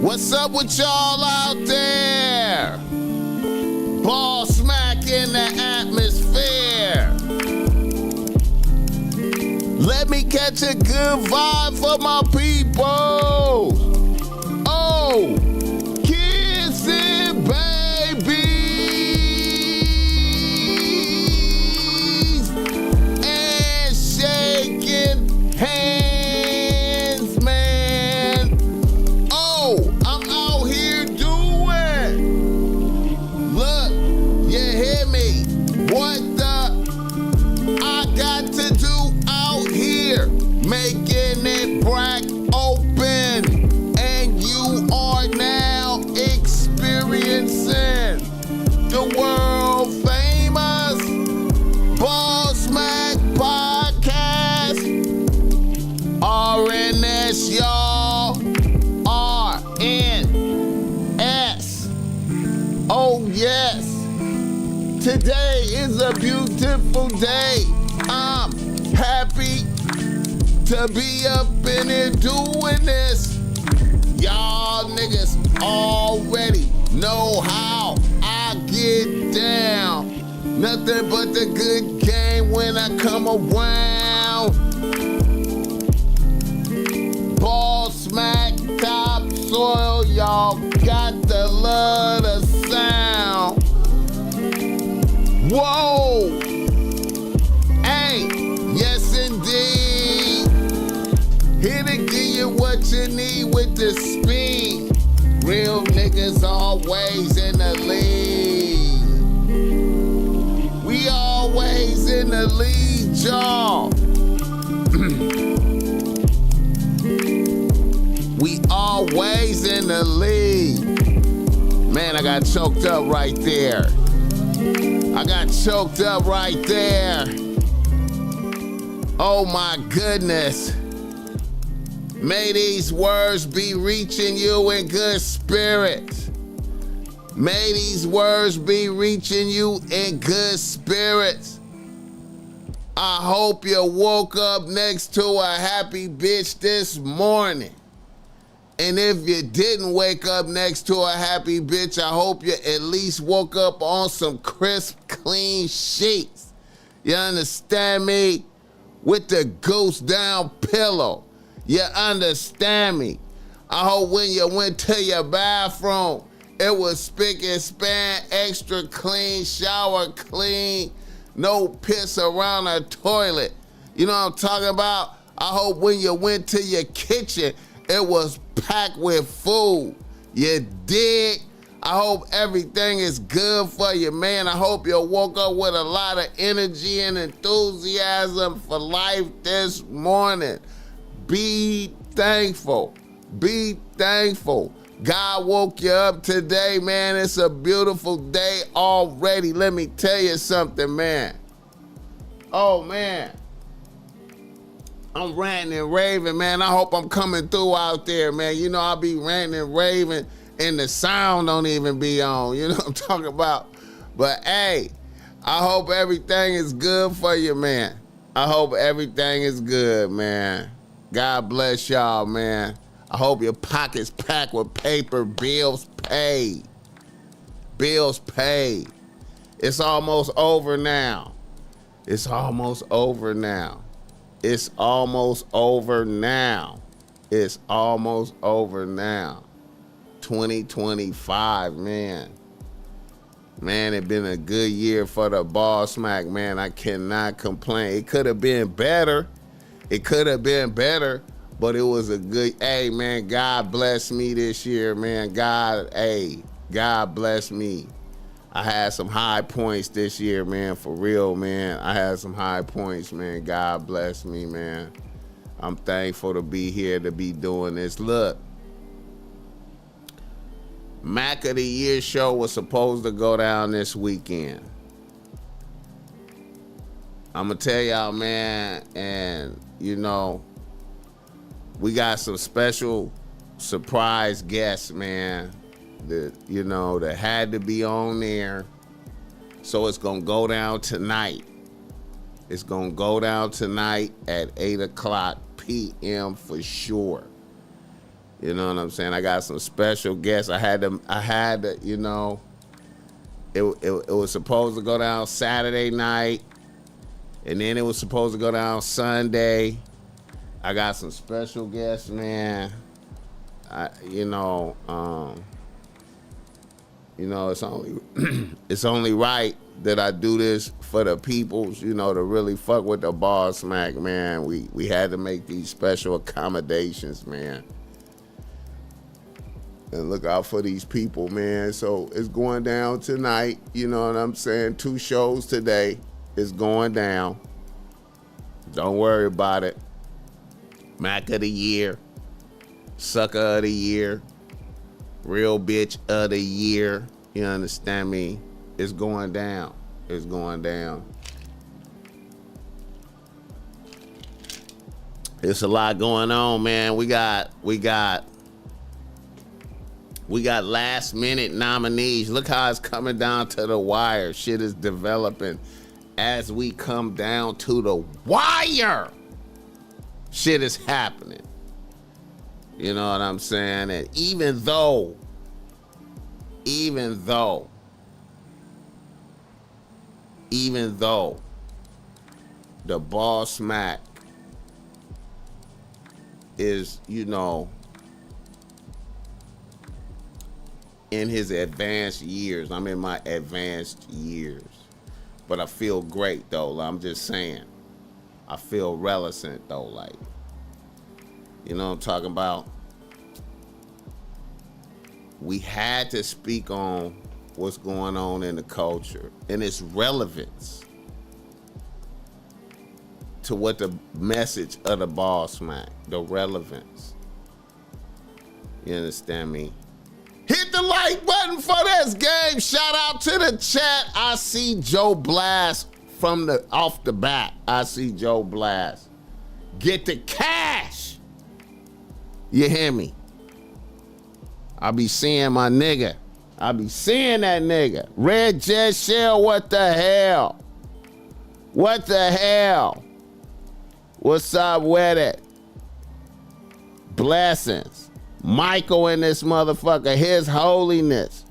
What's up with y'all out there? BossMack in the atmosphere. Let me catch a good vibe for my people. Oh, kissing babies and shaking hands, man. Oh, I'm out here doing. Look, you hear me? What the? I got to do out here, making it crack open, and you are now experiencing the world famous BossMack podcast. RNS, y'all. RNS. Oh, yes. Today is a beautiful day. I'm happy to be up in here doing this. Y'all niggas already know how I get down. Nothing but the good game when I come around. BossMack topsoil, y'all got the love of sound. Whoa! Hey, yes indeed. Here to give you what you need with the speed. Real niggas always in the lead. We always in the lead, y'all. We always in the lead. Man, I got choked up right there. I got choked up right there. Oh my goodness. May these words be reaching you in good spirits. May these words be reaching you in good spirits. I hope you woke up next to a happy bitch this morning. And if you didn't wake up next to a happy bitch, I hope you at least woke up on some crisp, clean sheets. You understand me? With the goose down pillow. You understand me? I hope when you went to your bathroom, it was spick and span, extra clean, shower clean, no piss around the toilet. You know what I'm talking about? I hope when you went to your kitchen, it was packed with food. You dig? I hope everything is good for you, man. I hope you woke up with a lot of energy and enthusiasm for life this morning. Be thankful. Be thankful. God woke you up today, man. It's a beautiful day already. Let me tell you something, man. Oh, man. I'm ranting and raving, man. I hope I'm coming through out there, man. You know, I'll be ranting and raving and the sound don't even be on. You know what I'm talking about? But, hey, I hope everything is good for you, man. I hope everything is good, man. God bless y'all, man. I hope your pockets packed with paper, bills paid. Bills paid. It's almost over now. It's almost over now. It's almost over now. It's almost over now. 2025, man. Man, it's been a good year for the BossMack, man. I cannot complain. It could have been better. It could have been better, but it was a good, hey, man, God bless me this year, man. God bless me. I had some high points this year, man, for real, man. I had some high points, man. God bless me, man. I'm thankful to be here, to be doing this. Look, Mac of the Year show was supposed to go down this weekend. I'm going to tell y'all, man, and, you know, we got some special surprise guests, man, that, you know, that had to be on there. So it's going to go down tonight. It's going to go down tonight at 8 o'clock p.m. for sure. You know what I'm saying? I got some special guests. I had to, you know, it was supposed to go down Saturday night, and then it was supposed to go down Sunday. I got some special guests, man. It's only it's only right that I do this for the peoples, you know, to really fuck with the BossMack, man. We had to make these special accommodations, man. And look out for these people, man. So it's going down tonight, you know what I'm saying? 2 shows today. It's going down. Don't worry about it. Mac of the year, sucker of the year, real bitch of the year. You understand me? It's going down. It's going down. It's a lot going on, man. We got last minute nominees. Look how it's coming down to the wire. Shit is developing as we come down to the wire. Shit is happening. You know what I'm saying? And even though the BossMack is, you know, in his advanced years, I'm in my advanced years, but I feel great though. I'm just saying, I feel relevant though, like, you know what I'm talking about? We had to speak on what's going on in the culture and its relevance to what the message of the BossMack, the relevance. You understand me? Hit the like button for this game. Shout out to the chat. I see Joe Blast from the off the bat. I see Joe Blast. Get the cash. You hear me? I be seeing my nigga. I be seeing that nigga. Red Jet Shell, what the hell? What the hell? What's up with it? Blessings. Michael in this motherfucker. His Holiness.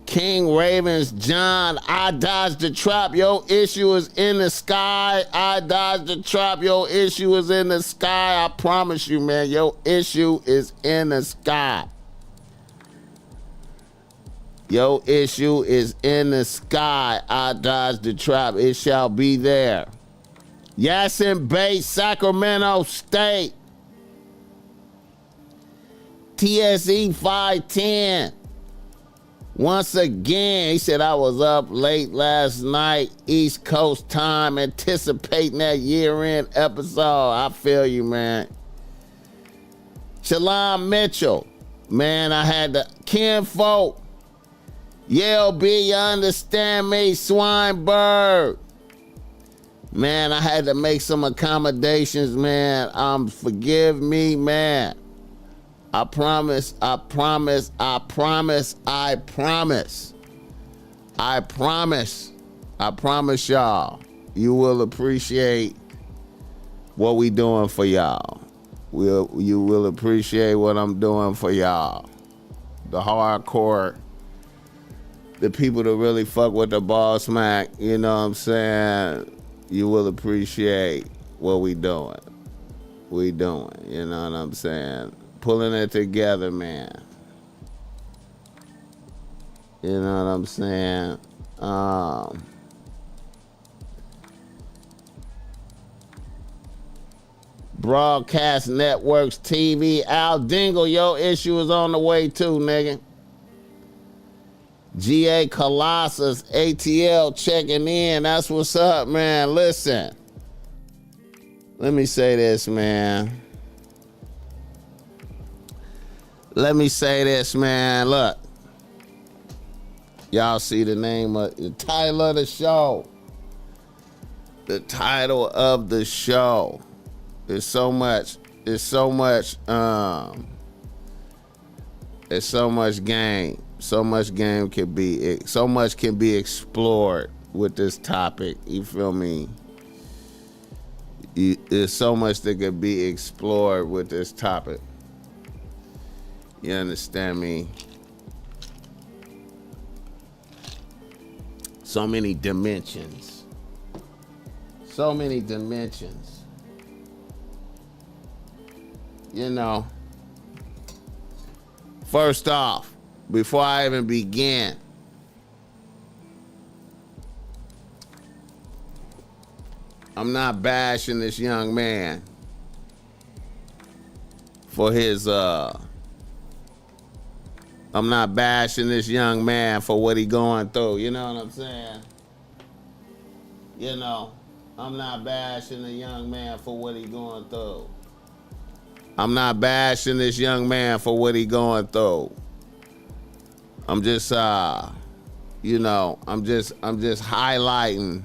King Ravens John. I dodged the trap. Your issue is in the sky. I dodged the trap. Your issue is in the sky. I promise you, man. Your issue is in the sky. Your issue is in the sky. I dodged the trap. It shall be there. Yasin Bay, Sacramento State. TSE 510. Once again, he said, I was up late last night, East Coast time, anticipating that year-end episode. I feel you, man. Shalom Mitchell. Man, I had the kinfolk. Yale B, you understand me? Swinebird. Man, I had to make some accommodations, man. Forgive me, man. I promise y'all, you will appreciate what we doing for y'all. You will appreciate what I'm doing for y'all. The hardcore, the people that really fuck with the BossMack, you know what I'm saying? You will appreciate what we doing. You know what I'm saying? Pulling it together, man. You know what I'm saying? Broadcast Networks TV. Al Dingle, your issue is on the way too, nigga. GA Colossus, ATL checking in. That's what's up, man. Listen. Let me say this, man. Look. Y'all see the name of the title of the show. The title of the show. There's so much game. So much can be explored with this topic. You feel me? There's so much that could be explored with this topic. You understand me? So many dimensions. So many dimensions. You know, first off, before I even begin, I'm not bashing this young man for his, I'm not bashing this young man for what he going through. You know what I'm saying? You know, I'm not bashing the young man for what he going through. I'm not bashing this young man for what he going through. I'm just, you know, I'm just highlighting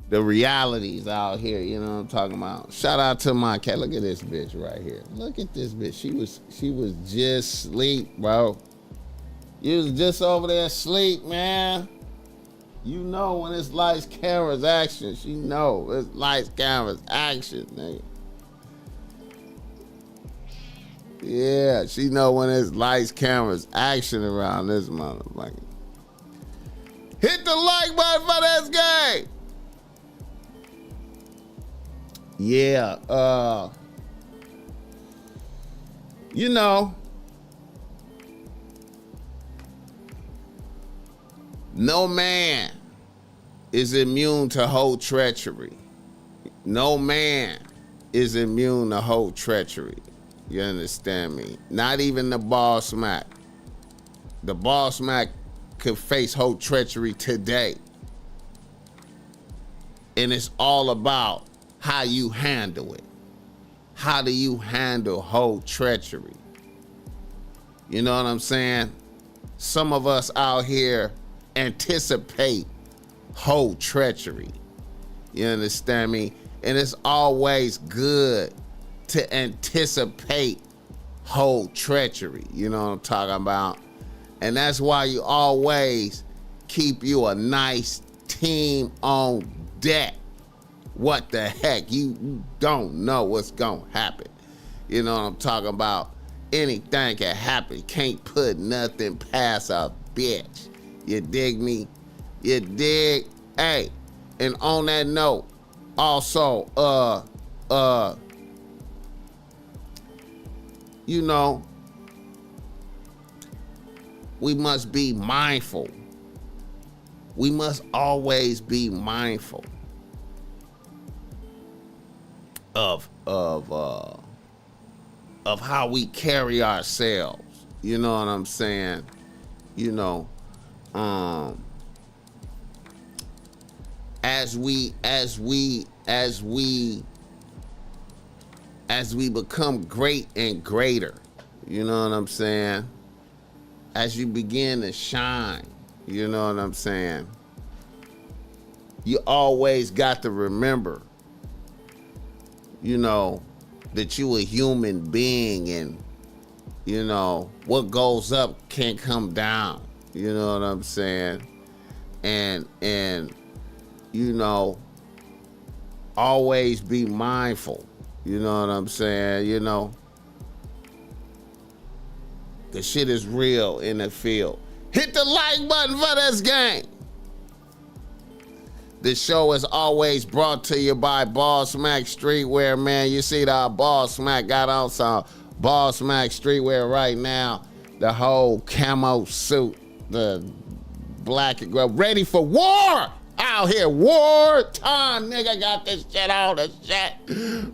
the realities out here. You know what I'm talking about? Shout out to my cat. Look at this bitch right here. Look at this bitch. She was just asleep, bro. You was just over there asleep, man. You know when it's lights, cameras, action. She know it's lights, cameras, action, nigga. Yeah, she know when it's lights, cameras, action around this motherfucker. Hit the like button for this game. Yeah, you know, no man is immune to whole treachery. No man is immune to whole treachery. You understand me? Not even the BossMack. The BossMack could face whole treachery today. And it's all about how you handle it. How do you handle whole treachery? You know what I'm saying? Some of us out here anticipate whole treachery. You understand me? And it's always good to anticipate whole treachery. You know what I'm talking about? And that's why you always keep you a nice team on deck. What the heck? You don't know what's gonna happen. You know what I'm talking about? Anything can happen. Can't put nothing past a bitch. You dig me? You dig? Hey, and on that note, also, you know, we must be mindful. We must always be mindful of how we carry ourselves. You know what I'm saying? You know, as we become great and greater, you know what I'm saying? As you begin to shine, you know what I'm saying? You always got to remember, you know, that you a human being, and, you know, what goes up can't come down. You know what I'm saying? And you know, always be mindful. You know what I'm saying? You know, the shit is real in the field. Hit the like button for this game. This show is always brought to you by BossMack Streetwear, man. You see that BossMack got on some BossMack Streetwear right now. The whole camo suit, the black and gray, ready for war out here. War time, nigga, got this shit on the shit.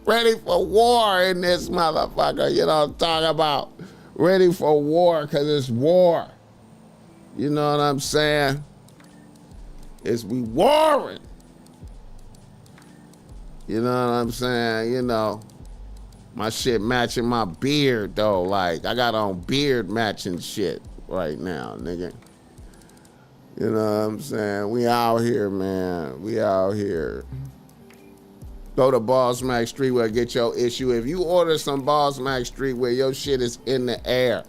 Ready for war in this motherfucker. You know what I'm talking about? Ready for war, because it's war. You know what I'm saying? It's we warring. You know what I'm saying? You know, my shit matching my beard though. Like, I got on beard matching shit right now, nigga. You know what I'm saying? We out here, man. We out here. Go to BossMack Streetwear, get your issue. If you order some BossMack Streetwear, your shit is in the air,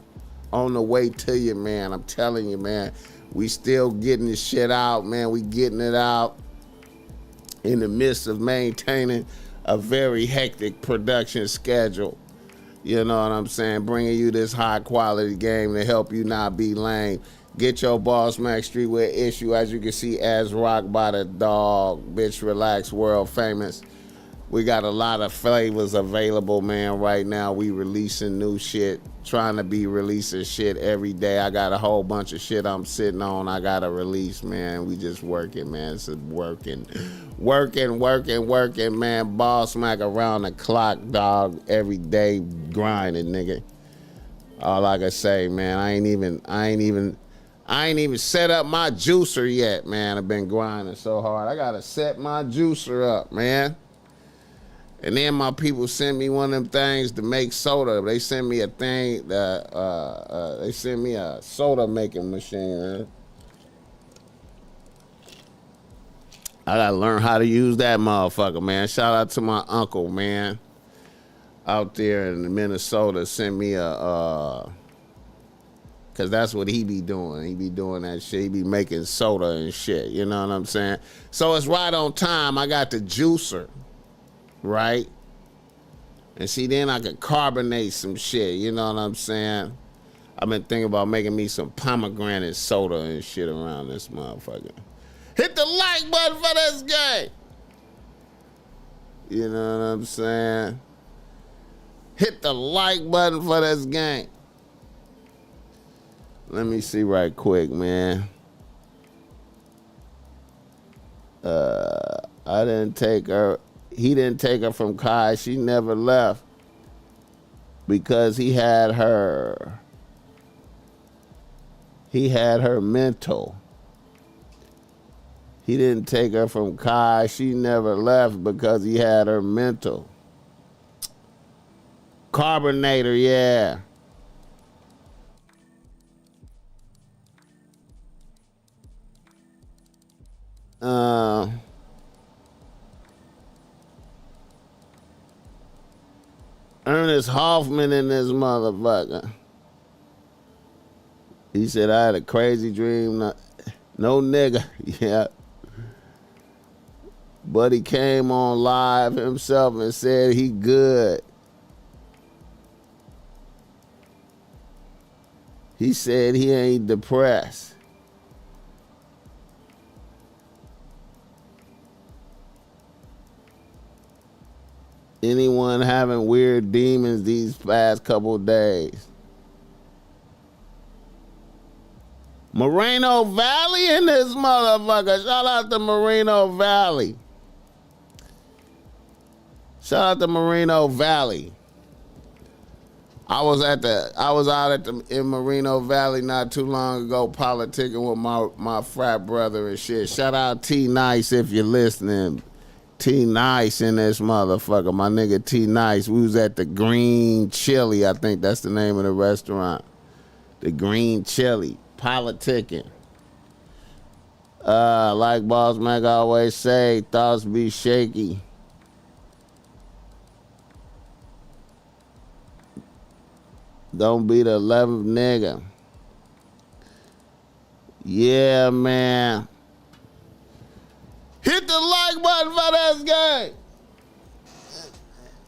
on the way to you, man. I'm telling you, man. We still getting this shit out, man. We getting it out in the midst of maintaining a very hectic production schedule. You know what I'm saying? Bringing you this high quality game to help you not be lame. Get your BossMack streetwear issue, as you can see, as rock by the dog. Bitch, relax, world famous. We got a lot of flavors available, man, right now. We releasing new shit, trying to be releasing shit every day. I got a whole bunch of shit I'm sitting on. I got to release, man. We just working, man. It's working, man. BossMack around the clock, dog. Every day grinding, nigga. All I can say, man, I ain't even set up my juicer yet, man. I've been grinding so hard. I got to set my juicer up, man. And then my people send me one of them things to make soda. They send me a thing, they send me a soda making machine, man. I gotta learn how to use that motherfucker, man. Shout out to my uncle, man. Out there in Minnesota, sent me cause that's what he be doing. He be doing that shit. He be making soda and shit, you know what I'm saying? So it's right on time. I got the juicer. Right? And see, then I could carbonate some shit, you know what I'm saying? I've been thinking about making me some pomegranate soda and shit around this motherfucker. Hit the like button for this game. You know what I'm saying? Hit the like button for this game. Let me see right quick, man. I didn't take her. He didn't take her from Kai. She never left because he had her. He had her mental. He didn't take her from Kai. She never left because he had her mental. Carbonator, yeah. Ernest Hoffman in this motherfucker. He said, I had a crazy dream. No nigga. Yeah. But he came on live himself and said he good. He said he ain't depressed. Anyone having weird demons these past couple days? Moreno Valley in this motherfucker. Shout out to Moreno Valley. Shout out to Moreno Valley. I was out in Moreno Valley not too long ago politicking with my frat brother and shit. Shout out T Nice if you're listening. T Nice in this motherfucker. My nigga T Nice. We was at the Green Chili. I think that's the name of the restaurant. The Green Chili. Politicking. Like BossMack always say, thoughts be shaky. Don't be the 11th nigga. Yeah, man. Hit the like button for this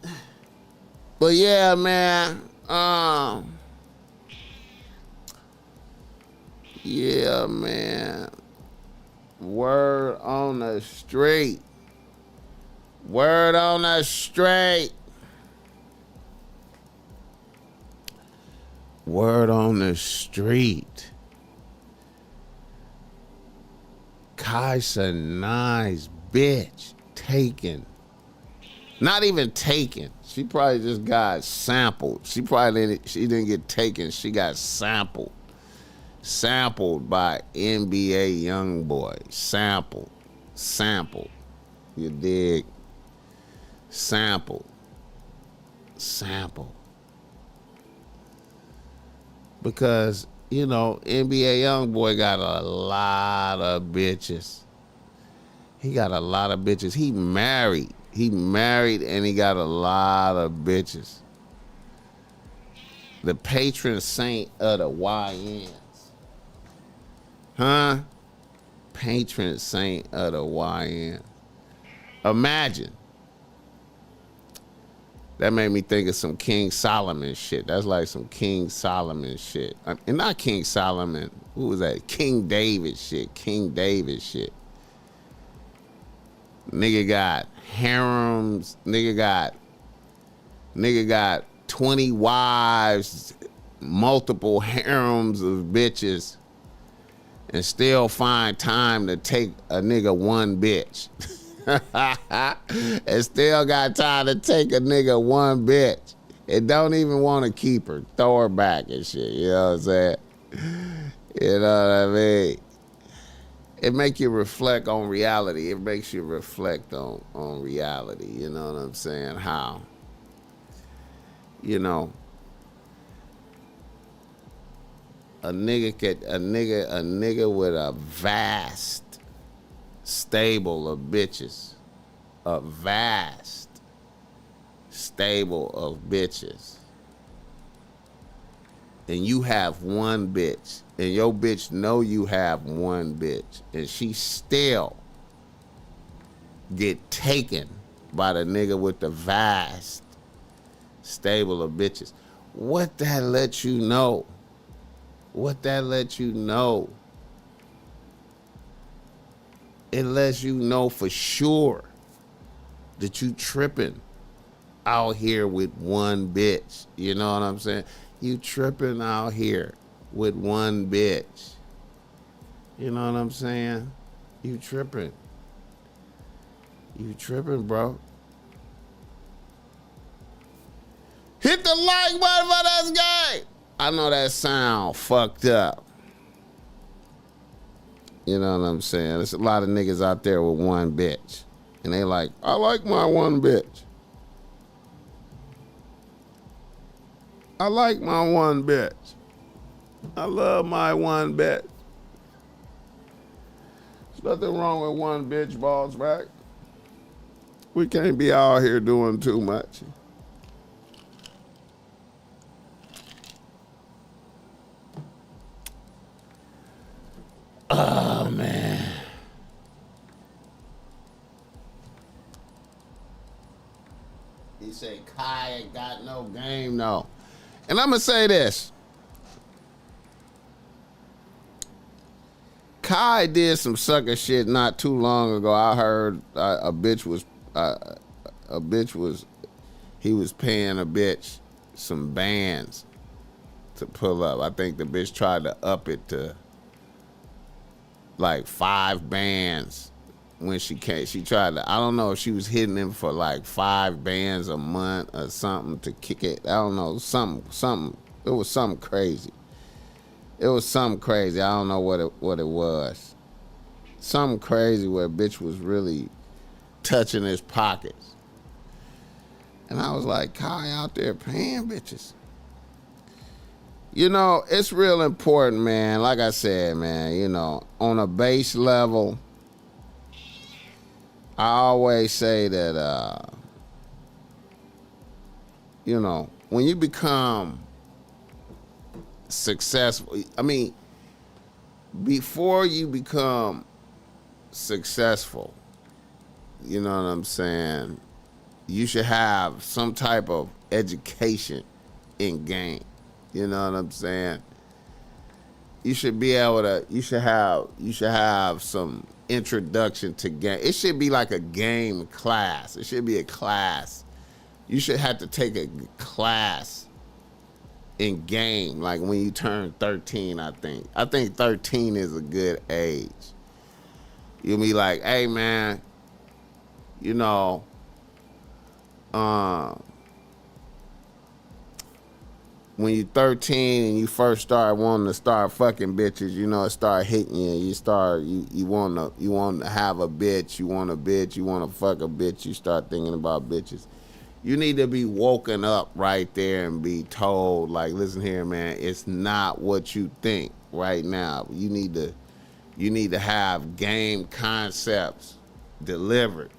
game. But yeah, man. Yeah, man. Word on the street. Word on the street. Word on the street. Kaisa nice bitch. Taken. Not even taken. She probably just got sampled. She didn't get taken. She got sampled. Sampled by NBA YoungBoy. Sampled. You dig? Sampled. Because, you know, NBA YoungBoy got a lot of bitches. He got a lot of bitches. He married and he got a lot of bitches. The patron saint of the YNs. Huh? Patron saint of the YN. Imagine That made me think of some King Solomon shit. That's like some King Solomon shit. And not King Solomon. Who was that? King David shit. King David shit. Nigga got harems. Nigga got 20 wives, multiple harems of bitches, and still find time to take a nigga one bitch. And still got time to take a nigga one bitch. And don't even want to keep her. Throw her back and shit. You know what I'm saying? You know what I mean? It makes you reflect on reality. It makes you reflect on reality. You know what I'm saying? How, you know, a nigga with a vast stable of bitches, a vast stable of bitches, and you have one bitch, and your bitch know you have one bitch, and she still get taken by the nigga with the vast stable of bitches. What that let you know? What that let you know? It lets you know for sure that you tripping out here with one bitch. You know what I'm saying? You tripping out here with one bitch. You know what I'm saying? You tripping. You tripping, bro. Hit the like button for this guy. I know that sound fucked up. You know what I'm saying? There's a lot of niggas out there with one bitch. And they like, I like my one bitch. I like my one bitch. I love my one bitch. There's nothing wrong with one bitch, BossMack. We can't be out here doing too much. Oh, man. He said, Kai ain't got no game, no. And I'm going to say this. Kai did some sucker shit not too long ago. I heard he was paying a bitch some bands to pull up. I think the bitch tried to up it to like 5 bands when she came. She tried to, I don't know if she was hitting him for like 5 bands a month or something to kick it. I don't know, something. It was something crazy. It was something crazy. I don't know what it was. Something crazy where a bitch was really touching his pockets. And I was like, Kai out there paying bitches. You know, it's real important, man. Like I said, man, you know, on a base level, I always say that, you know, when you become successful, I mean, before you become successful, you know what I'm saying, you should have some type of education in game. You know what I'm saying? You should be able to, you should have some introduction to game. It should be like a game class. It should be a class. You should have to take a class in game, like when you turn 13, I think. I think 13 is a good age. You'll be like, hey man, you know, when you're 13 and you first start wanting to start fucking bitches, you know, it start hitting you. You want to have a bitch, you want to fuck a bitch, you start thinking about bitches. You need to be woken up right there and be told, like, listen here, man, it's not what you think right now. You need to have game concepts delivered,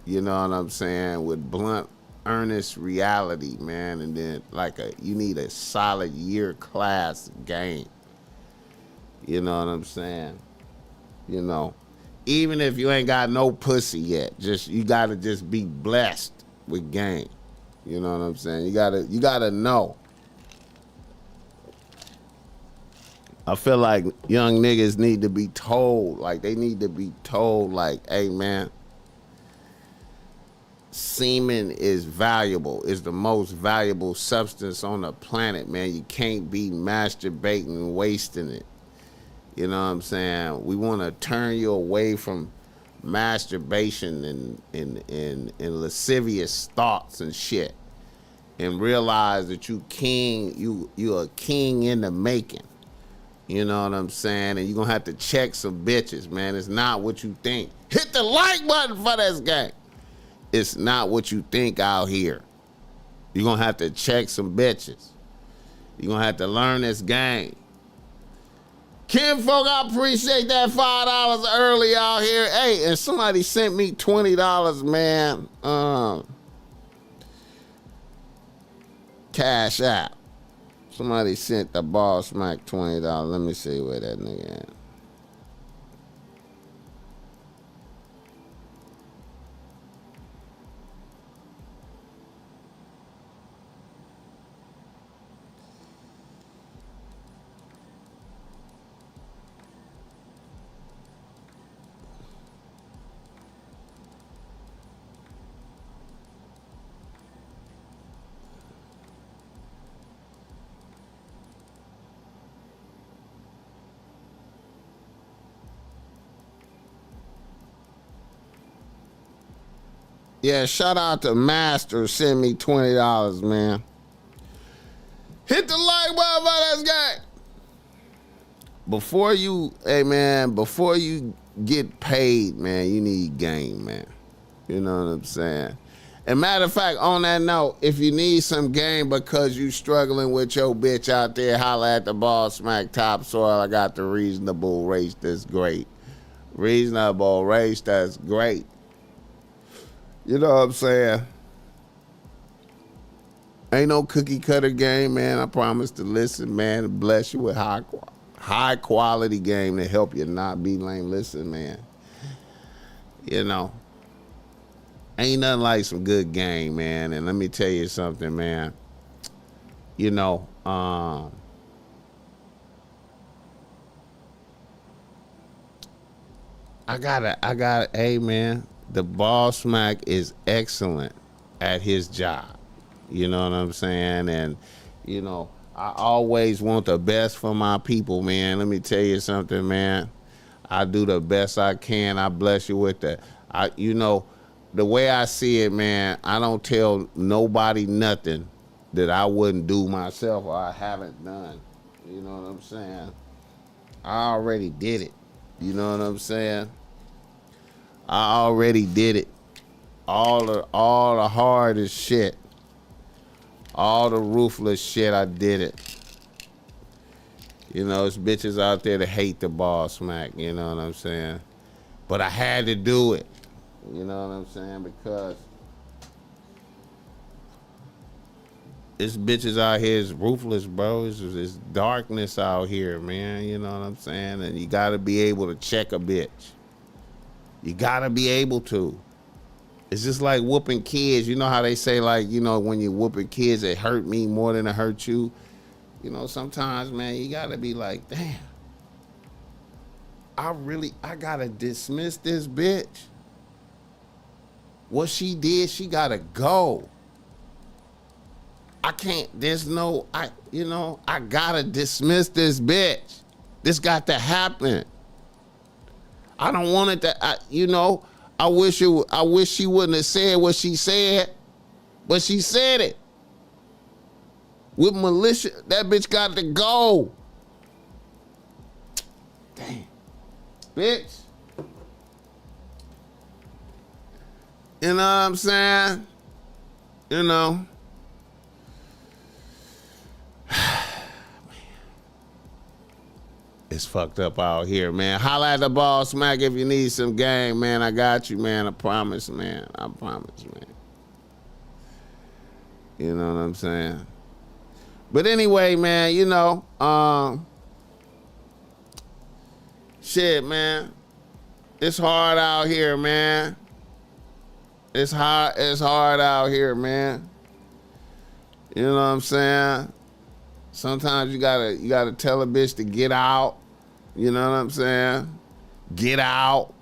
you know what I'm saying, with blunt, earnest reality, man. And then you need a solid year class game. You know what I'm saying? You know, even if you ain't got no pussy yet, you gotta just be blessed with game. You know what I'm saying? You gotta know. I feel like young niggas need to be told, like they need to be told, like, hey man, semen is valuable. It's the most valuable substance on the planet, man. You can't be masturbating and wasting it. You know what I'm saying? We want to turn you away from masturbation and lascivious thoughts and shit, and realize that you a king in the making. You know what I'm saying? And you're going to have to check some bitches, man. It's not what you think. Hit the like button for this game. It's not what you think out here. You're going to have to check some bitches. You're going to have to learn this game. Kim folk, I appreciate that $5 early out here. Hey, and somebody sent me $20, man. Cash out. Somebody sent the BossMack $20. Let me see where that nigga at. Yeah, shout out to Master, send me $20, man. Hit the like button for this game. Before you get paid, man, you need game, man. You know what I'm saying? And matter of fact, on that note, if you need some game because you struggling with your bitch out there, holla at the BossMack topsoil. I got the reasonable race that's great. Reasonable race that's great. You know what I'm saying? Ain't no cookie cutter game, man. I promise to listen, man, and bless you with high quality game to help you not be lame. Listen, man. You know, ain't nothing like some good game, man. And let me tell you something, man. You know, hey, man. The BossMack is excellent at his job. You know what I'm saying? And, you know, I always want the best for my people, man. Let me tell you something, man. I do the best I can. I bless you with that. You know, the way I see it, man, I don't tell nobody nothing that I wouldn't do myself or I haven't done. You know what I'm saying? I already did it. You know what I'm saying? I already did it. All the hardest shit. All the ruthless shit, I did it. You know, there's bitches out there that hate the BossMack, you know what I'm saying? But I had to do it. You know what I'm saying? Because this bitches out here is ruthless, bro. It's darkness out here, man. You know what I'm saying? And you gotta be able to check a bitch. You gotta be able to. It's just like whooping kids. You know how they say, like, you know, when you're whooping kids, it hurt me more than it hurt you. You know, sometimes, man, you gotta be like, damn, I gotta dismiss this bitch. What she did, she gotta go. I gotta dismiss this bitch. This got to happen. I don't want it to, I wish she wouldn't have said what she said, but she said it. With militia, that bitch got to go. Damn. Bitch. You know what I'm saying? You know. It's fucked up out here, man. Holla at the BossMack if you need some game, man. I got you, man. I promise, man. I promise, man. You know what I'm saying? But anyway, man, you know, shit, man. It's hard out here, man. It's hard out here, man. You know what I'm saying? Sometimes you gotta tell a bitch to get out. You know what I'm saying? Get out.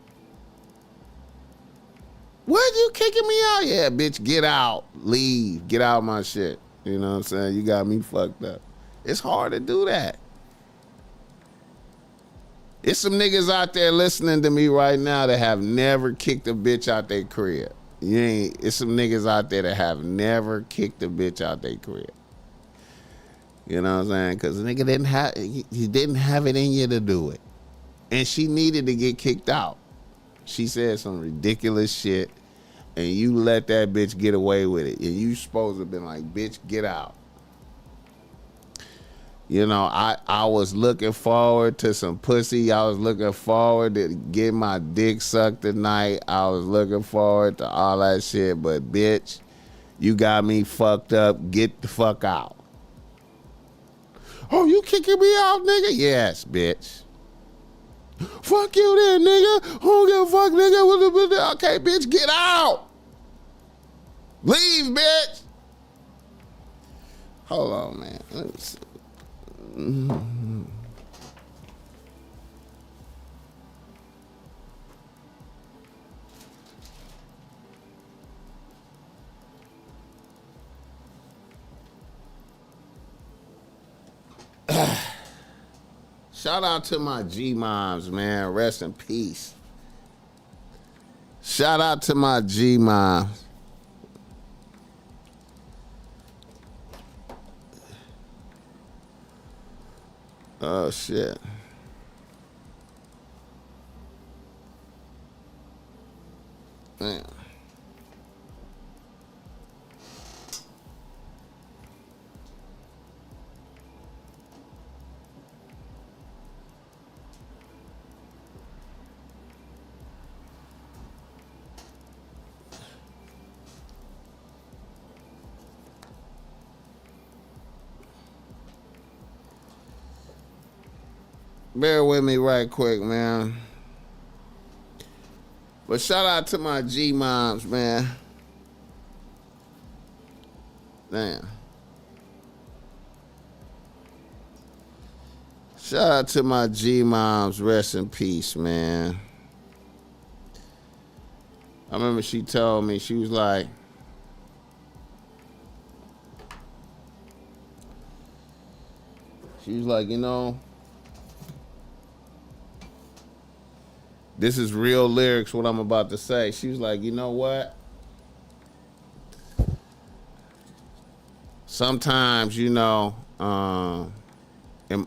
What, you kicking me out? Yeah, bitch, get out. Leave. Get out of my shit. You know what I'm saying? You got me fucked up. It's hard to do that. It's some niggas out there listening to me right now that have never kicked a bitch out their crib. It's some niggas out there that have never kicked a bitch out their crib. You know what I'm saying? Because the nigga didn't have it in you to do it. And she needed to get kicked out. She said some ridiculous shit, and you let that bitch get away with it. And you supposed to have been like, bitch, get out. You know, I was looking forward to some pussy. I was looking forward to getting my dick sucked tonight. I was looking forward to all that shit. But, bitch, you got me fucked up. Get the fuck out. Oh, you kicking me out, nigga? Yes, bitch. Fuck you then, nigga. I don't give a fuck, nigga. Okay, bitch, get out. Leave, bitch. Hold on, man. Let me see. Shout out to my G-moms, man. Rest in peace. Shout out to my G-moms. Oh, shit. Man. Bear with me right quick, man. But shout out to my G-moms, man. Damn. Shout out to my G-moms. Rest in peace, man. I remember she told me, she was like, you know, this is real lyrics, what I'm about to say. She was like, you know what? Sometimes, you know, and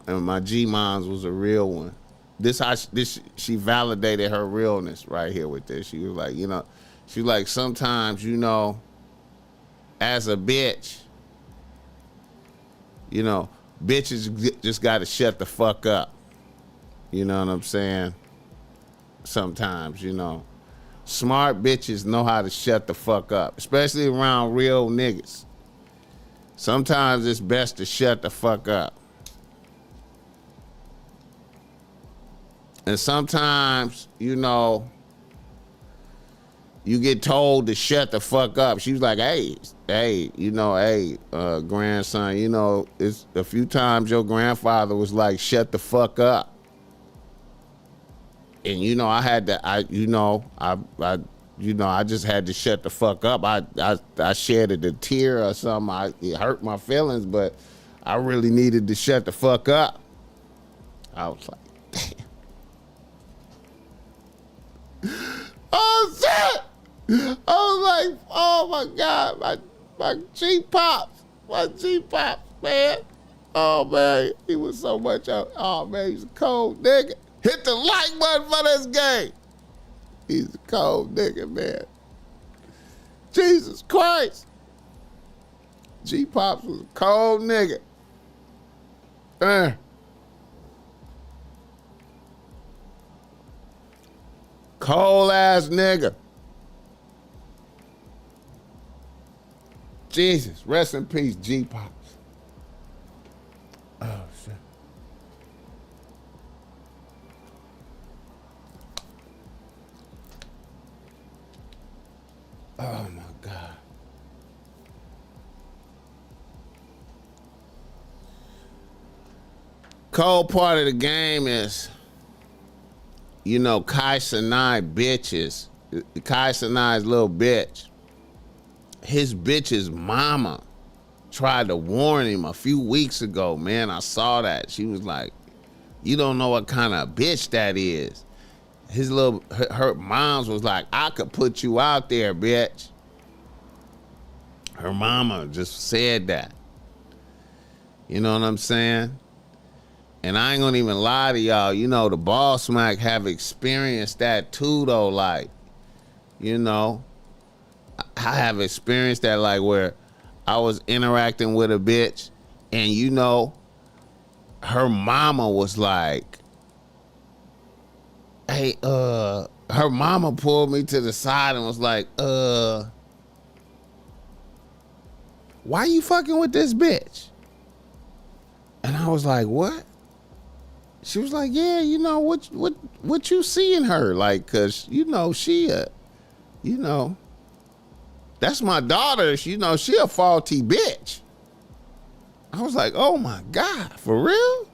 my G-moms was a real one. She validated her realness right here with this. She was like, you know, she was like, sometimes, you know, as a bitch, you know, bitches just got to shut the fuck up. You know what I'm saying? Sometimes, you know, smart bitches know how to shut the fuck up, especially around real niggas. Sometimes it's best to shut the fuck up. And sometimes, you know, you get told to shut the fuck up. She was like, hey, you know, grandson, you know, it's a few times your grandfather was like, shut the fuck up. And, you know, I just had to shut the fuck up. I shed a tear or something. It hurt my feelings, but I really needed to shut the fuck up. I was like, damn. Oh, shit. I was like, oh, my God, my G-Pops, man. Oh, man, he was so much out. Oh, man, he's a cold nigga. Hit the like button for this game. He's a cold nigga, man. Jesus Christ. G-Pops was a cold nigga. Cold ass nigga. Jesus, rest in peace, G-Pops. Oh, shit. Oh, my God. cold part of the game is, you know, Kai Cenat bitches. Kai Cenat's little bitch. His bitch's mama tried to warn him a few weeks ago, man. I saw that. She was like, you don't know what kind of bitch that is. Her mom's was like, I could put you out there, bitch. Her mama just said that. You know what I'm saying? And I ain't gonna even lie to y'all. You know, the BossMack have experienced that too, though. Like, you know, I have experienced that, like, where I was interacting with a bitch and, you know, her mama was like, hey, her mama pulled me to the side and was like, why you fucking with this bitch? And I was like, what? She was like, yeah, you know, what you see in her? Like, cause, you know, you know, that's my daughter. You know, she a faulty bitch. I was like, oh my God, for real?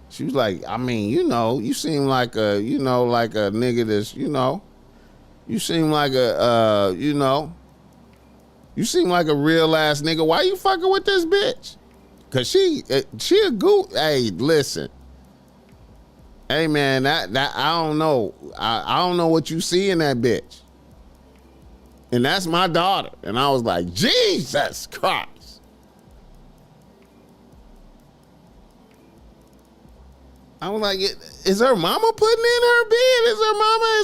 She was like, I mean, you know, you seem like a, you know, like a nigga that's, you know, you seem like a, you know, you seem like a real ass nigga. Why you fucking with this bitch? Cause she a goot. Hey, listen. Hey man, that I don't know. I don't know what you see in that bitch. And that's my daughter. And I was like, Jesus Christ. I was like, is her mama putting in her bed? Is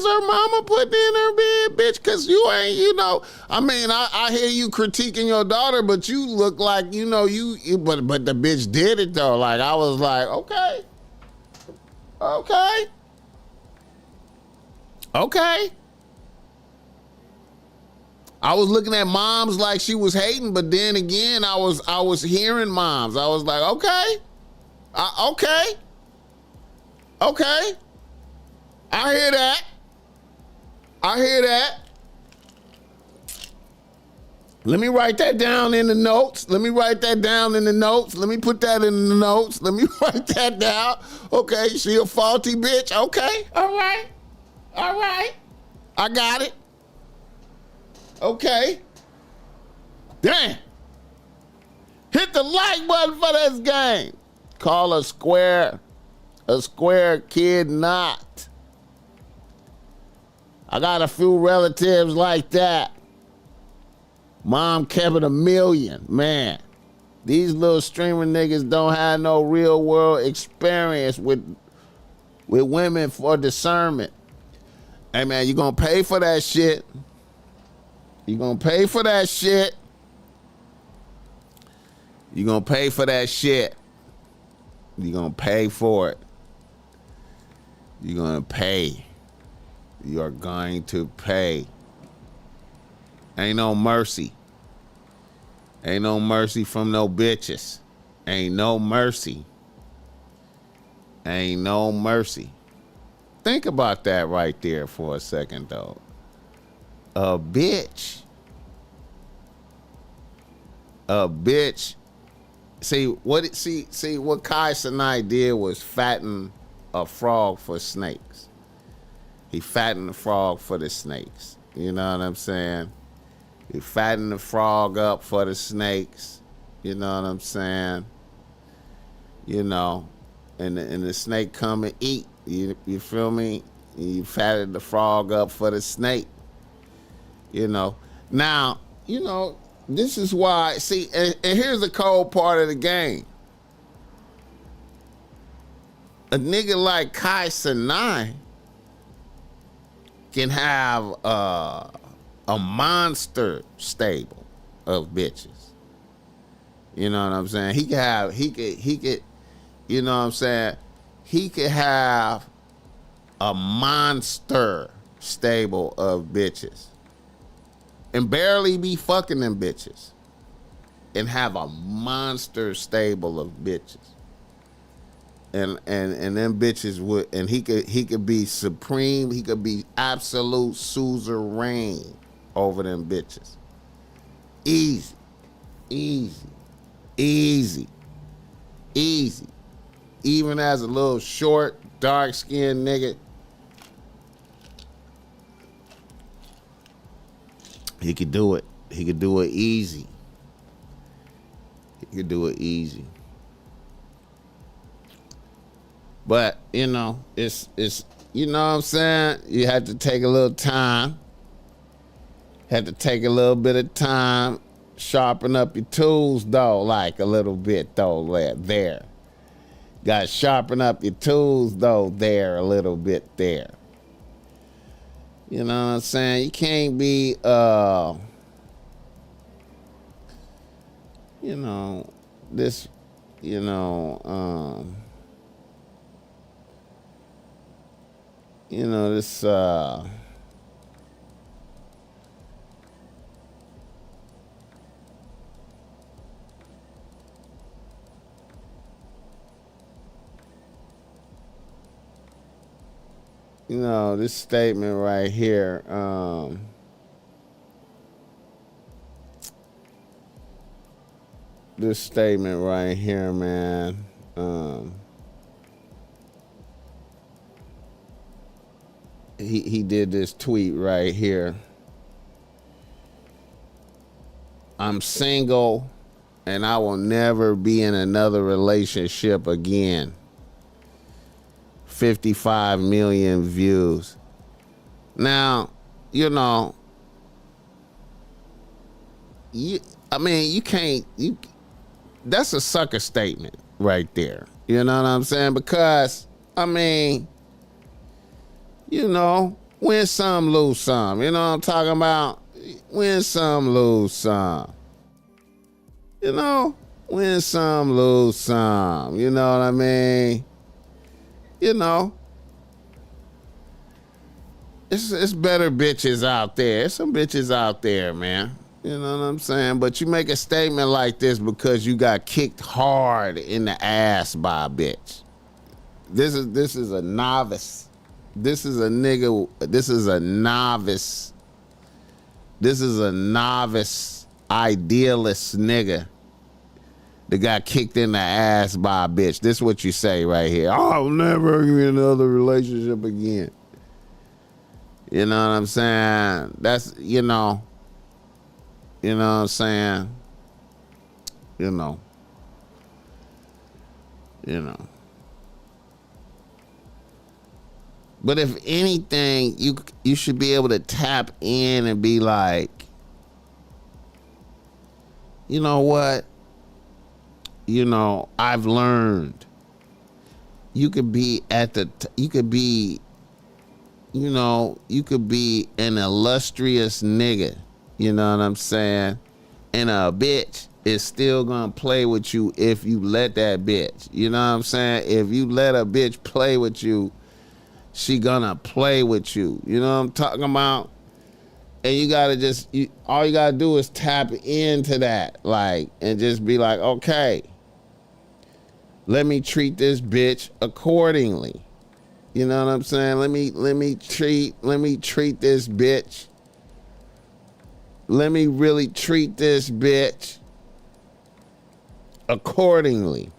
her mama putting in her bed, bitch? Cause you ain't, you know, I mean, I hear you critiquing your daughter, but you look like, you know, but the bitch did it though. Like, I was like, okay. I was looking at moms like she was hating, but then again, I was hearing moms. I was like, okay. I hear that. Let me write that down in the notes. Let me put that in the notes. Let me write that down. Okay, she a faulty bitch. Okay, all right. I got it. Okay. Damn. Hit the like button for this game. Call a square kid not. I got a few relatives like that. Mom kept it $1 million. Man, these little streamer niggas don't have no real world experience with women for discernment. Hey man, you gonna pay for that shit. You gonna pay for that shit. You gonna pay for it. You're gonna pay. You're going to pay. Ain't no mercy. Ain't no mercy from no bitches. Ain't no mercy. Think about that right there for a second, though. A bitch. See what Kai Cenat did was fatten a frog for snakes. He fattened the frog for the snakes. You know what I'm saying? He fattened the frog up for the snakes. You know what I'm saying? You know, and the snake come and eat. You feel me? You fatted the frog up for the snake. You know. Now, you know, this is why, see, and here's the cold part of the game. A nigga like Kai Cenat can have a monster stable of bitches. You know what I'm saying? He could, you know what I'm saying? He could have a monster stable of bitches and barely be fucking them bitches and have a monster stable of bitches. And them bitches would, and he could be supreme, he could be absolute suzerain over them bitches. Easy. even as a little short, dark-skinned nigga, he could do it. He could do it easy. He could do it easy. But, you know, it's you know what I'm saying? You had to take a little time. Had to take a little bit of time, sharpen up your tools, though, like a little bit, though, there. Got to sharpen up your tools, though, there, a little bit there. You know what I'm saying? You can't be, you know, this, you know, this, you know, this statement right here, this statement right here, man, he did this tweet right here. I'm single and I will never be in another relationship again. 55 million views. Now, you know, that's a sucker statement right there. You know what I'm saying? Because, I mean, you know, win some, lose some. You know what I'm talking about? Win some, lose some. You know, win some, lose some. You know what I mean? You know, it's better bitches out there. There's some bitches out there, man. You know what I'm saying? But you make a statement like this because you got kicked hard in the ass by a bitch. This is a novice. This is a nigga. This is a novice. This is a novice idealist nigga that got kicked in the ass by a bitch. This is what you say right here. Oh, I'll never be in another relationship again. You know what I'm saying? That's, you know what I'm saying? You know. But if anything, you should be able to tap in and be like, you know what? You know, I've learned. You could be you could be an illustrious nigga. You know what I'm saying? And a bitch is still gonna play with you if you let that bitch. You know what I'm saying? If you let a bitch play with you, she gonna play with you. You know what I'm talking about? And you gotta all you gotta do is tap into that, like, and just be like, okay, let me treat this bitch accordingly. You know what I'm saying? Let me treat this bitch. Let me really treat this bitch accordingly.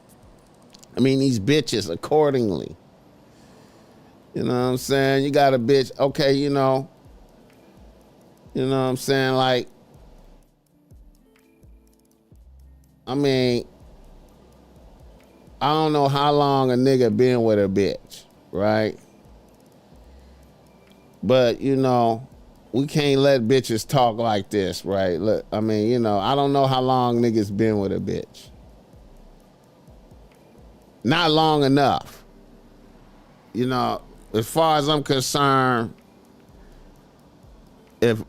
I mean, these bitches accordingly. You know what I'm saying? You got a bitch, okay, you know what I'm saying? Like, I mean, I don't know how long a nigga been with a bitch, right? But, you know, we can't let bitches talk like this, right? Look, I mean, you know, I don't know how long niggas been with a bitch. Not long enough. You know, as far as I'm concerned, if a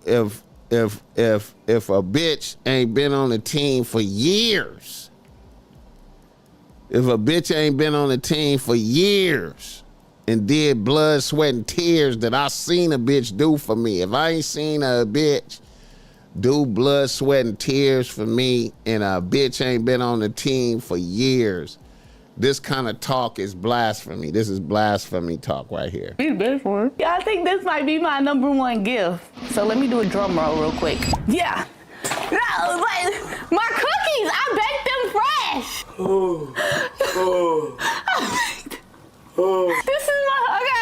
bitch ain't been on the team for years, if a bitch ain't been on the team for years and did blood, sweat, and tears that I seen a bitch do for me, if I ain't seen a bitch do blood, sweat, and tears for me, and a bitch ain't been on the team for years, this kind of talk is blasphemy. This is blasphemy talk right here. Be the best one. Yeah, I think this might be my #1 gift. So let me do a drum roll real quick. Yeah. No, but my cookies, I baked them fresh. This is my, okay.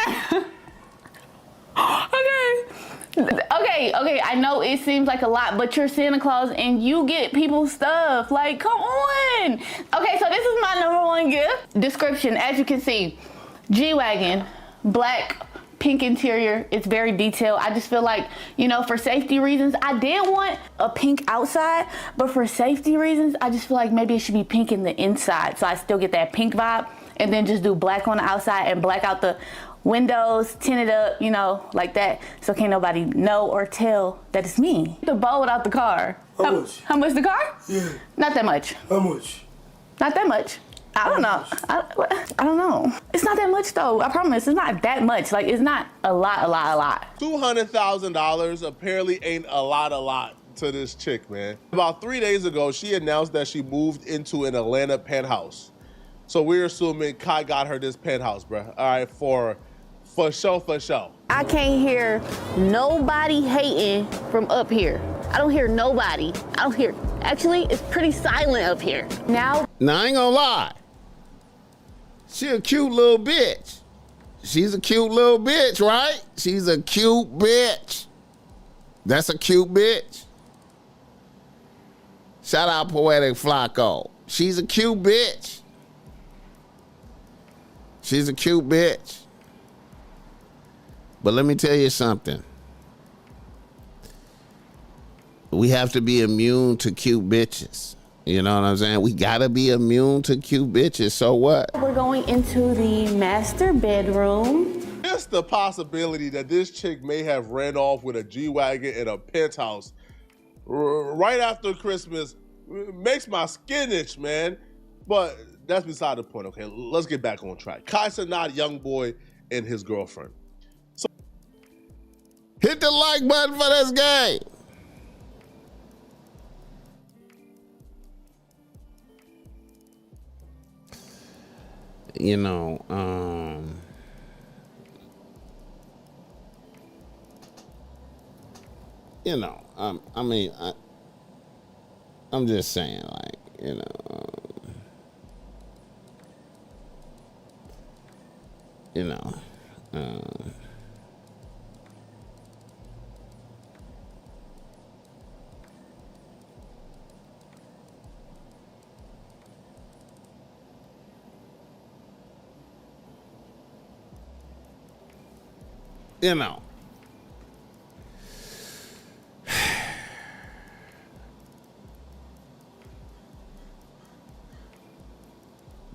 Okay, I know it seems like a lot, but you're Santa Claus and you get people stuff. Like, come on. Okay, so this is my number one gift. Description, as you can see, G-Wagon, black, pink interior. It's very detailed. I just feel like, you know, for safety reasons, I did want a pink outside, but for safety reasons, I just feel like maybe it should be pink in the inside, so I still get that pink vibe, and then just do black on the outside and black out the windows, tinted up, you know, like that, so can't nobody know or tell that it's me. The bow without the car. How much? How much the car? Yeah. Not that much. How much? Not that much. I don't know. I don't know. It's not that much though. I promise. It's not that much. Like, it's not a lot. $200,000 apparently ain't a lot to this chick, man. About 3 days ago, she announced that she moved into an Atlanta penthouse. So we're assuming Kai got her this penthouse, bro. All right, for sure. I can't hear nobody hating from up here. I don't hear nobody. I don't hear. Actually, it's pretty silent up here. Now I ain't gonna lie. She a cute little bitch. She's a cute little bitch, right? She's a cute bitch. That's a cute bitch. Shout out Poetic Flacco. She's a cute bitch. She's a cute bitch. But let me tell you something. We have to be immune to cute bitches. You know what I'm saying? We gotta be immune to cute bitches. So what? we're going into the master bedroom. There's the possibility that this chick may have ran off with a G-Wagon and a penthouse right after Christmas. Makes my skin itch, man. But that's beside the point, okay? Let's get back on track. Kai Cenat, young boy, and his girlfriend. Hit the like button for this game. You know, I'm just saying, like, you know, you know.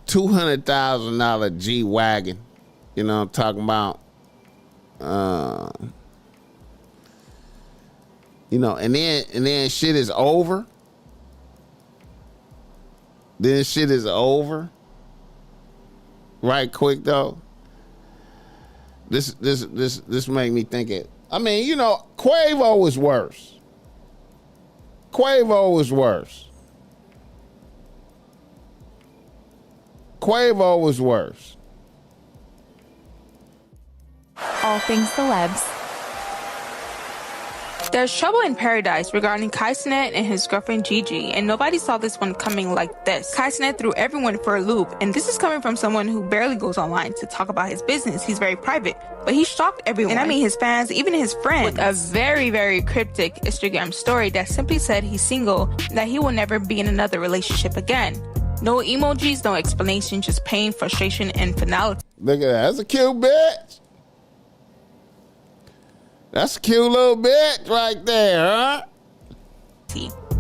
$200,000 G-Wagon. You know what I'm talking about? You know, and then shit is over. Then shit is over. Right quick though. This make me think it. I mean, you know, Quavo was worse. Quavo was worse. Quavo was worse. All things celebs. There's trouble in paradise regarding Kai Cenat and his girlfriend Gigi, and nobody saw this one coming like this. Kai Cenat threw everyone for a loop, and this is coming from someone who barely goes online to talk about his business. He's very private, but he shocked everyone, and I mean his fans, even his friends, with a very, very cryptic Instagram story that simply said he's single, that he will never be in another relationship again. No emojis, no explanation, just pain, frustration, and finality. Look at that. That's a cute bitch. That's a cute little bitch right there, huh?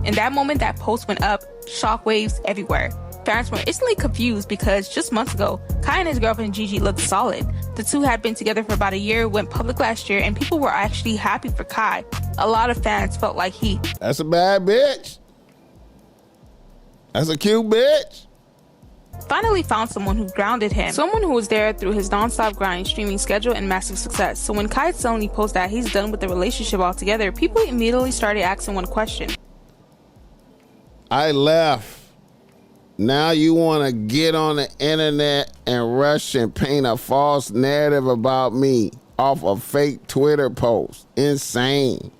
In that moment that post went up, shockwaves everywhere. Fans were instantly confused because just months ago, Kai and his girlfriend Gigi looked solid. The two had been together for about a year, went public last year, and people were actually happy for Kai. A lot of fans felt like that's a bad bitch. That's a cute bitch. Finally found someone who grounded him. Someone who was there through his non-stop grind, streaming schedule, and massive success. So when Kai suddenly posted that he's done with the relationship altogether, people immediately started asking one question. I left. Now you want to get on the internet and rush and paint a false narrative about me off a fake Twitter post. Insane.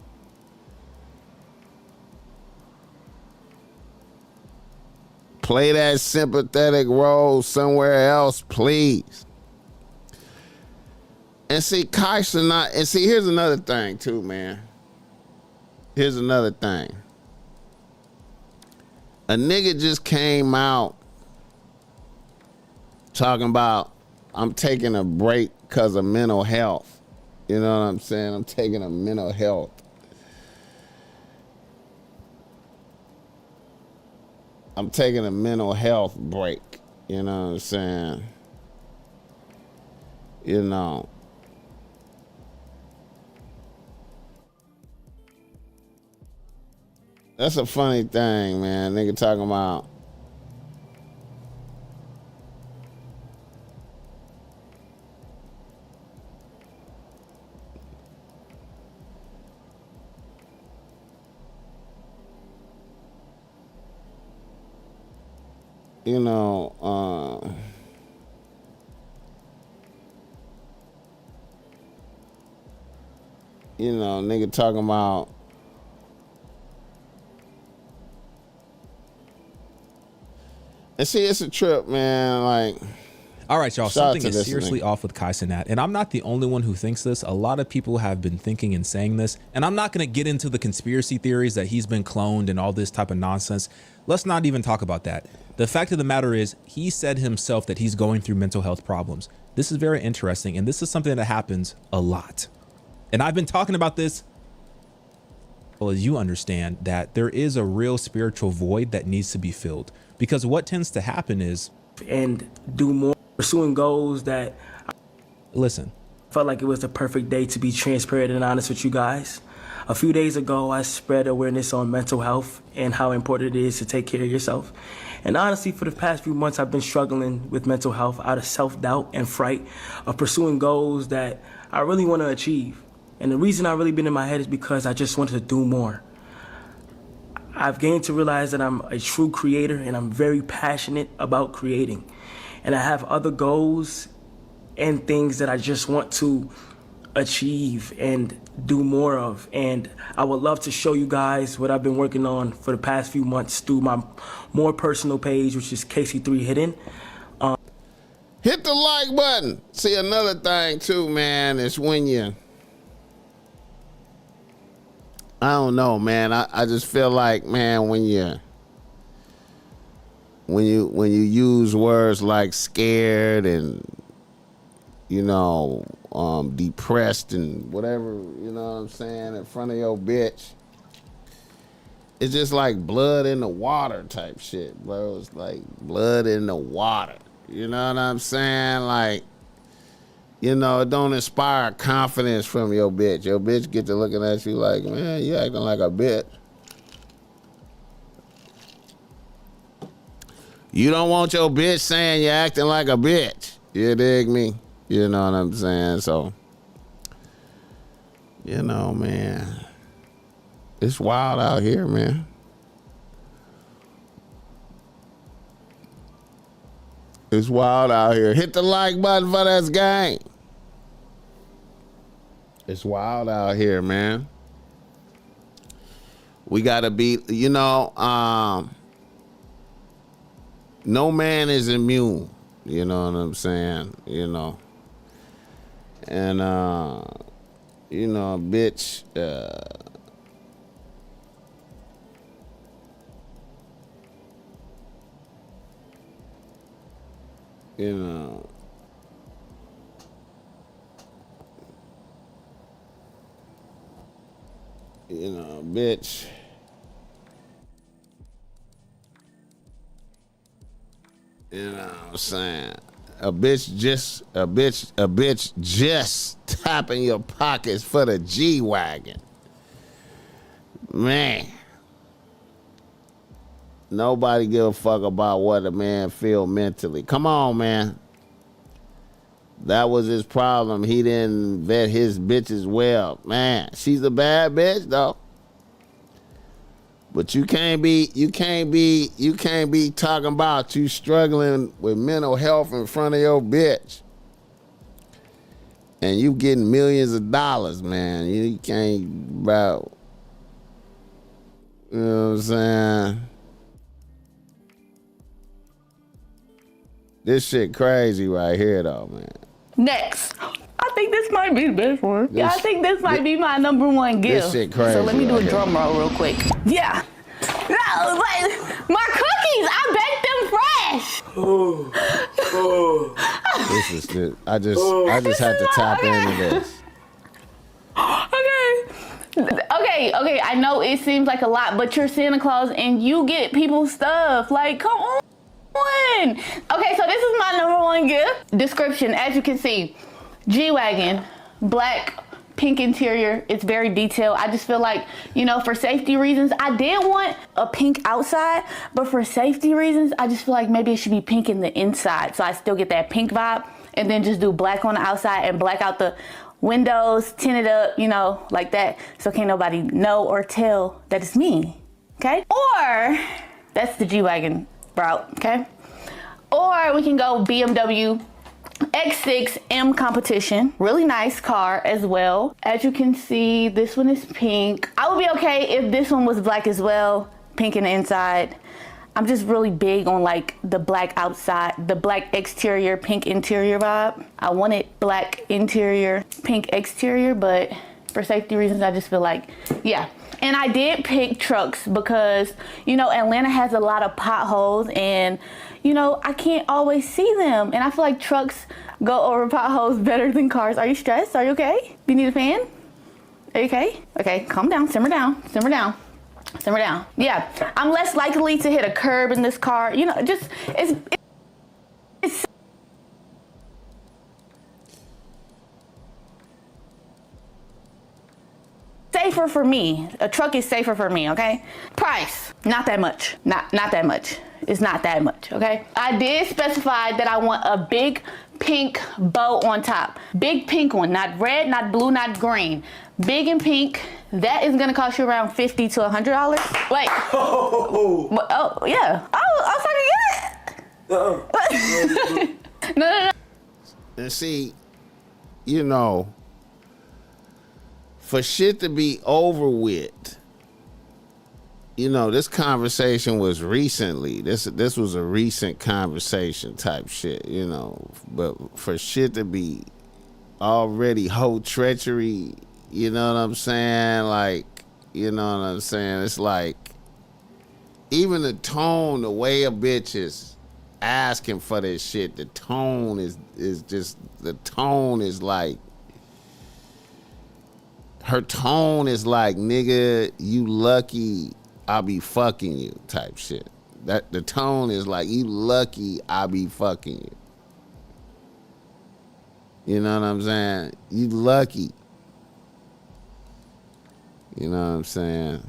Play that sympathetic role somewhere else, please. And see, Kaiser not, and see, here's another thing too, man. Here's another thing. A nigga just came out talking about, I'm taking a break because of mental health. You know what I'm saying? I'm taking a mental health. I'm taking a mental health break. You know what I'm saying? You know. That's a funny thing, man. Nigga talking about you know, nigga talking about and see, it's a trip, man. Like, all right, y'all, shout out something to is this seriously nigga. off with Cenat, and I'm not the only one who thinks this. A lot of people have been thinking and saying this, and I'm not going to get into the conspiracy theories that he's been cloned and all this type of nonsense. Let's not even talk about that. The fact of the matter is, he said himself that he's going through mental health problems. This is very interesting, and this is something that happens a lot. And I've been talking about this, well, as you understand, that there is a real spiritual void that needs to be filled. Because what tends to happen is, and do more, pursuing goals that listen, felt like it was the perfect day to be transparent and honest with you guys. A few days ago, I spread awareness on mental health and how important it is to take care of yourself. And honestly, for the past few months, I've been struggling with mental health out of self-doubt and fright of pursuing goals that I really want to achieve. And the reason I've really been in my head is because I just wanted to do more. I've gained to realize that I'm a true creator and I'm very passionate about creating. And I have other goals and things that I just want to achieve and do more of. And I would love to show you guys what I've been working on for the past few months through my more personal page, which is KC3 Hidden. Hit the like button. See, another thing too, man, is when you, I don't know, man. I just feel like, man, when you use words like scared and, you know, depressed and whatever, you know what I'm saying, in front of your bitch, it's just like blood in the water type shit, bro. It's like blood in the water. You know what I'm saying? Like, you know, it don't inspire confidence from your bitch. Your bitch get to looking at you like, man, you acting like a bitch. You don't want your bitch saying you're acting like a bitch. You dig me? You know what I'm saying? So, you know, man, it's wild out here, man. It's wild out here. Hit the like button for this gang. It's wild out here, man. We gotta be, you know, no man is immune. You know what I'm saying? You know. And, you know, bitch, you know, bitch, you know what I'm saying? A bitch just tapping your pockets for the G-Wagon. Man. Nobody give a fuck about what a man feel mentally. Come on, man. That was his problem. He didn't vet his bitches well. Man, she's a bad bitch though. But you can't be talking about you struggling with mental health in front of your bitch. And you getting millions of dollars, man. You can't about, you know what I'm saying? This shit crazy right here though, man. Next, I think this might be the best one. Yeah, I think this might be my number one gift. This shit crazy. So let me do right a here. drum roll real quick. Yeah. No, but my cookies, I baked them fresh. This is good. I just had to tap into this. Okay, I know it seems like a lot, but you're Santa Claus and you get people stuff. Like, come on. Okay, so this is my number one gift. Description, as you can see, G-Wagon, black, pink interior. It's very detailed. I just feel like, you know, for safety reasons, I did want a pink outside, but for safety reasons, I just feel like maybe it should be pink in the inside, so I still get that pink vibe, and then just do black on the outside and black out the windows, tint it up, you know, like that, so can't nobody know or tell that it's me, okay? Or, that's the G-Wagon route, okay? Or we can go BMW X6 M Competition. Really nice car as well. As you can see, this one is pink. I would be okay if this one was black as well, pink in the inside. I'm just really big on like the black outside, the black exterior, pink interior vibe. I wanted black interior, pink exterior, but for safety reasons, I just feel like, yeah. And I did pick trucks because, you know, Atlanta has a lot of potholes and, you know, I can't always see them. And I feel like trucks go over potholes better than cars. Are you stressed? Are you okay? Do you need a fan? Are you okay? Okay, calm down, simmer down, simmer down. Simmer down. Yeah, I'm less likely to hit a curb in this car. You know, just, it's safer for me. A truck is safer for me, okay? Price, not that much. Not that much. It's not that much, okay? I did specify that I want a big pink bow on top. Big pink one, not red, not blue, not green. Big and pink. That is gonna cost you around $50 to $100. Wait. Oh yeah. I was trying to get it. No. And see, you know, for shit to be over with, you know, this conversation was recently. This was a recent conversation type shit, you know. But for shit to be already whole treachery, you know what I'm saying? Like, you know what I'm saying? It's like, even the tone, the way a bitch is asking for this shit, the tone is just, the tone is like, her tone is like, nigga, you lucky I'll be fucking you type shit. That the tone is like, you lucky I'll be fucking you. You know what I'm saying? You lucky. You know what I'm saying?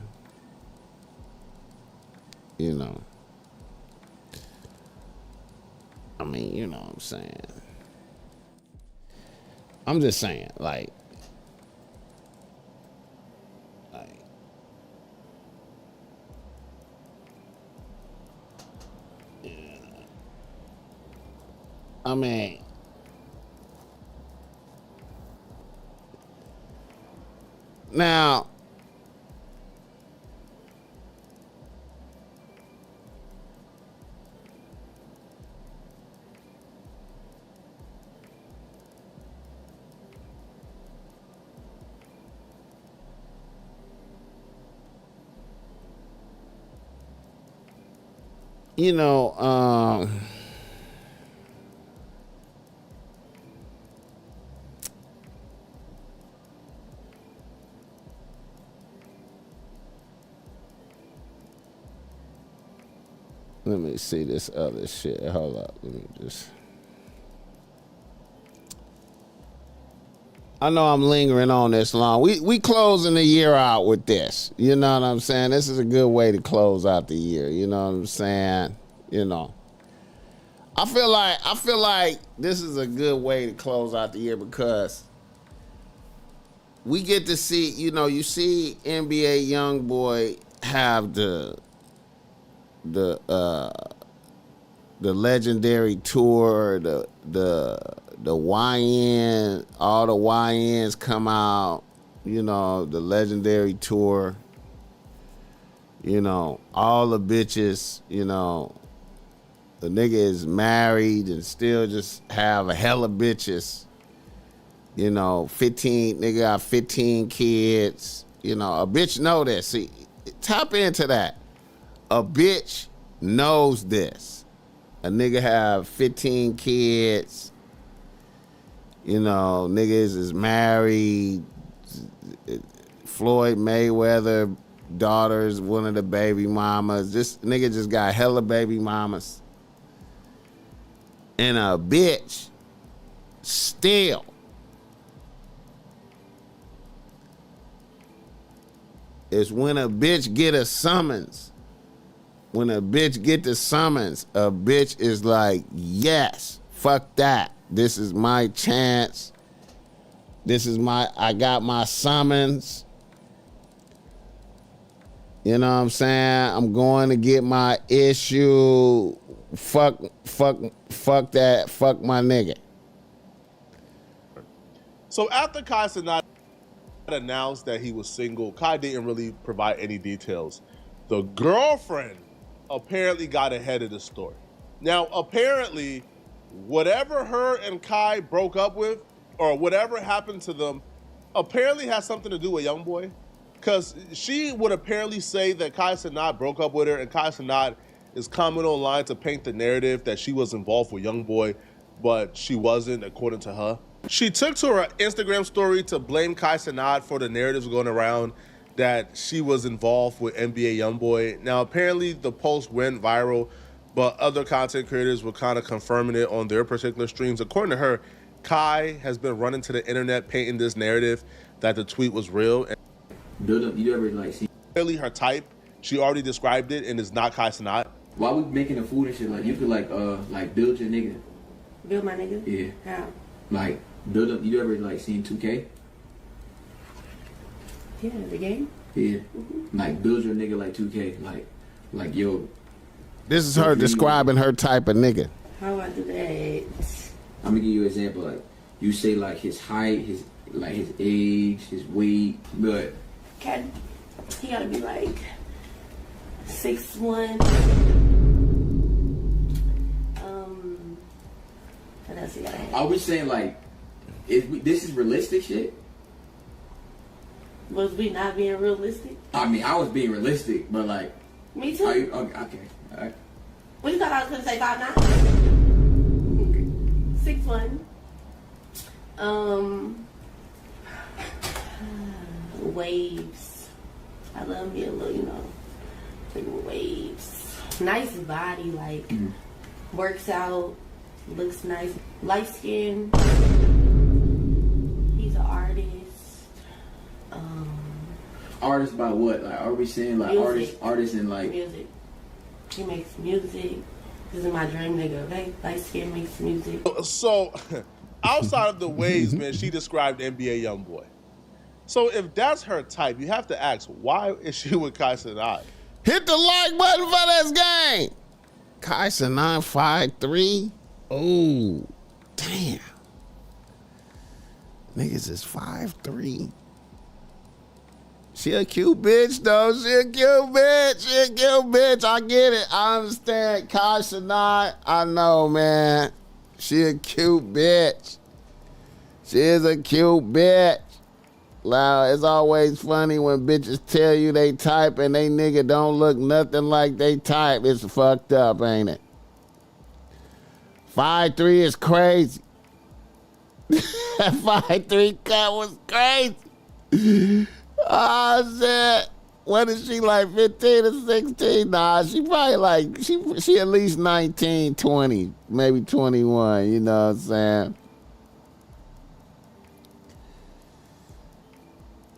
You know. I mean, you know what I'm saying. I'm just saying, like, yeah. I mean, now, you know, let me see this other shit. Hold up. Let me just. I know I'm lingering on this long. We closing the year out with this. You know what I'm saying? This is a good way to close out the year. You know what I'm saying? You know. I feel like this is a good way to close out the year because we get to see, you know, you see NBA YoungBoy have the legendary tour, the YN, all the YNs come out, you know, the legendary tour, you know, all the bitches, you know, the nigga is married and still just have a hella bitches, You know, 15, nigga got 15 kids. You know, a bitch know this. See, tap into that. A bitch knows this. A nigga have 15 kids. You know, niggas is married. Floyd Mayweather daughter's one of the baby mamas. This nigga just got hella baby mamas. And a bitch still is when a bitch get a summons. When a bitch get the summons, a bitch is like, yes, fuck that. This is my chance. I got my summons. You know what I'm saying? I'm going to get my issue. Fuck that. Fuck my nigga. So after Kai Cenat announced that he was single, Kai didn't really provide any details. The girlfriend apparently got ahead of the story. Now, apparently, whatever her and Kai broke up with, or whatever happened to them, apparently has something to do with YoungBoy. Because she would apparently say that Kai Cenat broke up with her, and Kai Cenat is commenting online to paint the narrative that she was involved with YoungBoy, but she wasn't, according to her. She took to her Instagram story to blame Kai Cenat for the narratives going around that she was involved with NBA YoungBoy. Now, apparently the post went viral, but other content creators were kind of confirming it on their particular streams. According to her, Kai has been running to the internet painting this narrative that the tweet was real. Build up, you ever like see? Clearly her type, she already described it, and it's not Kai Cenat. Why we making the food and shit? Like you could like build your nigga. Build my nigga? Yeah. How? Like build up. You ever like seen 2K? Yeah, the game? Yeah. Like build your nigga like 2K. Like yo. This is her describing her type of nigga. How I do that? I'm gonna give you an example. Like you say like his height, his age, his weight, but He gotta be like 6'1". What else he gotta have? I was saying like, this is realistic shit. Was we not being realistic? I mean, I was being realistic, but like. Me too. Okay. All right. What you thought I was gonna say 5'9"? 6'1". Waves. I love me a little, big waves. Nice body, like works out, looks nice. Light skin. He's an artist. Artist by what? Like, are we saying like artists in like music? He makes music. This is my dream nigga, okay? Light skin makes music. So, outside of the ways, man, she described NBA YoungBoy. So if that's her type, you have to ask, why is she with Kai Cenat? Hit the like button for this game. Kai Cenat 5'3". Oh, damn. Niggas is 5'3". She a cute bitch, though. She a cute bitch. I get it. I understand. Kai Cenat, I know, man. She a cute bitch. She is a cute bitch. Loud. It's always funny when bitches tell you they type and they nigga don't look nothing like they type. It's fucked up, ain't it? 5'3" is crazy. That 5'3" cut was crazy. Oh, shit. What is she, like 15 or 16? Nah, she probably like, she at least 19, 20, maybe 21, you know what I'm saying?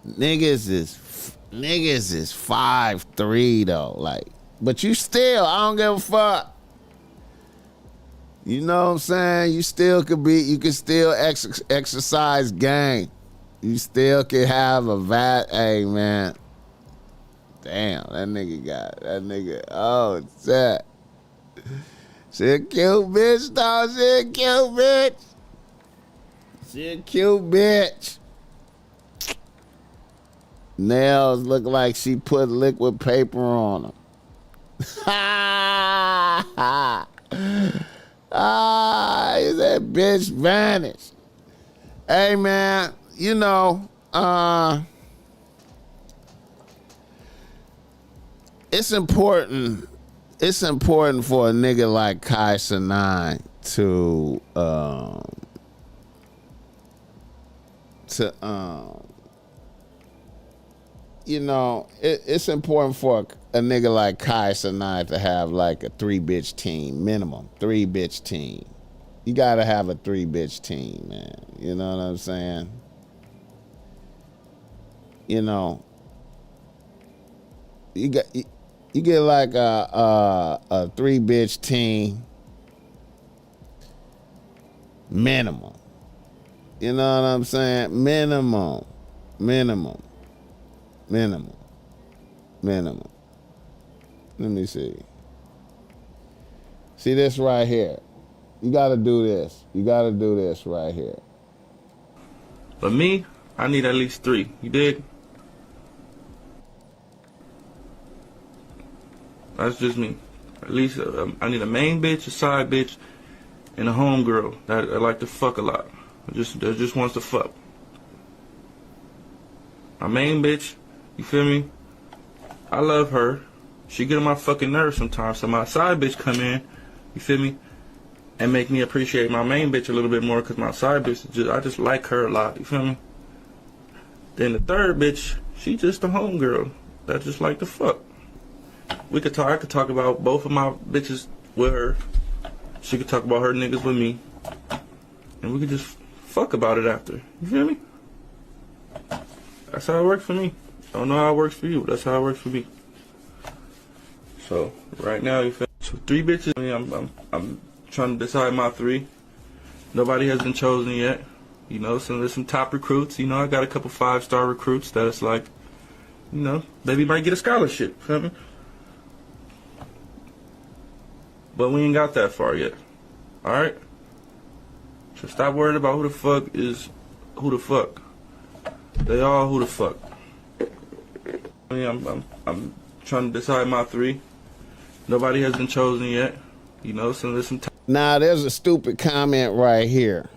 Niggas is 5'3" though, like, but you still, I don't give a fuck. You know what I'm saying? You still could be, you can still exercise game. You still can have a hey man. Damn, that nigga, oh, shit. She a cute bitch, though. She a cute bitch. Nails look like she put liquid paper on them. That bitch vanished. Hey man, you know, it's important. It's important for a nigga like Kai Cenat you know, it's important for a nigga like Kai Cenat to have like a 3-bitch team, minimum 3-bitch team. You gotta have a 3-bitch team, man. You know what I'm saying? You know, you get like a 3-bitch team minimum. You know what I'm saying? Minimum. Let me see. See this right here. You gotta do this. You gotta do this right here. But me, I need at least 3. You dig? That's just me. At least I need a main bitch, a side bitch, and a homegirl that I like to fuck a lot. That just wants to fuck. My main bitch, you feel me? I love her. She get on my fucking nerves sometimes. So my side bitch come in, you feel me? And make me appreciate my main bitch a little bit more, because my side bitch, I just like her a lot, you feel me? Then the third bitch, she just a homegirl that just like to fuck. I could talk about both of my bitches with her. She could talk about her niggas with me. And we could just fuck about it after. You feel me? That's how it works for me. I don't know how it works for you, but that's how it works for me. So right now, you feel me? So 3 bitches. I mean, I'm trying to decide my 3. Nobody has been chosen yet. You know, so there's some top recruits. You know, I got a couple 5-star recruits that it's like, you know, baby might get a scholarship. Feel me? But we ain't got that far yet. Alright? So stop worrying about who the fuck is who the fuck. They all who the fuck. I mean, I'm trying to decide my 3. Nobody has been chosen yet. You know, so there's some Now, there's a stupid comment right here.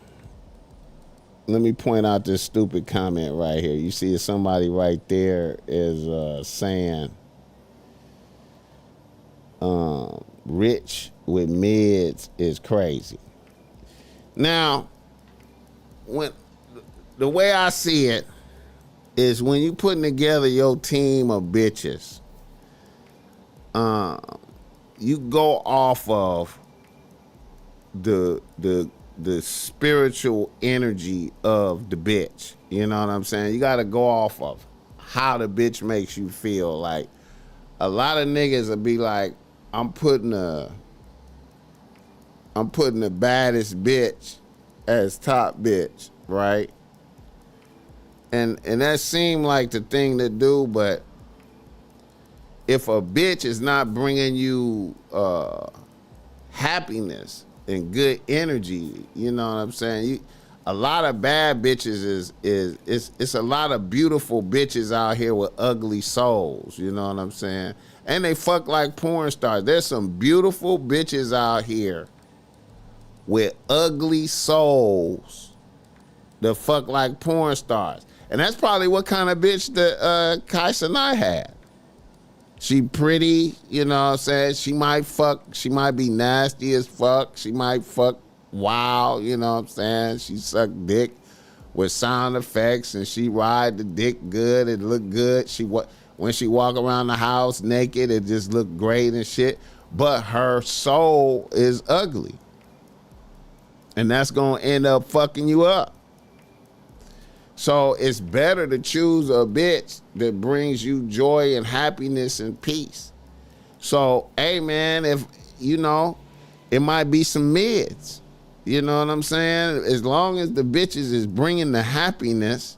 Let me point out this stupid comment right here. You see somebody right there is saying, rich with mids is crazy. Now, when the way I see it is, when you putting together your team of bitches, you go off of the spiritual energy of the bitch. You know what I'm saying? You got to go off of how the bitch makes you feel. Like, a lot of niggas will be like, I'm putting the baddest bitch as top bitch, right? And that seemed like the thing to do, but if a bitch is not bringing you happiness and good energy, you know what I'm saying? A lot of bad bitches it's a lot of beautiful bitches out here with ugly souls, you know what I'm saying? And they fuck like porn stars. There's some beautiful bitches out here with ugly souls that fuck like porn stars. And that's probably what kind of bitch that Kai Cenat had. She pretty, you know what I'm saying? She might be nasty as fuck. She might fuck wild, you know what I'm saying? She suck dick with sound effects, and she ride the dick good. It look good. When she walk around the house naked, it just look great and shit. But her soul is ugly. And that's gonna end up fucking you up. So it's better to choose a bitch that brings you joy and happiness and peace. So, hey man, if, you know, it might be some mids. You know what I'm saying? As long as the bitches is bringing the happiness,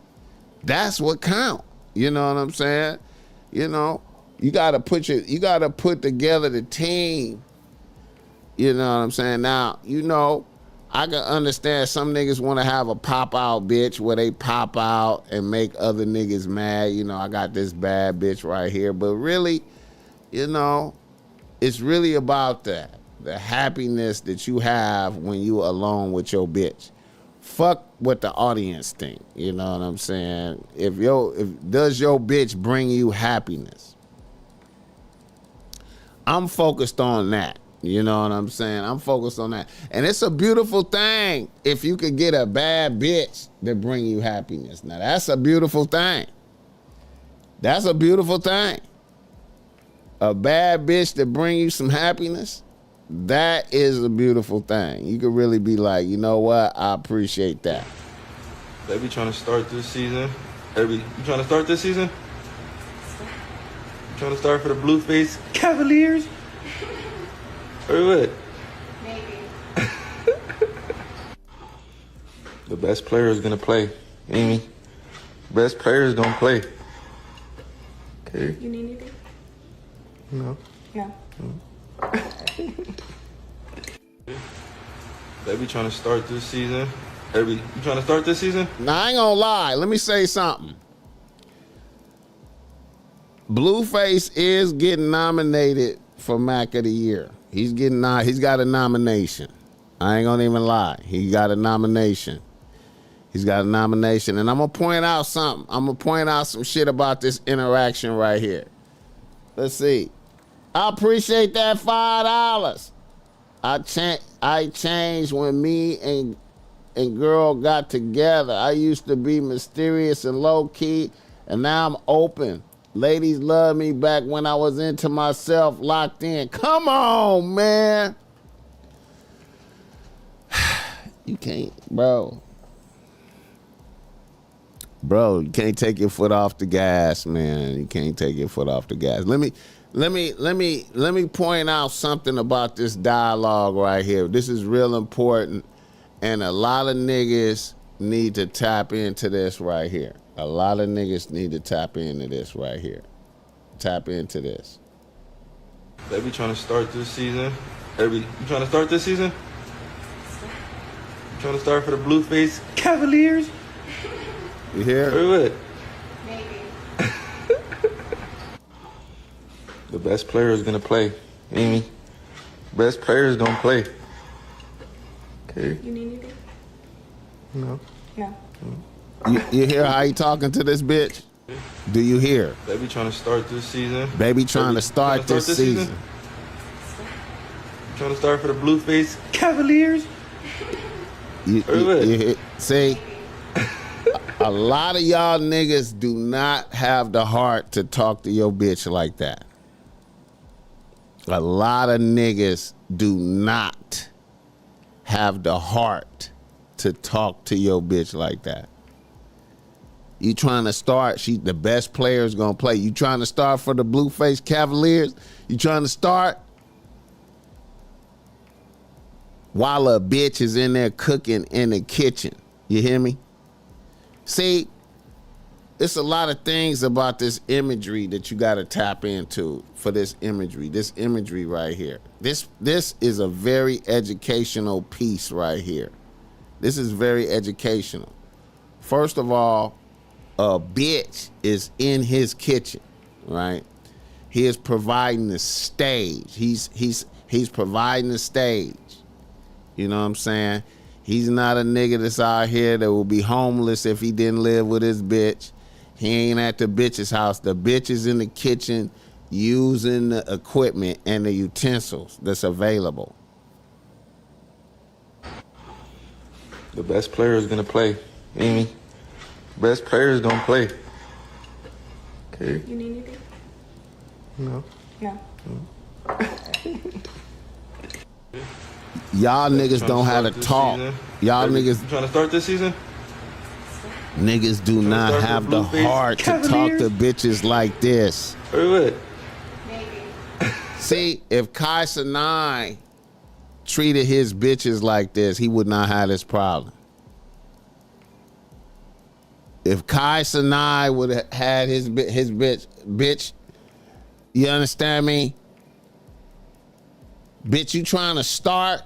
that's what count. You know what I'm saying? You know, you gotta put together the team. You know what I'm saying? Now, you know, I can understand some niggas want to have a pop-out bitch where they pop out and make other niggas mad. You know, I got this bad bitch right here. But really, you know, it's really about that. The happiness that you have when you alone with your bitch. Fuck what the audience think. You know what I'm saying? If does your bitch bring you happiness? I'm focused on that. You know what I'm saying? I'm focused on that. And it's a beautiful thing if you could get a bad bitch that bring you happiness. Now, that's a beautiful thing. That's a beautiful thing. A bad bitch that bring you some happiness, that is a beautiful thing. You could really be like, you know what? I appreciate that. They be trying to start this season. You trying to start this season? You trying to start for the Blueface Cavaliers? Or what? Maybe. The best player is gonna play, Amy. Best player is gonna play. Okay. You need anything? No. No. They be trying to start this season. You trying to start this season? Now, I ain't gonna lie. Let me say something. Blueface is getting nominated for Mac of the Year. He's got a nomination. I ain't gonna even lie. He got a nomination. He's got a nomination. And I'm gonna point out something. I'm gonna point out some shit about this interaction right here. Let's see. I appreciate that $5. I changed when me and girl got together. I used to be mysterious and low key, and now I'm open. Ladies love me back when I was into myself, locked in. Come on, man. You can't, bro. Bro, you can't take your foot off the gas, man. You can't take your foot off the gas. Let me point out something about this dialogue right here. This is real important, and a lot of niggas need to tap into this right here. A lot of niggas need to tap into this right here. Tap into this. They be trying to start this season. You trying to start this season? You trying to start for the Blueface Cavaliers? You hear? Or what? Maybe. The best player is gonna play, Amy. Best player is gonna play. Okay. You need anything? No. No. You hear how he talking to this bitch? Do you hear? They be trying to start this season. Baby trying to start this season. You trying to start for the Blueface Cavaliers? See, a lot of y'all niggas do not have the heart to talk to your bitch like that. A lot of niggas do not have the heart to talk to your bitch like that. You trying to start, the best player is gonna play. You trying to start for the Blueface Cavaliers? You trying to start while a bitch is in there cooking in the kitchen. You hear me? See, it's a lot of things about this imagery that you got to tap into for this imagery right here. This is a very educational piece right here. This is very educational. First of all, a bitch is in his kitchen, right? He is providing the stage. He's providing the stage. You know what I'm saying? He's not a nigga that's out here that will be homeless if he didn't live with his bitch. He ain't at the bitch's house. The bitch is in the kitchen using the equipment and the utensils that's available. The best player is gonna play, Amy. Best player is gonna play. Okay. You need anything? No. No. Y'all niggas don't have to talk. Y'all niggas You trying to start this season? niggas do not have the heart to talk to bitches like this. Or what? Maybe. See, if Kai Cenat treated his bitches like this, he would not have this problem. If Kai Cenat would have had his bitch, you understand me? Bitch, you trying to start?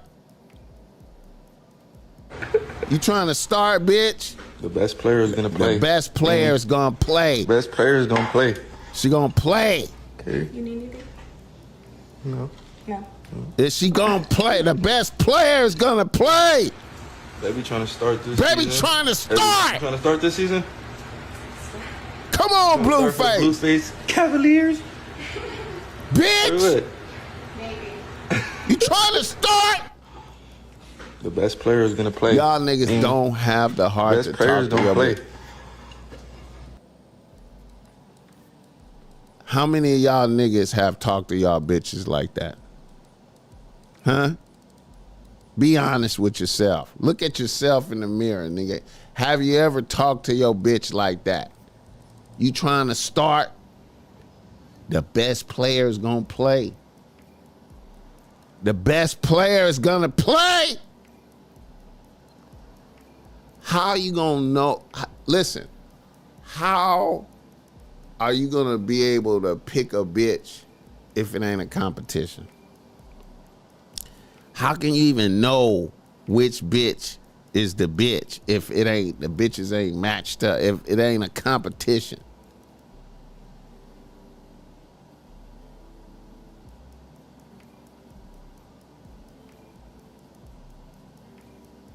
You trying to start, bitch? The best player is gonna play. The best player is gonna play. Best player is gonna play. She gonna play. Okay. You need anything? No. No. Is she gonna play? The best player is gonna play. Baby trying to start this Baby season. trying to Baby start. trying to start this season? Come on, Blueface. Blueface Cavaliers. Bitch. You trying to start? The best player is gonna play. Y'all niggas don't have the heart Best to players talk to don't play. play. How many of y'all niggas have talked to y'all bitches like that? Huh? Be honest with yourself. Look at yourself in the mirror, nigga. Have you ever talked to your bitch like that? You trying to start? The best player is gonna play. The best player is gonna play. How you gonna know? Listen, how are you gonna be able to pick a bitch if it ain't a competition? How can you even know which bitch is the bitch if it ain't, the bitches ain't matched up, if it ain't a competition?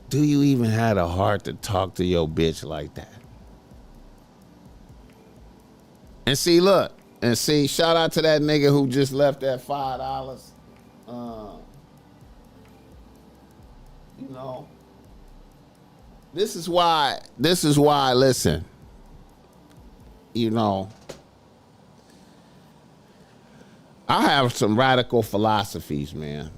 Do you even have the heart to talk to your bitch like that? And see, look, and see, shout out to that nigga who just left that $5. You know, this is why, listen, you know, I have some radical philosophies, man.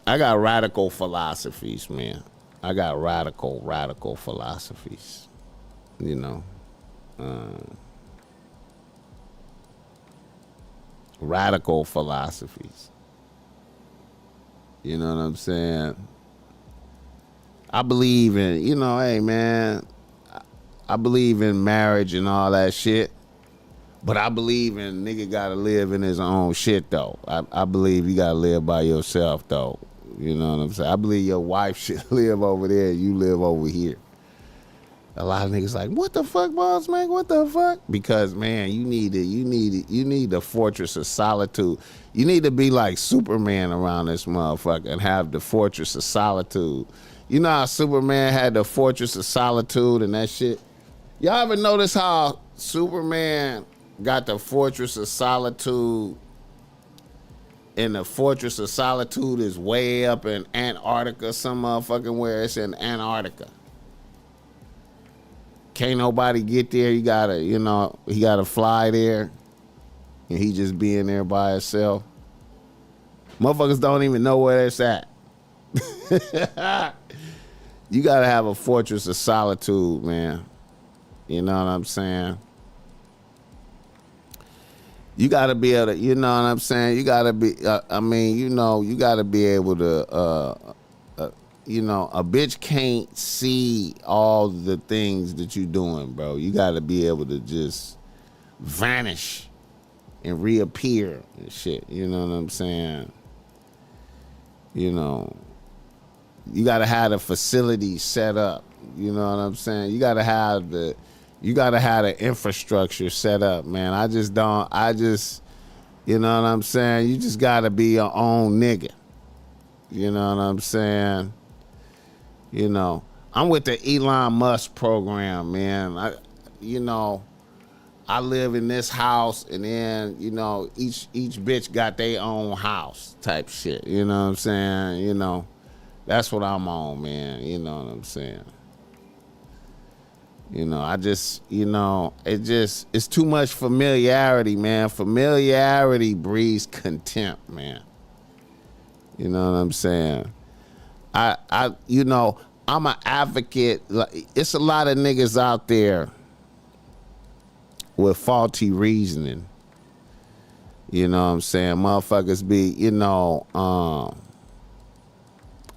I got radical philosophies, man. I got radical philosophies, you know. Radical philosophies. You know what I'm saying? I believe in, you know, hey, man, I believe in marriage and all that shit, but I believe in nigga gotta live in his own shit, though. I believe you gotta live by yourself, though. You know what I'm saying? I believe your wife should live over there, you live over here. A lot of niggas like, what the fuck, BossMack? What the fuck? Because, man, you need the fortress of solitude. You need to be like Superman around this motherfucker and have the fortress of solitude. You know how Superman had the fortress of solitude and that shit? Y'all ever notice how Superman got the fortress of solitude and the fortress of solitude is way up in Antarctica, some motherfucking where it's in Antarctica? Can't nobody get there. You gotta, you know, he gotta fly there and he just being there by himself. Motherfuckers don't even know where it's at. You gotta have a fortress of solitude, man. You know what I'm saying? You gotta be able to, you know what I'm saying? You gotta be, you know, you gotta be able to, you know, a bitch can't see all the things that you doing, bro. You gotta be able to just vanish and reappear and shit. You know what I'm saying? You know, you gotta have the facility set up. You know what I'm saying? You gotta have the infrastructure set up, man. You know what I'm saying? You just gotta be your own nigga. You know what I'm saying? You know, I'm with the Elon Musk program, man. I live in this house, and then, you know, each bitch got their own house type shit. You know what I'm saying? You know, that's what I'm on, man. You know what I'm saying? You know, it's too much familiarity, man. Familiarity breeds contempt, man. You know what I'm saying? You know, I'm an advocate. It's a lot of niggas out there with faulty reasoning. You know what I'm saying? Motherfuckers be, you know,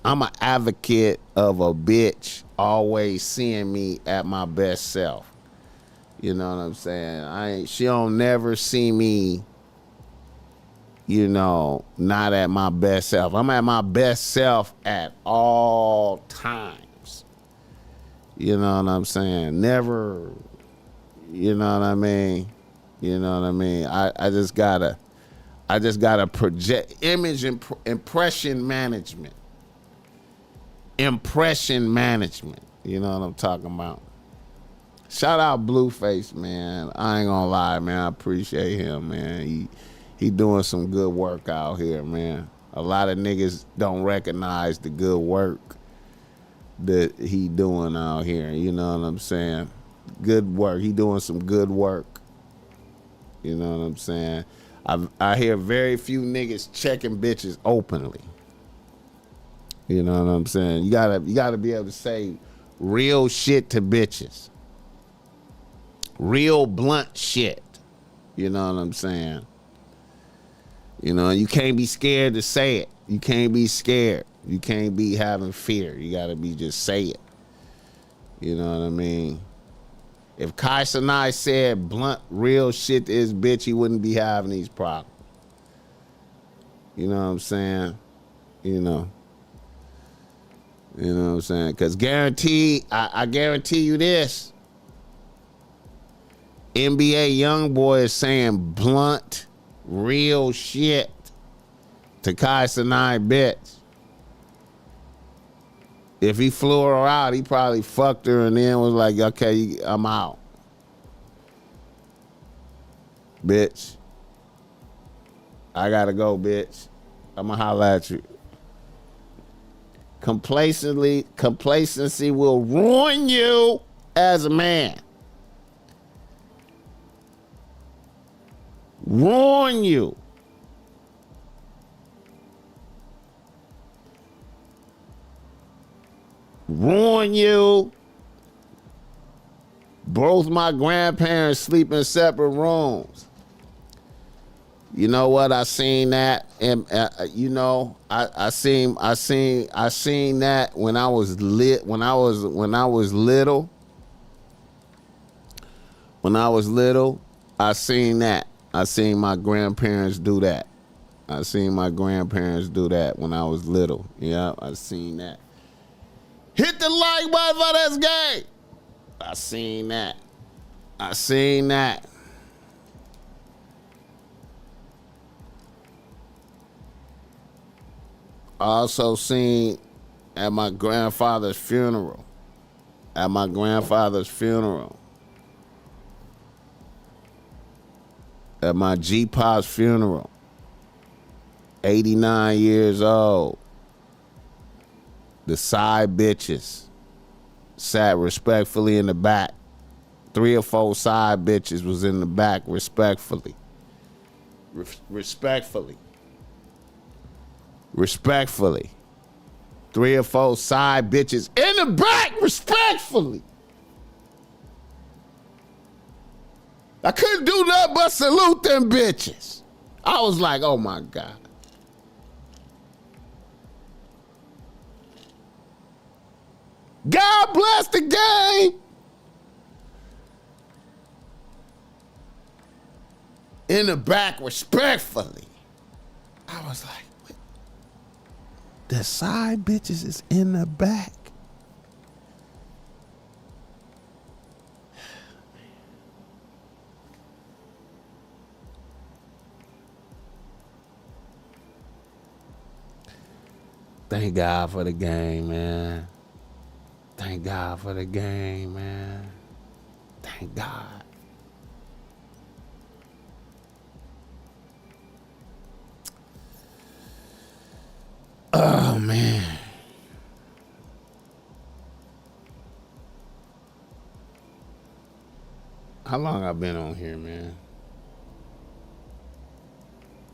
I'm an advocate of a bitch always seeing me at my best self. You know what I'm saying? She don't never see me, you know, not at my best self. I'm at my best self at all times. You know what I'm saying? Never, you know what I mean? You know what I mean? I just gotta project image impression management. impression management. You know what I'm talking about? Shout out Blueface, man. I ain't gonna lie, man. I appreciate him, man. He doing some good work out here, man. A lot of niggas don't recognize the good work that he doing out here. You know what I'm saying? Good work. He doing some good work. You know what I'm saying? I hear very few niggas checking bitches openly. You know what I'm saying? You gotta be able to say real shit to bitches. Real blunt shit. You know what I'm saying? You know, you can't be scared to say it. You can't be scared. You can't be having fear. You gotta be just say it. You know what I mean? If Kai Cenat said blunt, real shit to his bitch, he wouldn't be having these problems. You know what I'm saying? You know what I'm saying? Because I guarantee you this. NBA YoungBoy is saying blunt, real shit to Kai Cenat bitch. If he flew her out, he probably fucked her and then was like, okay, I'm out. Bitch. I gotta go, bitch. I'ma holla at you. Complacency will ruin you as a man. Ruin you. Ruin you. Both my grandparents sleep in separate rooms. You know what? I seen that, and you know, I seen that when I was little. When I was little, I seen that. I seen my grandparents do that. I seen my grandparents do that when I was little. Yeah, I seen that. Hit the like button for this game. I seen that. I seen that. I also seen at my grandfather's funeral. At my grandfather's funeral. At my G-Pop's funeral. 89 years old. The side bitches sat respectfully in the back. 3 or 4 side bitches was in the back respectfully. Respectfully. 3 or 4 side bitches in the back respectfully. I couldn't do nothing but salute them bitches. I was like, oh my God. God bless the game. In the back respectfully. I was like, what? The side bitches is in the back. Thank God for the game, man. Thank God for the game, man. Thank God. Oh, man. How long I been on here, man?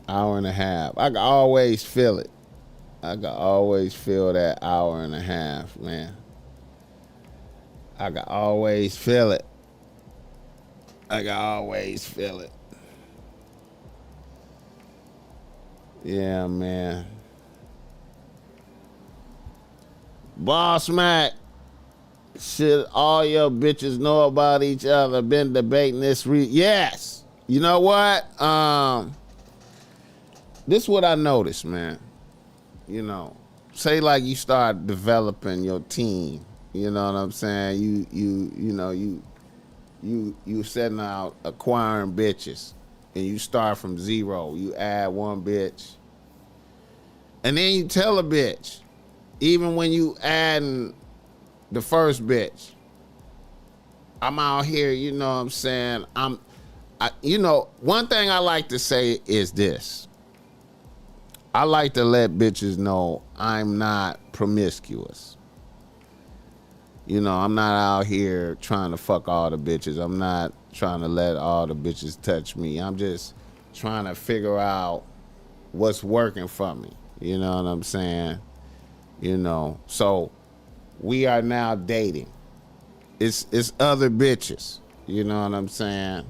Hour and a half. I can always feel it. I can always feel that hour and a half, man. I can always feel it. I can always feel it. Yeah, man. BossMack, should all your bitches know about each other? Been debating this yes. You know what? This is what I noticed, man. You know, say like you start developing your team. You know what I'm saying? You setting out acquiring bitches, and you start from 0. You add 1 bitch, and then you tell a bitch, even when you adding the first bitch, I'm out here, you know what I'm saying? One thing I like to say is this. I like to let bitches know I'm not promiscuous. You know, I'm not out here trying to fuck all the bitches. I'm not trying to let all the bitches touch me. I'm just trying to figure out what's working for me. You know what I'm saying? You know, so we are now dating. It's other bitches. You know what I'm saying?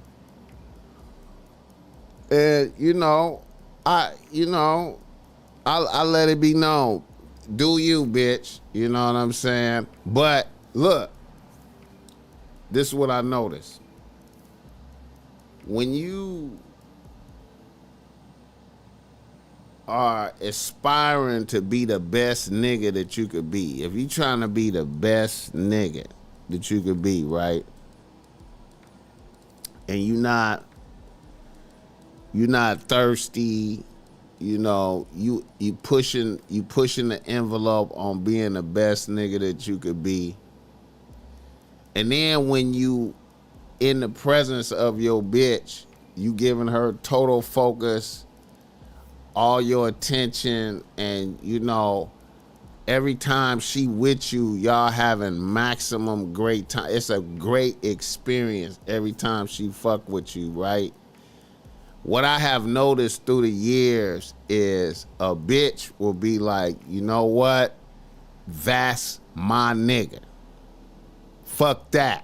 And I let it be known. Do you, bitch? You know what I'm saying? But look, this is what I noticed. When you are aspiring to be the best nigga that you could be, if you trying to be the best nigga that you could be, right? And you're not thirsty, you pushing the envelope on being the best nigga that you could be. And then when you in the presence of your bitch, you giving her total focus, all your attention, and every time she with you, y'all having maximum great time. It's a great experience every time she fuck with you, right? What I have noticed through the years is a bitch will be like, you know what? That's my nigga. Fuck that.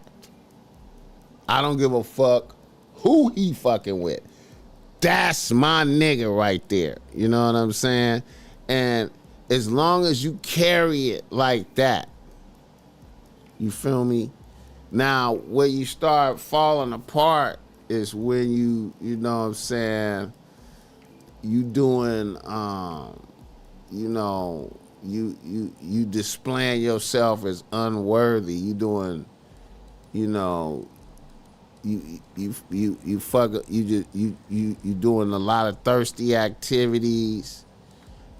I don't give a fuck who he fucking with. That's my nigga right there. You know what I'm saying? And as long as you carry it like that, you feel me? Now, where you start falling apart is when you know what I'm saying, you doing, you displaying yourself as unworthy. You doing, you doing a lot of thirsty activities.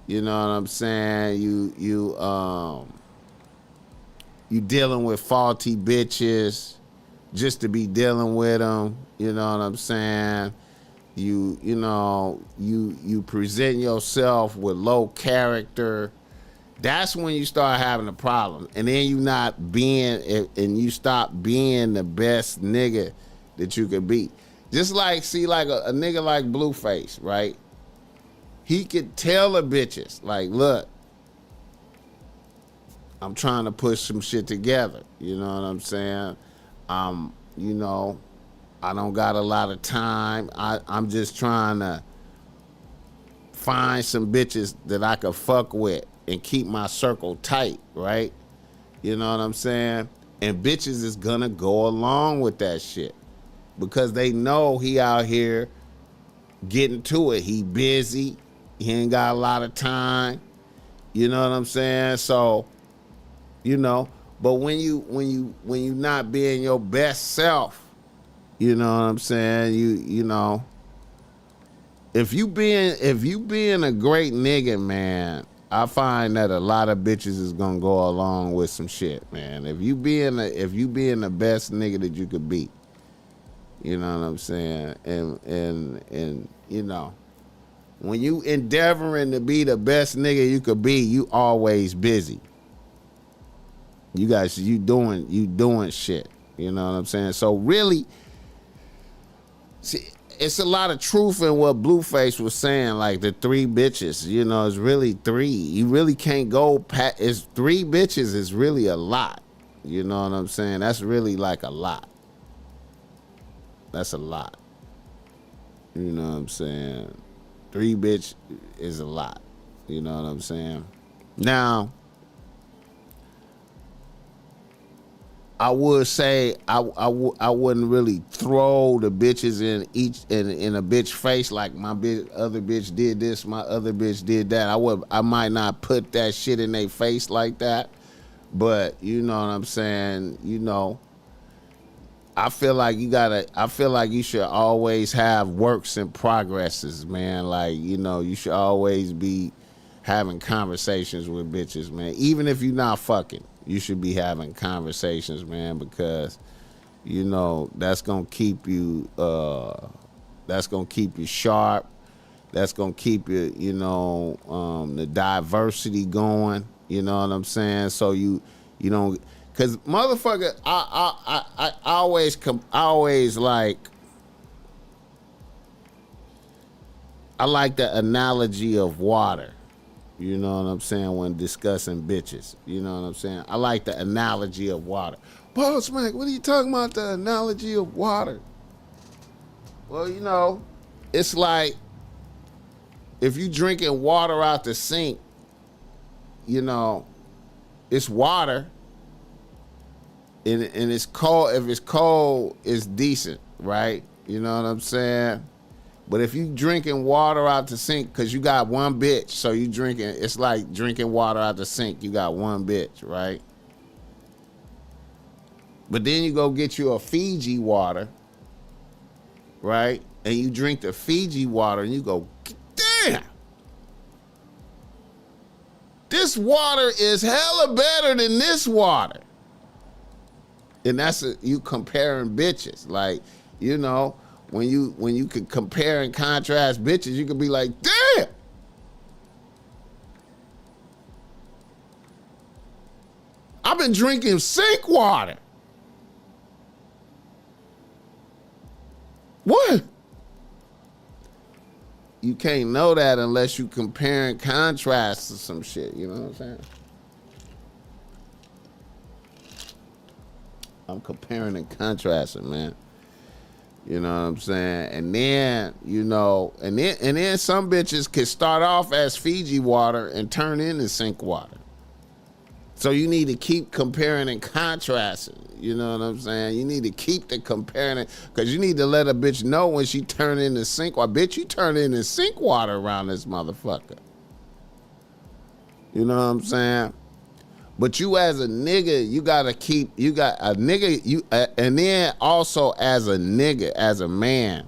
You know what I'm saying? You dealing with faulty bitches just to be dealing with them. You know what I'm saying? You present yourself with low character. That's when you start having a problem. And then you stop being the best nigga that you could be. Just like, a nigga like Blueface, right? He could tell the bitches, like, look, I'm trying to push some shit together. You know what I'm saying? I don't got a lot of time. I'm just trying to find some bitches that I could fuck with and keep my circle tight, right? You know what I'm saying? And bitches is gonna go along with that shit because they know he out here getting to it. He busy. He ain't got a lot of time. You know what I'm saying? So, but when you not being your best self, you know what I'm saying? If you being a great nigga, man, I find that a lot of bitches is gonna go along with some shit, man. If you being the best nigga that you could be, you know what I'm saying? And when you endeavoring to be the best nigga you could be, you always busy. You doing shit. You know what I'm saying? So really, see, it's a lot of truth in what Blueface was saying, like the 3 bitches, it's really 3. You really can't go past, it's 3 bitches is really a lot. You know what I'm saying? That's really like a lot. That's a lot. You know what I'm saying? 3 bitch is a lot. You know what I'm saying? Now, I would say I wouldn't really throw the bitches in a bitch face like my other bitch did this, my other bitch did that. I might not put that shit in their face like that, but you know what I'm saying. I feel like you should always have works in progresses, man. Like you should always be having conversations with bitches, man. Even if you're not fucking, you should be having conversations, man, because you know that's gonna keep you sharp. That's gonna keep you, you know, the diversity going. You know what I'm saying? So you know, cause motherfucker, I always like. I like the analogy of water. You know what I'm saying, when discussing bitches. You know what I'm saying? I like the analogy of water. BossMack, what are you talking about, the analogy of water? Well, you know, it's like if you drinking water out the sink, you know, it's water. And it's cold. If it's cold, it's decent, right? You know what I'm saying? But if you drinking water out the sink, because you got one bitch, so you drinking, it's like drinking water out the sink. You got one bitch, right? But then you go get you a Fiji water, right? And you drink the Fiji water and you go, damn, this water is hella better than this water. And that's you comparing bitches. Like, you know, when you could compare and contrast bitches, you could be like, damn. I've been drinking sink water. What? You can't know that unless you compare and contrast to some shit, you know what I'm saying? I'm comparing and contrasting, man. You know what I'm saying? And then, you know, and then some bitches could start off as Fiji water and turn into sink water. So you need to keep comparing and contrasting. You know what I'm saying? You need to keep the comparing it, because you need to let a bitch know when she turn into sink water. Bitch, you turn into sink water around this motherfucker. You know what I'm saying? But you as a nigga, you gotta keep, you got a nigga, and then also as a nigga, as a man,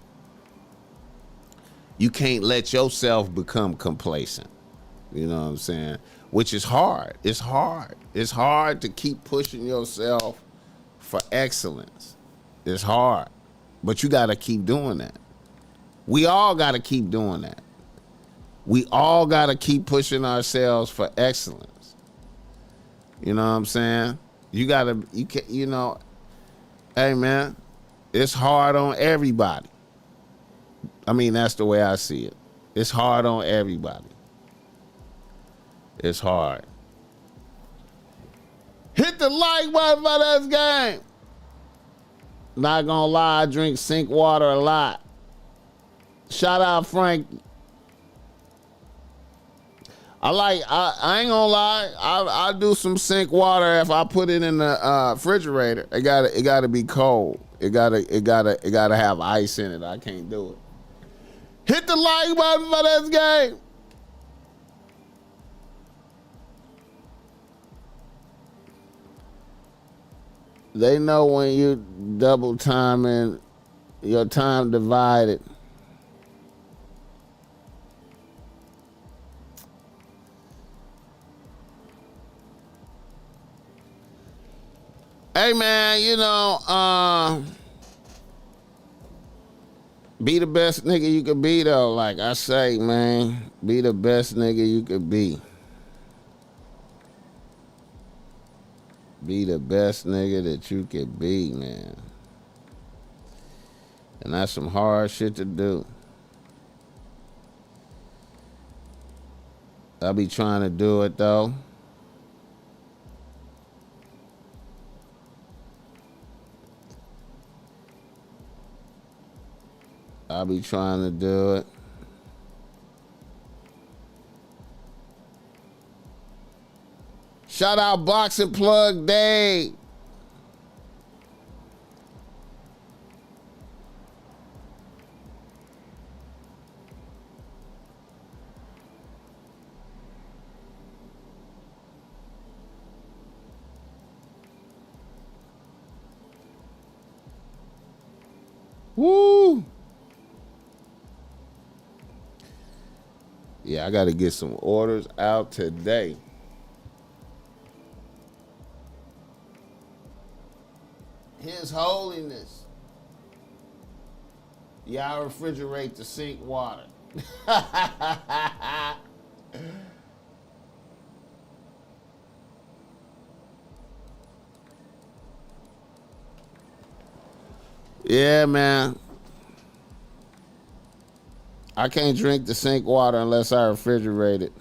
you can't let yourself become complacent. You know what I'm saying? Which is hard. It's hard. It's hard to keep pushing yourself for excellence. It's hard. But you gotta keep doing that. We all gotta keep doing that. We all gotta keep pushing ourselves for excellence. You know what I'm saying? You can't, you know, hey man, it's hard on everybody. I mean, that's the way I see it. It's hard on everybody. It's hard. Hit the like button for this game. Not gonna lie, I drink sink water a lot. Shout out Frank. I ain't gonna lie, I do some sink water if I put it in the refrigerator. It gotta be cold. It gotta have ice in it. I can't do it. Hit the like button for this game. They know when you double timing, your time divided. Hey man, you know, be the best nigga you could be though. Like I say, man, be the best nigga you could be. Be the best nigga that you could be, man. And that's some hard shit to do. I be trying to do it though. I be trying to do it. Shout out Boxing Plug Day. Woo! Yeah, I got to get some orders out today. His Holiness. Y'all refrigerate the sink water. Yeah, man. I can't drink the sink water unless I refrigerate it.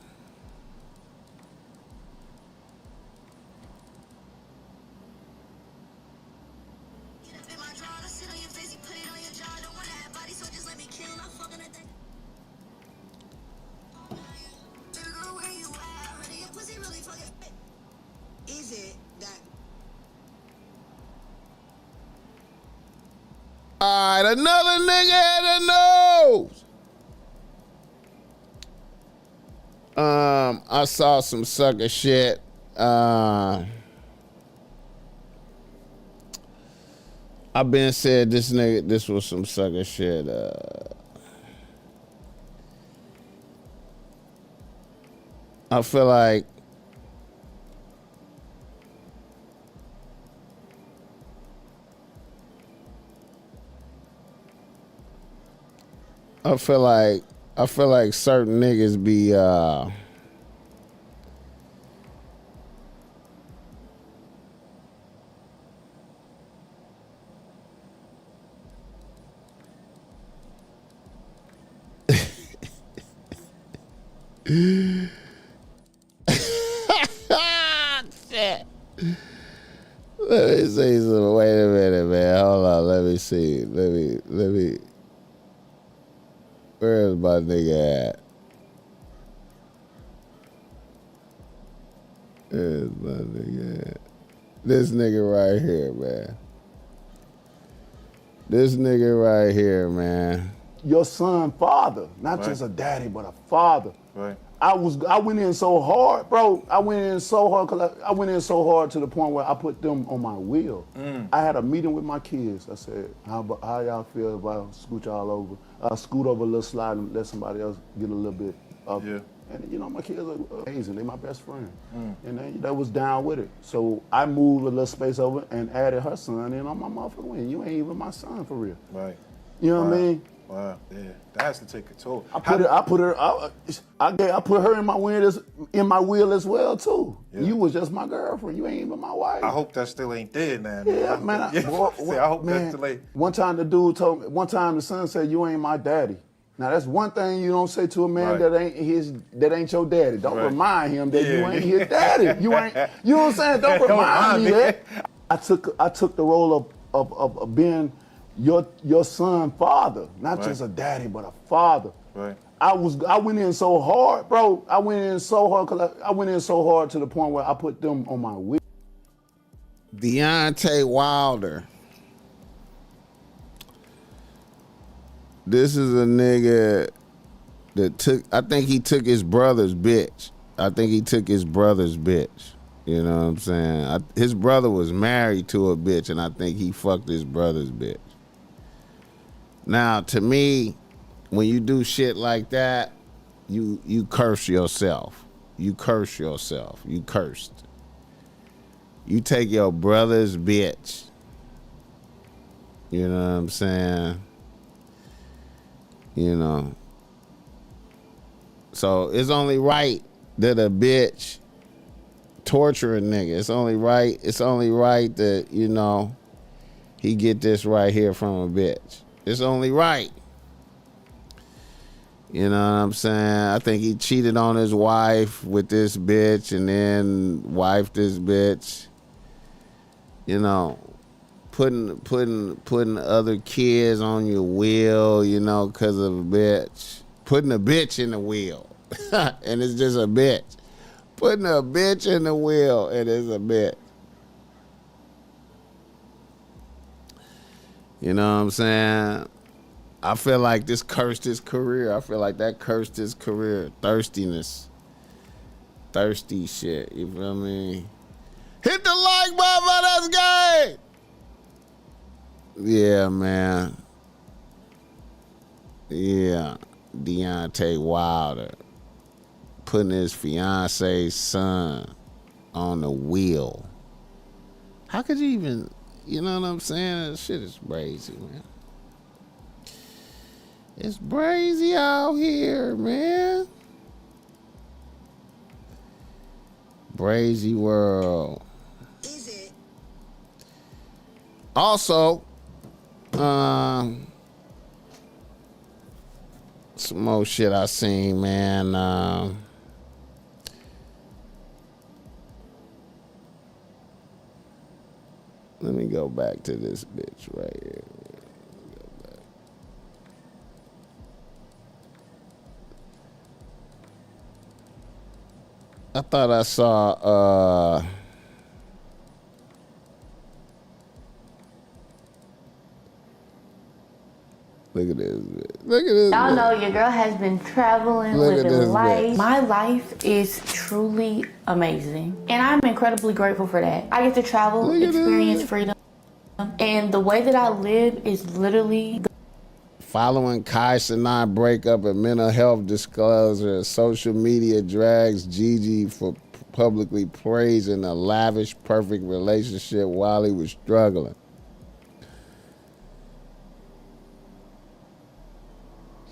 All right, another nigga had a nose. I saw some sucker shit. I've been said this was some sucker shit. I feel like certain niggas be shit. Let me see some. Wait a minute, man. Hold on. Let me see. Let me. Where is my nigga at? Where's my nigga at? This nigga right here, man. This nigga right here, man. Your son father, not just a daddy, but a father. Right. I went in so hard, bro. I went in so hard to the point where I put them on my wheel. I had a meeting with my kids. I said, how y'all feel if I scoot y'all over? Scoot over a little slide and let somebody else get a little bit up. Yeah. And you know, my kids are amazing. They my best friend. And they was down with it. So I moved a little space over and added her son in on my motherfucking wing. You ain't even my son for real. Right. You know what I mean? Wow, yeah, that has to take a toll. I put her in my wheel as well too. Yeah. You was just my girlfriend. You ain't even my wife. I hope that still ain't dead now. Yeah, man. I hope that still ain't. One time the son said, "You ain't my daddy." Now that's one thing you don't say to a man that ain't your daddy. Don't remind him that you ain't his daddy. You ain't. You know what I'm saying? Don't remind me that. I took the role of being your son father, not just a daddy, but a father. Right. I went in so hard, bro. I went in so hard to the point where I put them on my wheel. Deontay Wilder. This is a nigga that I think he took his brother's bitch. You know what I'm saying? His brother was married to a bitch, and I think he fucked his brother's bitch. Now, to me, when you do shit like that, you curse yourself. You curse yourself. You cursed. You take your brother's bitch. You know what I'm saying? You know. So it's only right that a bitch torture a nigga. It's only right that, you know, he get this right here from a bitch. It's only right. You know what I'm saying? I think he cheated on his wife with this bitch and then wifed this bitch. You know, putting other kids on your wheel, you know, because of a bitch. Putting a bitch in the wheel. And it's just a bitch. Putting a bitch in the wheel and it's a bitch. You know what I'm saying? I feel like this cursed his career. I feel like that cursed his career. Thirstiness. Thirsty shit. You feel me? Hit the like button for this game! Yeah, man. Yeah. Deontay Wilder. putting his fiance's son on the wheel. How could you even, you know what I'm saying? That shit is crazy, man. It's crazy out here, man. Crazy world. Is it? Also, some more shit I seen, man. Let me go back to this bitch right here. I thought I saw look at this. Look at this. Y'all know your girl has been traveling, living life. My life is truly amazing. And I'm incredibly grateful for that. I get to travel, experience freedom. And the way that I live is literally... Following Kai Cenat breakup and mental health disclosure, social media drags Gigi for publicly praising a lavish, perfect relationship while he was struggling.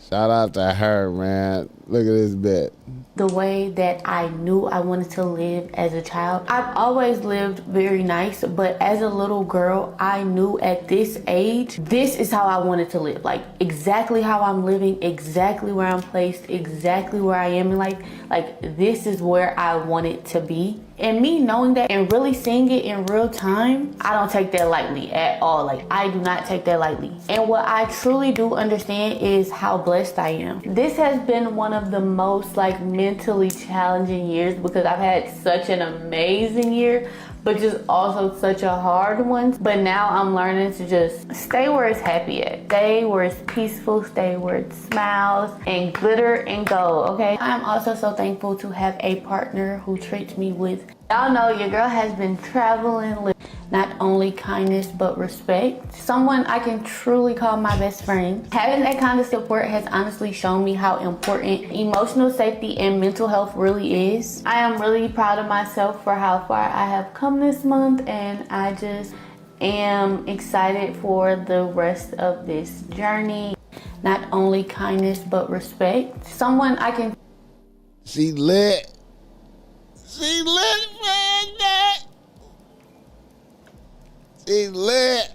Shout out to her, man. Look at this bit. The way that I knew I wanted to live as a child. I've always lived very nice, but as a little girl, I knew at this age, this is how I wanted to live. Like exactly how I'm living, exactly where I'm placed, exactly where I am in life. Like this is where I want it to be. And me knowing that and really seeing it in real time, I don't take that lightly at all. Like I do not take that lightly. And what I truly do understand is how blessed I am. This has been one of the most like mentally challenging years because I've had such an amazing year, but just also such a hard one. But now I'm learning to just stay where it's happy at. Stay where it's peaceful, stay where it smiles and glitter and gold, okay? I'm also so thankful to have a partner who treats me with, y'all know your girl has been traveling with not only kindness but respect. Someone I can truly call my best friend. Having that kind of support has honestly shown me how important emotional safety and mental health really is. I am really proud of myself for how far I have come this month, and I just am excited for the rest of this journey. Not only kindness but respect. Someone I can... She lit. She lit, man. She lit.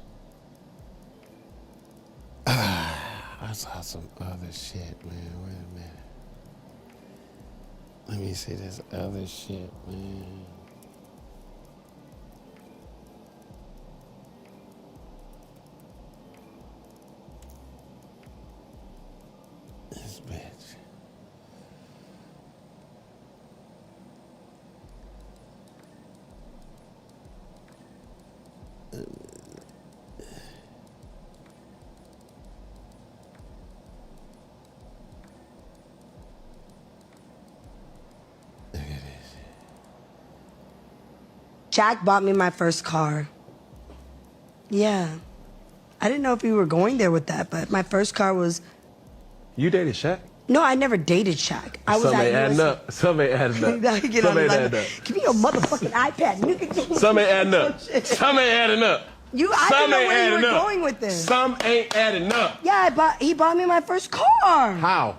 I saw some other shit, man. Wait a minute. Let me see this other shit, man. This bitch. Shaq bought me my first car. Yeah. I didn't know if we were going there with that, but my first car was... You dated Shaq? No, I never dated Shaq. I was Some at ain't adding up. Some ain't adding up. Some ain't adding up. Give me your motherfucking iPad, nigga. Some ain't adding up. Some ain't adding up. I didn't know where you were going with this. Some ain't adding up. Yeah, he bought me my first car. How?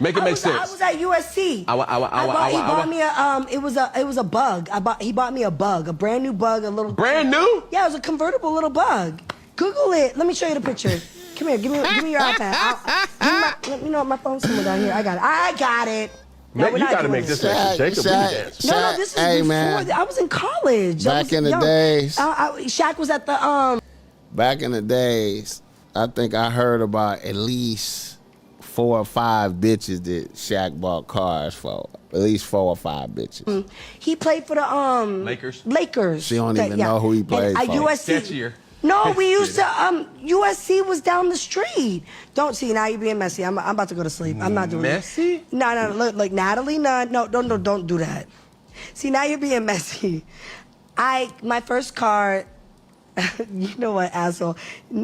Make it make sense. I was at USC. He bought me it was a bug. He bought me a bug, a brand new bug, a little... Brand new? Yeah, it was a convertible little bug. Google it. Let me show you the picture. Come here, give me your iPad. Let me know my phone's somewhere down here. I got it. No, you gotta make this extra Jacob dance. No, this is before. Man. I was in college. Back in the days. Shaq was at the Back in the days, I think I heard about at least 4 or 5 bitches that Shaq bought cars for. At least 4 or 5 bitches. He played for the Lakers. She don't even know who he played for. USC. No, we used to, USC was down the street. Don't see, now you're being messy. I'm about to go to sleep. I'm not doing messy? No, look, like Natalie, no, don't do that. See, now you're being messy. My first car, you know what, asshole?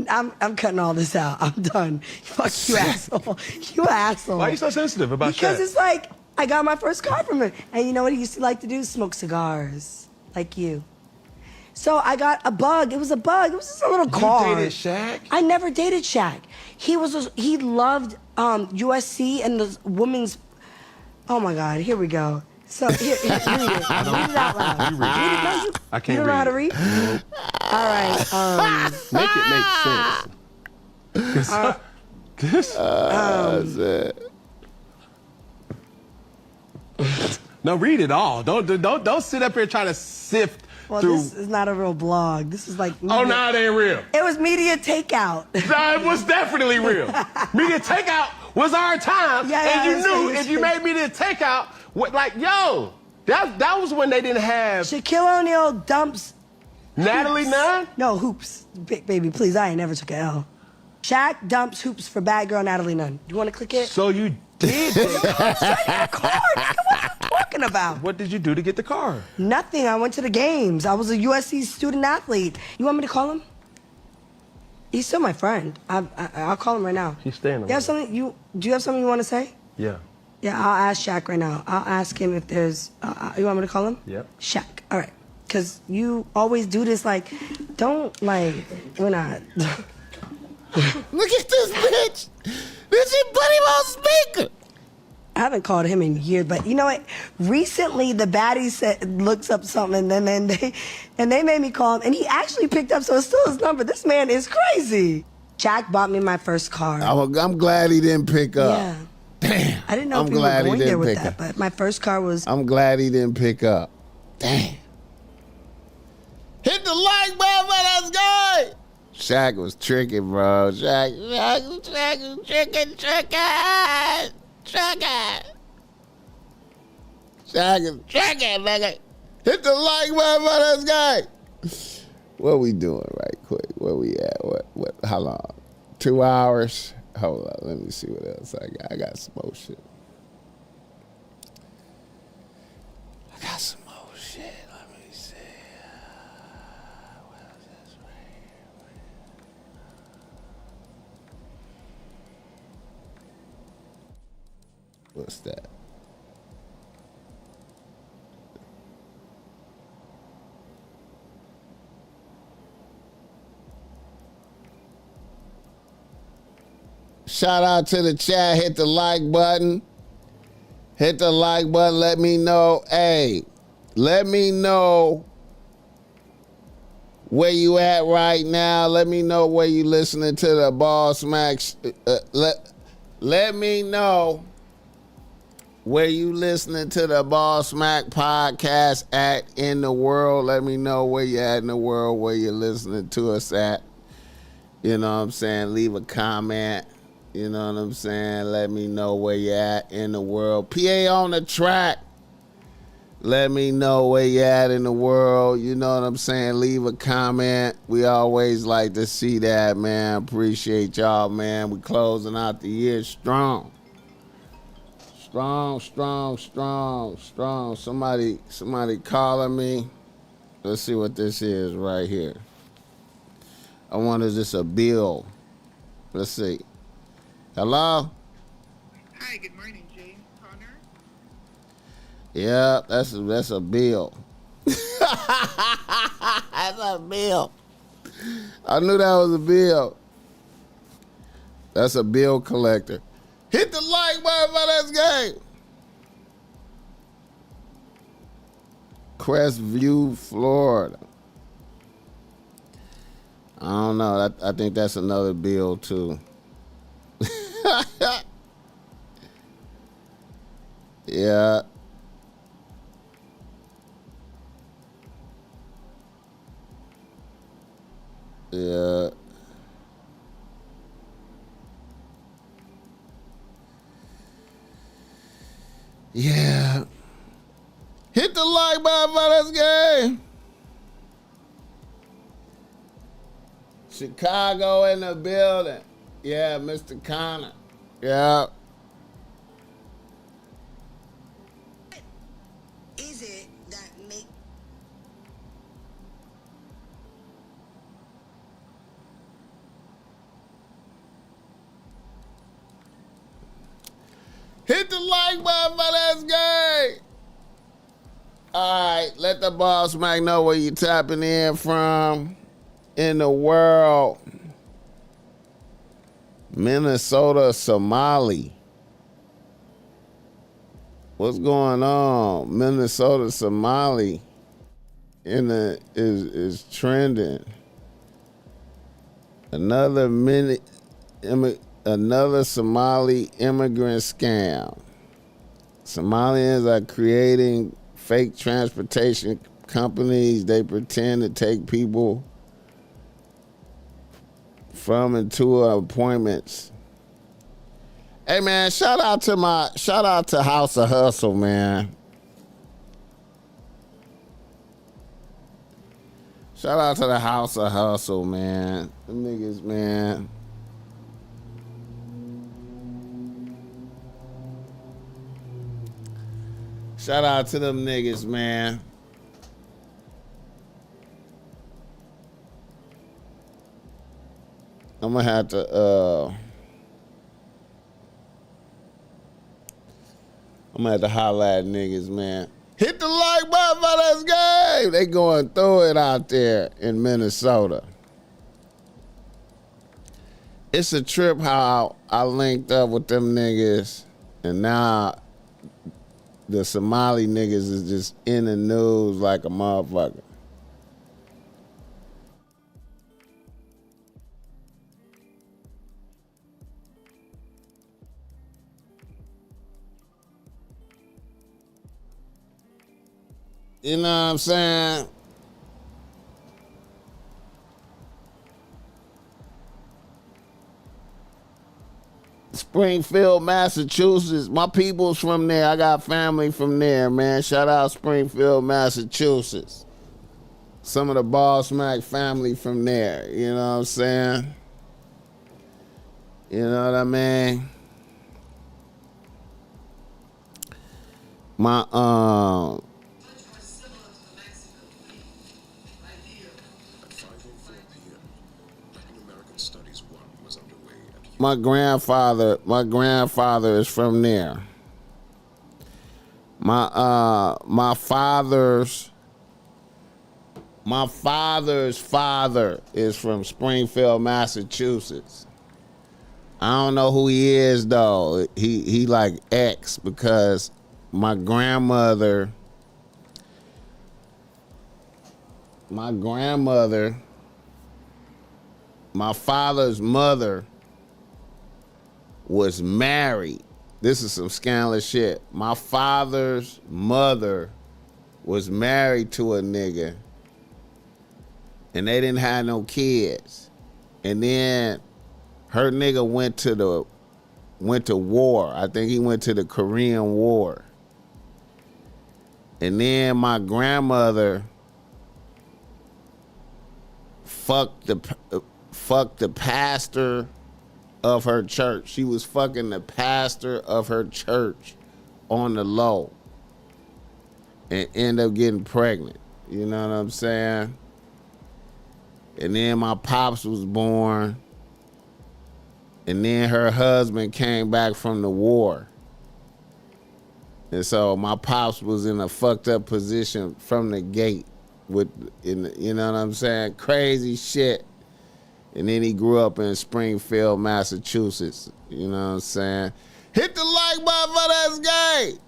I'm cutting all this out. I'm done. Fuck you, asshole. You asshole. Why are you so sensitive about Because that? it's like, I got my first car from him. And you know what he used to like to do? Smoke cigars, like you. So I got a bug. It was a bug. It was just a little car. You dated Shaq? I never dated Shaq. He loved USC and the women's. Oh my God! Here we go. So here read it. Read it out loud. You read it. No, I can't you don't know how to read. All right. Make it make sense. No, read it all. Don't sit up here trying to sift Well, through. this is not a real blog. This is like. Oh, no, it ain't real. It was media takeout. No, it was definitely real. Media takeout was our time, and you knew if you made media takeout, that was when they didn't have. Shaquille O'Neal dumps. Natalie hoops. Nunn? No, hoops. Big baby, please. I ain't never took an L. Shaq dumps hoops for bad girl Natalie Nunn. Do you want to click it? So you did that. Car, nigga, what are you talking about? What did you do to get the car? Nothing. I went to the games. I was a USC student athlete. You want me to call him? He's still my friend. I'll call him right now. He's staying You have something? Do you have something you want to say? Yeah. Yeah, I'll ask Shaq right now. I'll ask him if there's. You want me to call him? Yep. Shaq. All right. Because you always do this, like, don't, like, we're not. Look at this bitch. This is Buddy Boss Speaker. I haven't called him in years, but you know what? Recently, the baddie looks up something, and then they made me call him, and he actually picked up, so it's still his number. This man is crazy. Shaq bought me my first car. I'm glad he didn't pick up. Yeah. Damn. I didn't know I'm if we were glad he going there didn't with pick that, up. but my first car was. I'm glad he didn't pick up. Damn. Hit the like button for this guy. Shaq was tricking, bro. Shaq was tricking. Shaq is tricking, nigga. Hit the like button for this guy. What we doing right quick? Where we at? What? How long? 2 hours? Hold up. Let me see what else I got. I got some more shit. I got some more shit. Let me see. What is this right here? What's that? Shout out to the chat. Hit the like button. Hit the like button. Let me know. Hey, let me know where you at right now. Let me know where you listening to the BossMack. Let me know where you listening to the BossMack podcast at in the world. Let me know where you at in the world, where you're listening to us at. You know what I'm saying? Leave a comment. You know what I'm saying? Let me know where you at in the world. PA on the track. Let me know where you at in the world. You know what I'm saying? Leave a comment. We always like to see that, man. Appreciate y'all, man. We closing out the year strong. Strong. Somebody calling me. Let's see what this is right here. I wonder, is this a bill? Let's see. Hello? Hi, good morning, James Connor. Yeah, that's a bill. That's a bill. I knew that was a bill. That's a bill collector. Hit the like button for this game. Crestview, Florida. I don't know. I think that's another bill too. Yeah. Yeah. Yeah. Hit the like button for this game. Chicago in the building. Yeah, Mr. Connor. Yeah. Is it that make Hit the like button for this game. All right, let the BossMack know where you tapping in from in the world. Minnesota, Somali. What's going on? Minnesota, Somali is trending. Another Somali immigrant scam. Somalians are creating fake transportation companies. They pretend to take people from and to appointments. Hey man, shout out to House of Hustle, man. Shout out to the House of Hustle, man. Them niggas, man. Shout out to them niggas, man. I'm gonna have to holler at niggas, man. Hit the like button for this game. They going through it out there in Minnesota. It's a trip how I linked up with them niggas, and now the Somali niggas is just in the news like a motherfucker. You know what I'm saying? Springfield, Massachusetts. My people's from there. I got family from there, man. Shout out Springfield, Massachusetts. Some of the BossMack family from there. You know what I'm saying? You know what I mean? My grandfather is from there. My father's father is from Springfield, Massachusetts. I don't know who he is though. He like X because my grandmother, my father's mother was married. This is some scandalous shit. My father's mother was married to a nigga and they didn't have no kids. And then her nigga went to war. I think he went to the Korean War. And then my grandmother fucked the pastor of her church. She was fucking the pastor of her church on the low and ended up getting pregnant. You know what I'm saying? And then my pops was born. And then her husband came back from the war. And so my pops was in a fucked up position from the gate you know what I'm saying? Crazy shit. And then he grew up in Springfield, Massachusetts. You know what I'm saying? Hit the like button for this game.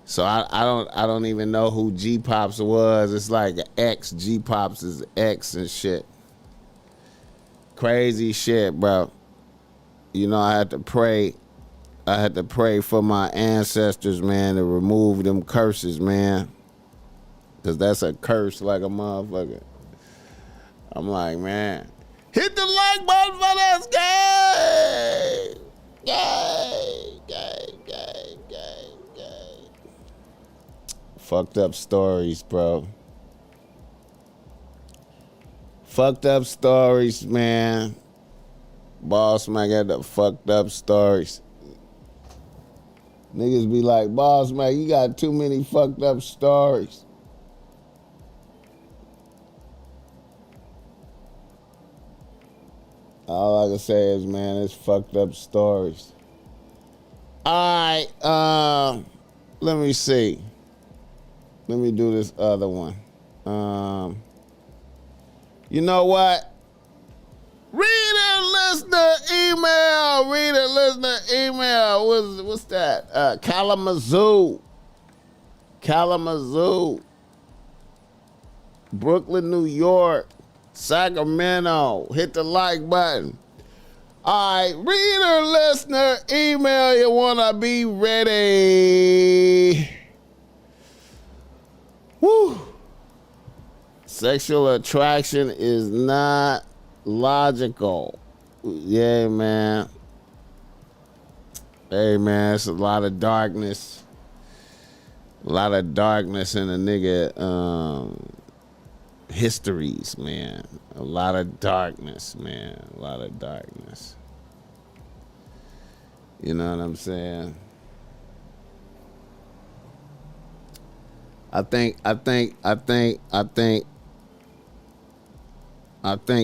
So I don't even know who G Pops was. It's like X. G Pops is X and shit. Crazy shit, bro. You know, I had to pray for my ancestors, man, to remove them curses, man. Cause that's a curse like a motherfucker. I'm like, man, hit the like button for this game. Yay. Fucked up stories, bro. Fucked up stories, man. BossMack had the fucked up stories. Niggas be like, BossMack, you got too many fucked up stories. All I can say is, man, it's fucked up stories. All right, let me see. Let me do this other one. You know what? Reader listener email. What's that? Kalamazoo. Brooklyn, New York. Sacramento. Hit the like button. All right, reader listener email. You wanna be ready? Woo. Sexual attraction is not logical. Yeah, man. Hey, man, it's a lot of darkness. A lot of darkness in a nigga histories, man. A lot of darkness, man. A lot of darkness. You know what I'm saying? I think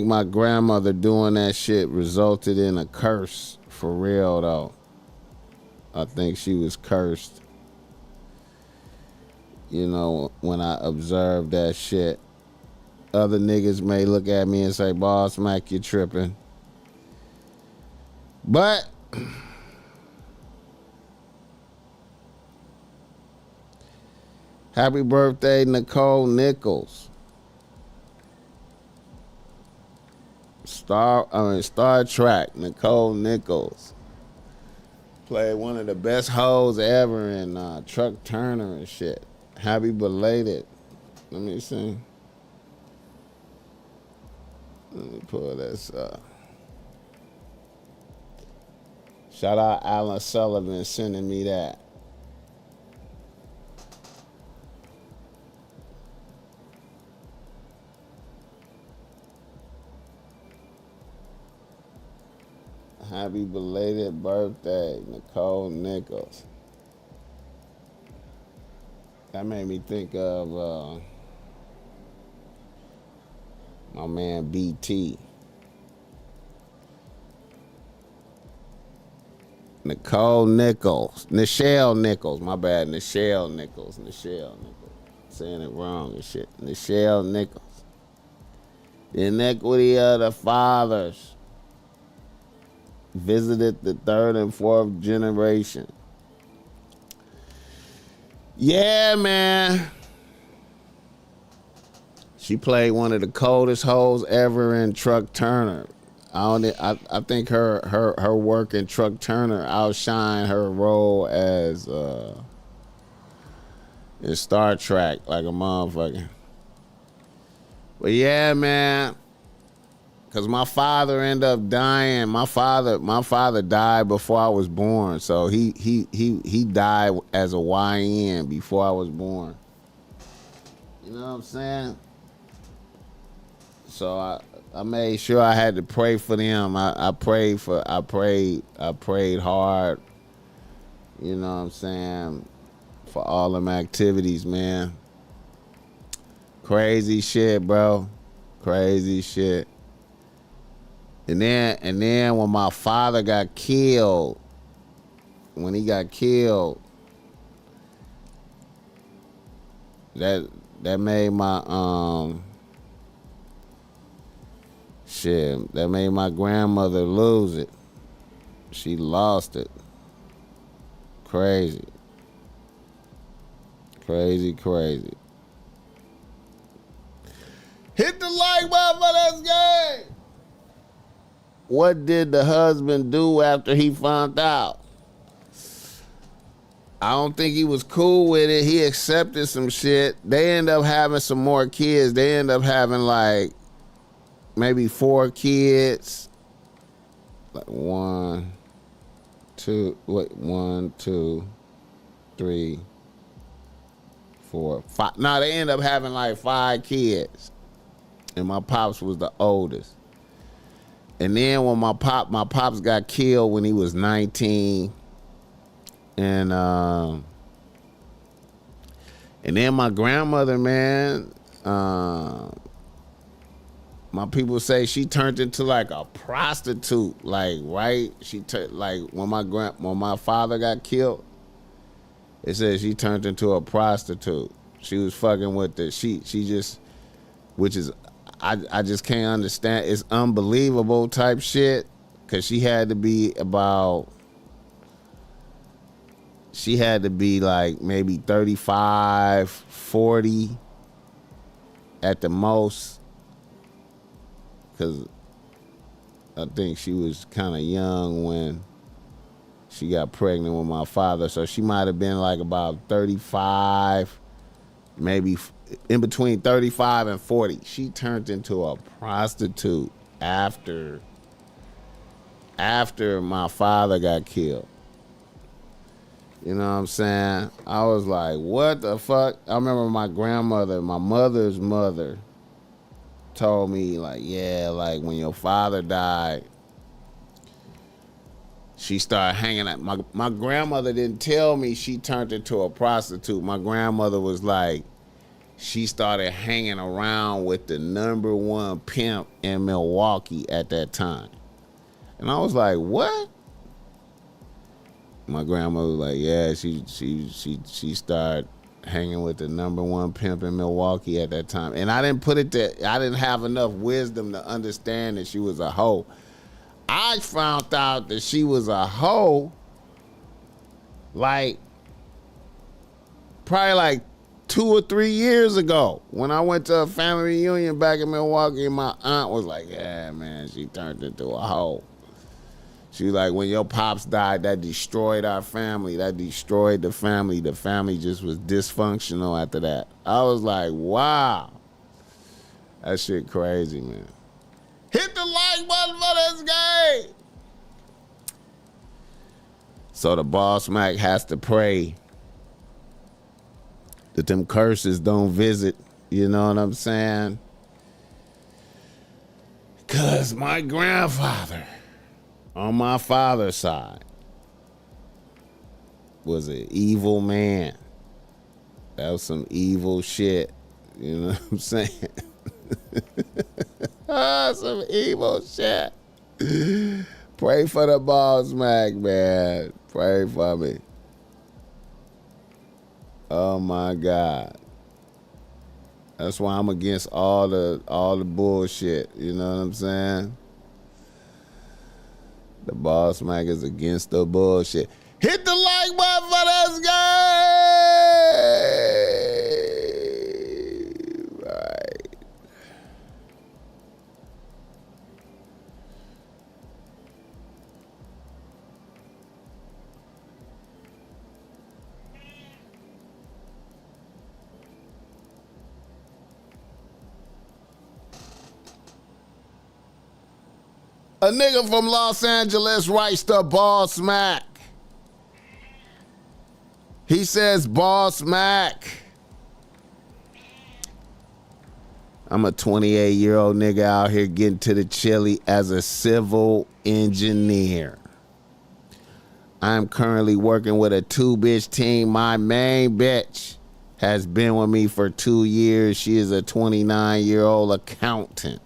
my grandmother doing that shit resulted in a curse, for real though. I think she was cursed. You know, when I observed that shit. Other niggas may look at me and say, BossMack, you tripping. But happy birthday, Nicole Nichols. Star Trek, Nicole Nichols. Played one of the best hoes ever in Truck Turner and shit. Happy belated. Let me see. Let me pull this up. Shout out Alan Sullivan sending me that. Happy belated birthday, Nicole Nichols. That made me think of my man BT. Nicole Nichols. Nichelle Nichols. My bad. Nichelle Nichols. Saying it wrong and shit. Nichelle Nichols. The iniquity of the fathers visited the third and fourth generation. Yeah, man. She played one of the coldest hoes ever in Truck Turner. I think her work in Truck Turner outshined her role as in Star Trek like a motherfucker. But yeah, man. Cause my father ended up dying. My father died before I was born. So he died as a YN before I was born. You know what I'm saying? So I made sure I had to pray for them. I prayed hard. You know what I'm saying? For all them activities, man. Crazy shit, bro. Crazy shit. And then when my father got killed, that made my that made my grandmother lose it. She lost it. Crazy. Hit the like button for this game. What did the husband do after he found out? I don't think he was cool with it. He accepted some shit. They end up having some more kids. They end up having like maybe 4 kids. Like 1, 2, 3, 4, 5. No, they end up having like 5 kids. And my pops was the oldest. And then when my pops got killed when he was 19, and then my grandmother, man, my people say she turned into like a prostitute, like right. Like when my father got killed, it says she turned into a prostitute. She was fucking with she just, which is I just can't understand. It's unbelievable type shit, because she had to be like maybe 35, 40 at the most, because I think she was kind of young when she got pregnant with my father. So she might have been like about 35, maybe in between 35 and 40. She turned into a prostitute after my father got killed. You know what I'm saying? I was like, what the fuck? I remember my grandmother, my mother's mother, told me, like, yeah, like when your father died, she started hanging out. My grandmother didn't tell me she turned into a prostitute. My grandmother was like, she started hanging around with the #1 pimp in Milwaukee at that time. And I was like, what? My grandmother was like, yeah, she started hanging with the #1 pimp in Milwaukee at that time. And I didn't I didn't have enough wisdom to understand that she was a hoe. I found out that she was a hoe like probably like 2 or 3 years ago when I went to a family reunion back in Milwaukee, and my aunt was like, yeah, man, she turned into a hoe. She was like, when your pops died, that destroyed our family. That destroyed the family. The family just was dysfunctional after that. I was like, wow. That shit crazy, man. Hit the like button for this game. So the BossMack has to pray that them curses don't visit. You know what I'm saying? Because my grandfather, on my father's side, was an evil man. That was some evil shit. You know what I'm saying? Some evil shit. Pray for the BossMack, man. Pray for me. Oh my God. That's why I'm against all the bullshit. You know what I'm saying? The BossMack is against the bullshit. Hit the like button for this game. Right. A nigga from Los Angeles writes to BossMack. He says, BossMack, I'm a 28-year-old nigga out here getting to the chili as a civil engineer. I'm currently working with a 2-bitch team. My main bitch has been with me for 2 years. She is a 29-year-old accountant.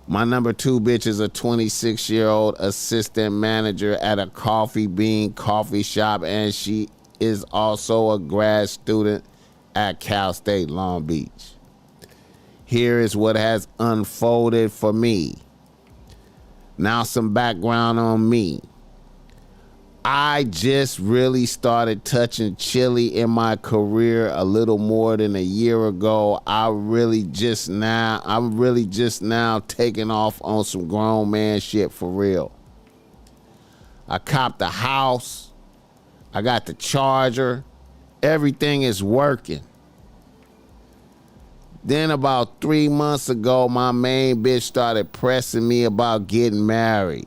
My number 2 bitch is a 26-year-old assistant manager at a coffee bean coffee shop, and she is also a grad student at Cal State Long Beach. Here is what has unfolded for me. Now some background on me. I just really started touching chili in my career a little more than a year ago. I'm really just now taking off on some grown man shit for real. I copped the house. I got the charger. Everything is working. Then about 3 months ago, my main bitch started pressing me about getting married.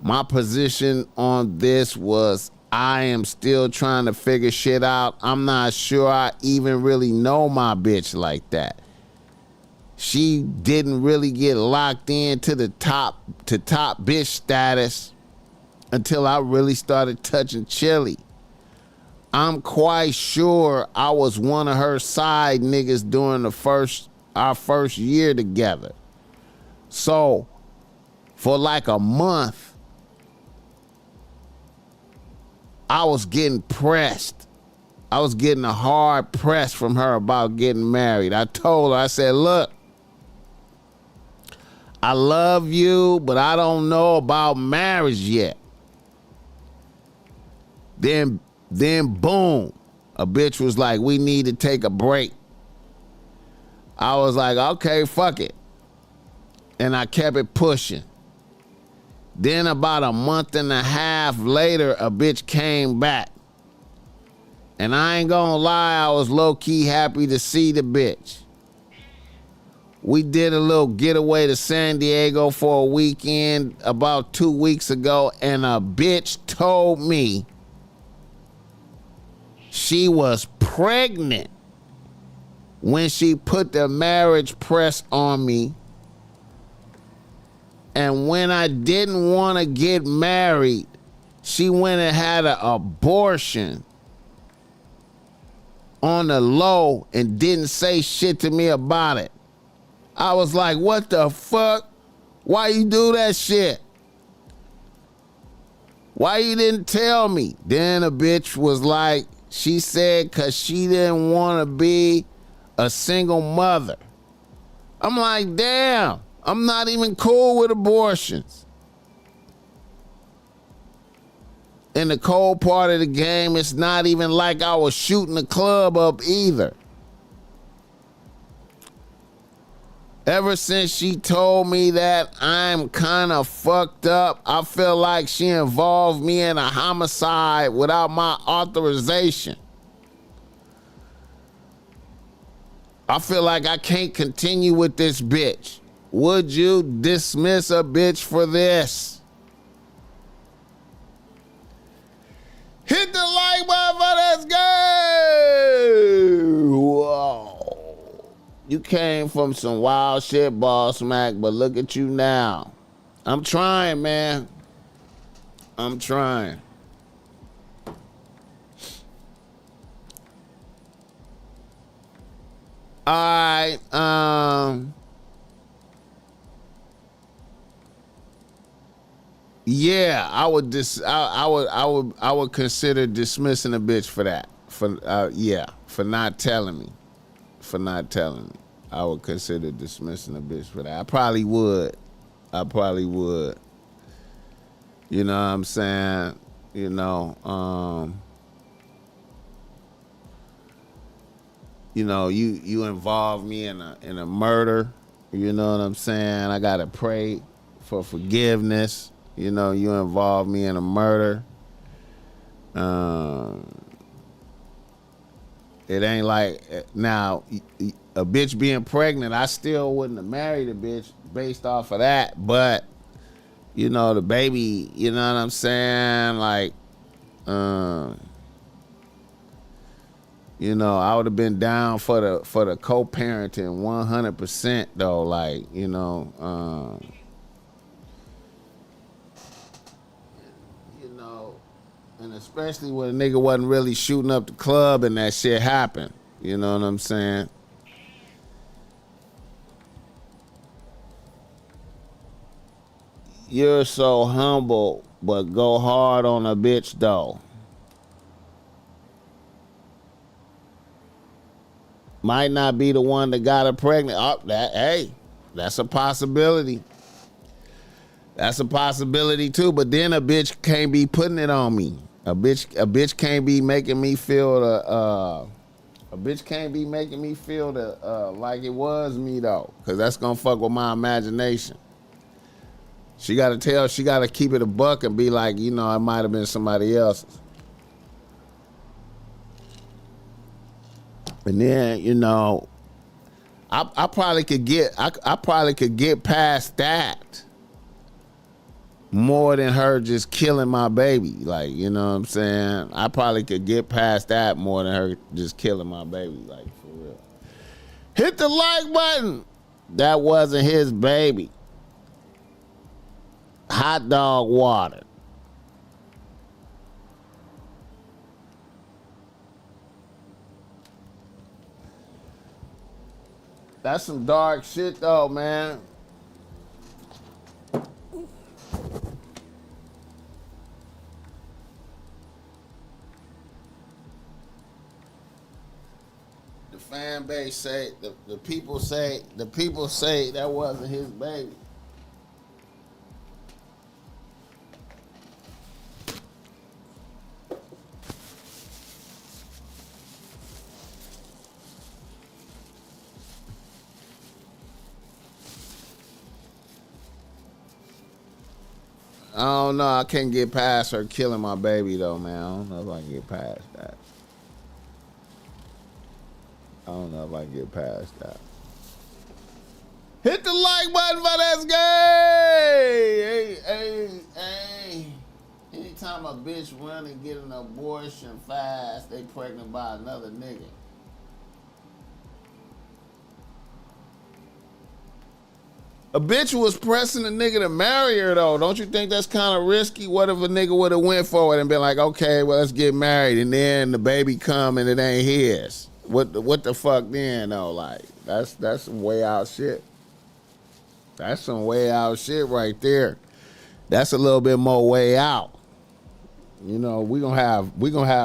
My position on this was I am still trying to figure shit out. I'm not sure I even really know my bitch like that. She didn't really get locked into the top bitch status until I really started touching chili. I'm quite sure I was one of her side niggas during the first our first year together. So for like a month, I was getting pressed. I was getting a hard press from her about getting married. I told her, I said, look, I love you, but I don't know about marriage yet. Then boom, a bitch was like, we need to take a break. I was like, okay, fuck it. And I kept it pushing. Then about a month and a half later, a bitch came back. And I ain't gonna lie, I was low-key happy to see the bitch. We did a little getaway to San Diego for a weekend about 2 weeks ago, and a bitch told me she was pregnant when she put the marriage press on me. And when I didn't want to get married, she went and had an abortion on the low and didn't say shit to me about it. I was like, what the fuck? Why you do that shit? Why you didn't tell me? Then a bitch was like, she said because she didn't want to be a single mother. I'm like, damn, I'm not even cool with abortions. In the cold part of the game, it's not even like I was shooting the club up either. Ever since she told me that I'm kind of fucked up, I feel like she involved me in a homicide without my authorization. I feel like I can't continue with this bitch. Would you dismiss a bitch for this? Hit the like button for this game. Whoa. You came from some wild shit, BossMack, but look at you now. I'm trying, man. I'm trying. All right. Yeah, I would consider dismissing a bitch for that. For not telling me. For not telling me. I would consider dismissing a bitch for that. I probably would. You know what I'm saying? You know, you involve me in a murder. You know what I'm saying? I gotta pray for forgiveness. You know, you involve me in a murder. It ain't like, now, a bitch being pregnant, I still wouldn't have married a bitch based off of that. But, you know, the baby, you know what I'm saying? Like, you know, I would have been down for the co-parenting 100% though. Like, you know, and especially when a nigga wasn't really shooting up the club and that shit happened. You know what I'm saying? You're so humble, but go hard on a bitch though. Might not be the one that got her pregnant. Oh, that's a possibility. That's a possibility too. But then a bitch can't be putting it on me. A bitch can't be making me feel like it was me though, cause that's gonna fuck with my imagination. She gotta keep it a buck and be like, you know, it might have been somebody else's. And then, you know, I probably could get past that more than her just killing my baby. Like, you know what I'm saying? I probably could get past that more than her just killing my baby, like, for real. Hit the like button. That wasn't his baby. Hot dog water. That's some dark shit though, man. The fan base say, the people say that wasn't his baby. I don't know. I can't get past her killing my baby though, man. I don't know if I can get past that. I don't know if I can get past that. Hit the like button for this game. Hey. Anytime a bitch run and get an abortion fast, they pregnant by another nigga. A bitch was pressing a nigga to marry her though. Don't you think that's kind of risky? What if a nigga would have went for it and been like, okay, well, let's get married, and then the baby come and it ain't his? What the fuck then though? Like, that's some way out shit. That's some way out shit right there. That's a little bit more way out. You know, we gonna have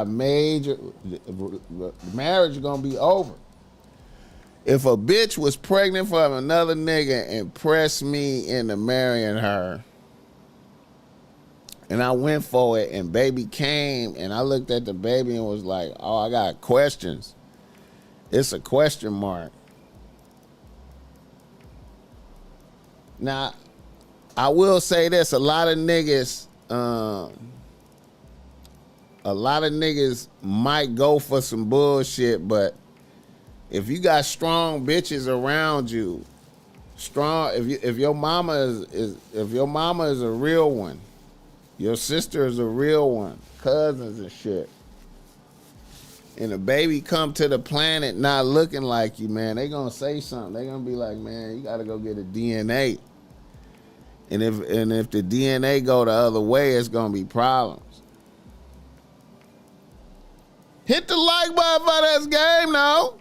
major, the marriage is gonna be over. If a bitch was pregnant from another nigga and pressed me into marrying her, and I went for it, and baby came, and I looked at the baby and was like, oh, I got questions. It's a question mark. Now, I will say this, a lot of niggas might go for some bullshit, but if you got strong bitches around you, if your mama is a real one, your sister is a real one, cousins and shit, and a baby come to the planet not looking like you, man, they gonna say something. They gonna be like, man, you gotta go get a DNA. And if the DNA go the other way, it's gonna be problems. Hit the like button for this game now.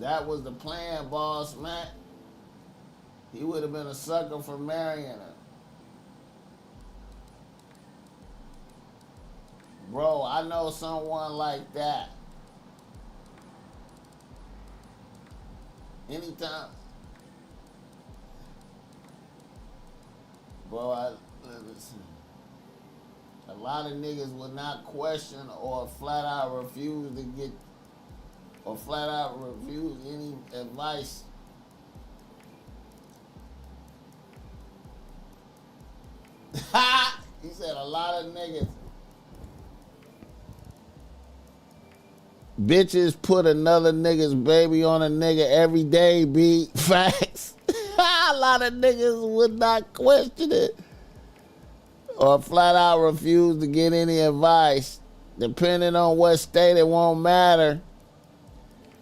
That was the plan, BossMack. He would have been a sucker for marrying her. Bro, I know someone like that. Anytime. Bro, listen. A lot of niggas will not question or flat out refuse any advice. He said a lot of niggas. Bitches put another nigga's baby on a nigga every day, B. Facts. A lot of niggas would not question it or flat out refuse to get any advice. Depending on what state, it won't matter.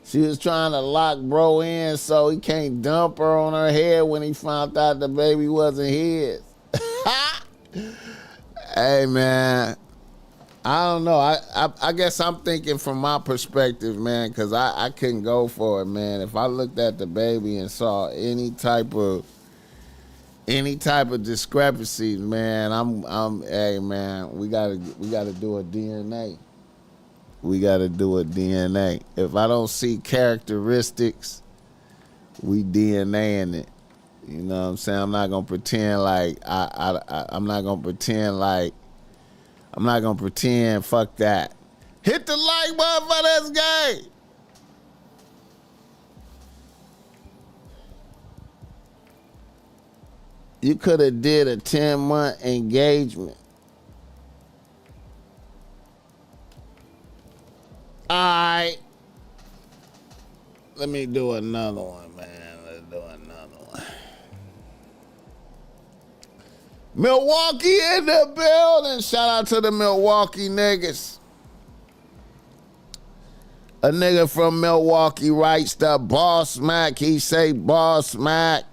She was trying to lock bro in so he can't dump her on her head when he found out the baby wasn't his. Hey, man. I don't know. I guess I'm thinking from my perspective, man, because I couldn't go for it, man. If I looked at the baby and saw any type of discrepancies, man, hey, man, we gotta do a DNA. We gotta do a DNA. If I don't see characteristics, we DNAing it. You know what I'm saying? I'm not gonna pretend like I'm not gonna pretend, fuck that. Hit the like button for this game. You could have did a 10-month engagement. All right. Let me do another one, man. Let's do another one. Milwaukee in the building. Shout out to the Milwaukee niggas. A nigga from Milwaukee writes the BossMack. He say BossMack.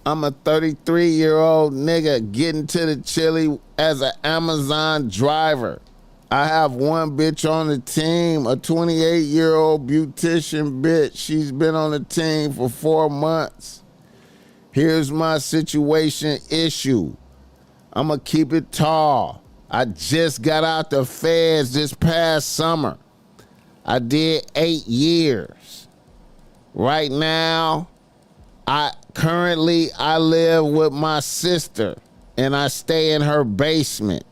I'm a 33-year-old nigga getting to the chili as an Amazon driver. I have one bitch on the team, a 28-year-old beautician bitch. She's been on the team for 4 months. Here's my situation issue. I'm going to keep it tall. I just got out the feds this past summer. I did 8 years. Right now, I live with my sister and I stay in her basement.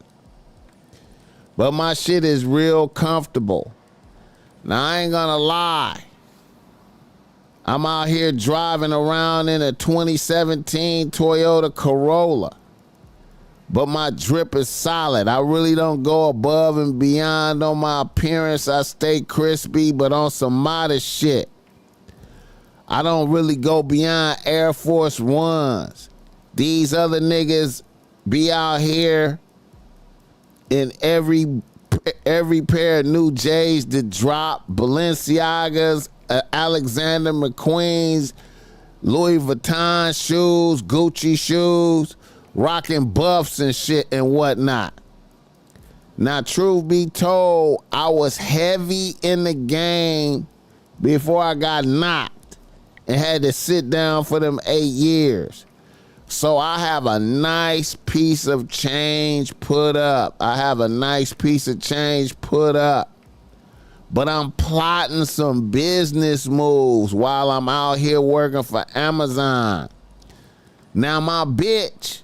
But my shit is real comfortable. Now, I ain't gonna lie. I'm out here driving around in a 2017 Toyota Corolla. But my drip is solid. I really don't go above and beyond on my appearance. I stay crispy, but on some modest shit. I don't really go beyond Air Force Ones. These other niggas be out here in every pair of new J's that drop, Balenciagas, Alexander McQueen's, Louis Vuitton shoes, Gucci shoes, rocking buffs and shit and whatnot. Now, truth be told, I was heavy in the game before I got knocked and had to sit down for them 8 years. So I have a nice piece of change put up. But I'm plotting some business moves while I'm out here working for Amazon. Now my bitch,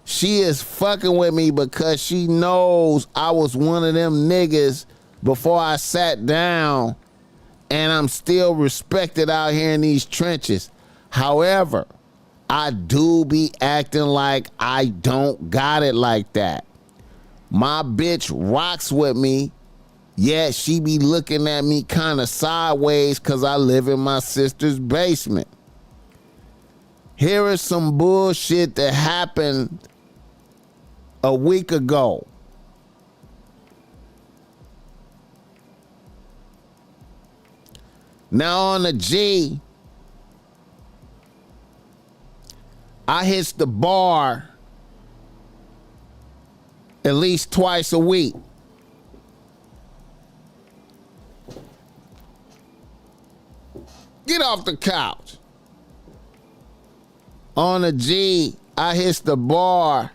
she is fucking with me because she knows I was one of them niggas before I sat down, and I'm still respected out here in these trenches. However, I do be acting like I don't got it like that. My bitch rocks with me, yet she be looking at me kind of sideways because I live in my sister's basement. Here is some bullshit that happened a week ago. Now on the G, I hits the bar at least twice a week. Get off the couch. On the G, I hits the bar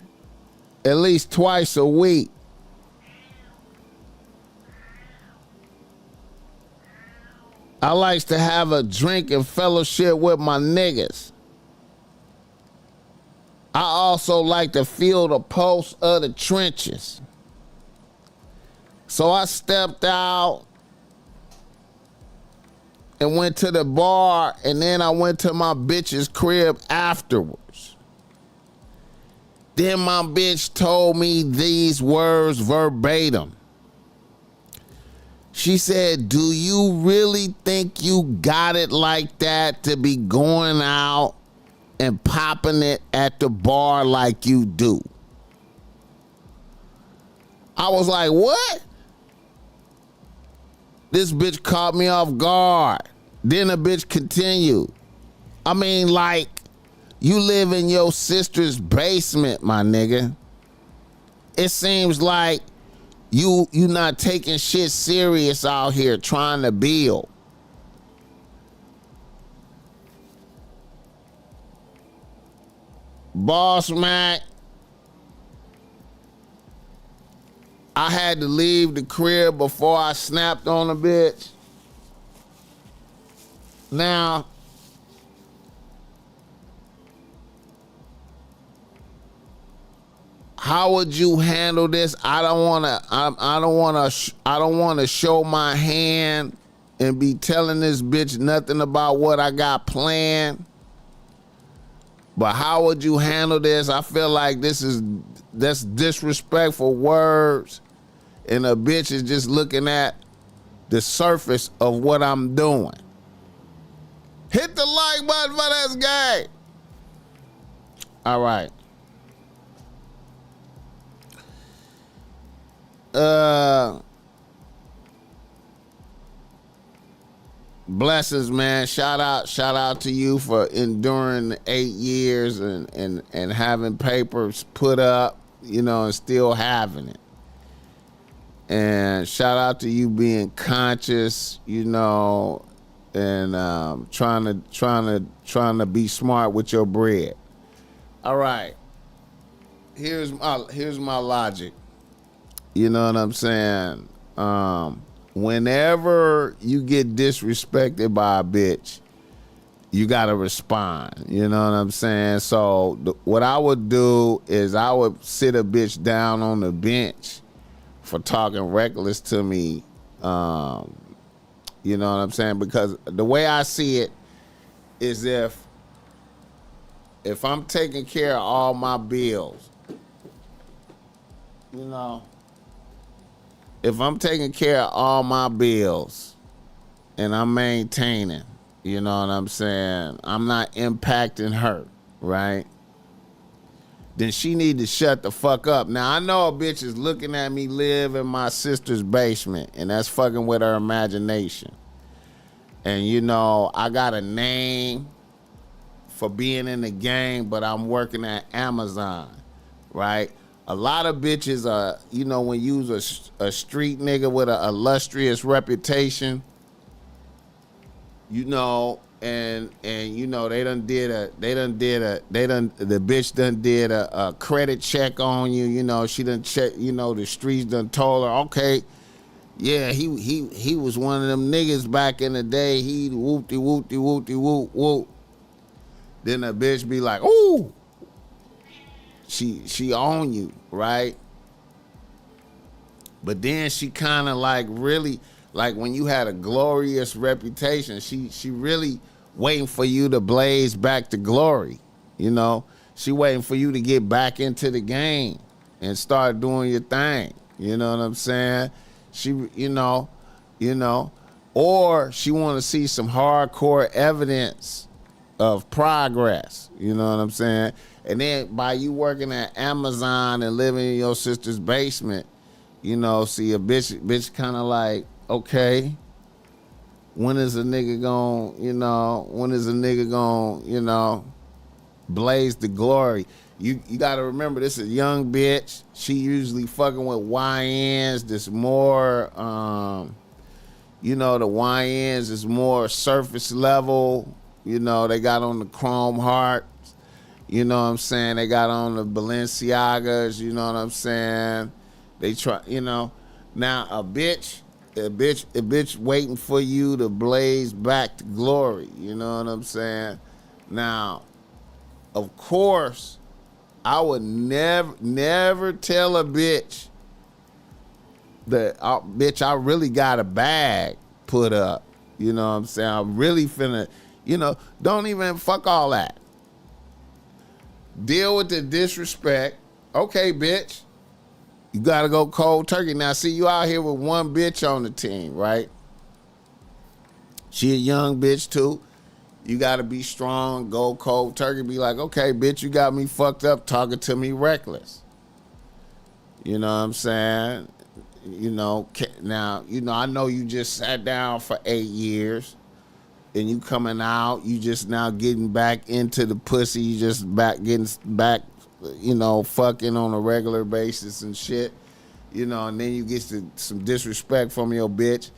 at least twice a week. I likes to have a drink and fellowship with my niggas. I also like to feel the pulse of the trenches. So I stepped out and went to the bar, and then I went to my bitch's crib afterwards. Then my bitch told me these words verbatim. She said, "Do you really think you got it like that to be going out and popping it at the bar like you do?" I was like, what? This bitch caught me off guard. Then the bitch continued. I mean, like, you live in your sister's basement, my nigga. It seems like you not taking shit serious out here trying to build. BossMack, I had to leave the crib before I snapped on a bitch. Now, how would you handle this? I don't want to show my hand and be telling this bitch nothing about what I got planned. But how would you handle this? I feel like that's disrespectful words, and a bitch is just looking at the surface of what I'm doing. Hit the like button for this game. All right. Blessings, man. Shout out to you for enduring 8 years and having papers put up, and still having it. And shout out to you being conscious, you know, and trying to be smart with your bread. All right. Here's my logic. You know what I'm saying? Whenever you get disrespected by a bitch, you gotta respond. You know what I'm saying? So what I would do is I would sit a bitch down on the bench for talking reckless to me. You know what I'm saying? Because the way I see it is if I'm taking care of all my bills, you know, if I'm taking care of all my bills and I'm maintaining, you know what I'm saying, I'm not impacting her, right? Then she need to shut the fuck up. Now, I know a bitch is looking at me live in my sister's basement, and that's fucking with her imagination. And, you know, I got a name for being in the game, but I'm working at Amazon, right? A lot of bitches are, you know, when you use a street nigga with an illustrious reputation, you know, and you know the bitch done did a credit check on you, you know, she done check, you know, the streets done told her, okay, yeah, he was one of them niggas back in the day, he whoopty whoopty whoopty whoop whoop. Then the bitch be like, ooh, she on you, right? But then she kind of like really, like when you had a glorious reputation, she really waiting for you to blaze back to glory, you know? She waiting for you to get back into the game and start doing your thing, you know what I'm saying? She, you know, or she want to see some hardcore evidence of progress, you know what I'm saying? And then by you working at Amazon and living in your sister's basement, you know, see a bitch kind of like, okay, when is a nigga gon', you know, blaze the glory? You gotta remember, this is a young bitch. She usually fucking with YNs. This more, you know, the YNs is more surface level. You know, they got on the chrome hearts. You know what I'm saying? They got on the Balenciagas. You know what I'm saying? They try, you know. Now a bitch waiting for you to blaze back to glory. You know what I'm saying? Now, of course, I would never tell a bitch that, bitch, I really got a bag put up. You know what I'm saying? I'm really finna, you know, don't even fuck all that. Deal with the disrespect. Okay, bitch. You gotta go cold turkey. Now, see, you out here with one bitch on the team, right? She a young bitch, too. You gotta be strong, go cold turkey, be like, okay, bitch, you got me fucked up talking to me reckless. You know what I'm saying? You know, now, you know, I know you just sat down for 8 years and you coming out, you just now getting back into the pussy, you just getting back, you know, fucking on a regular basis and shit, you know, and then you get some disrespect from your bitch.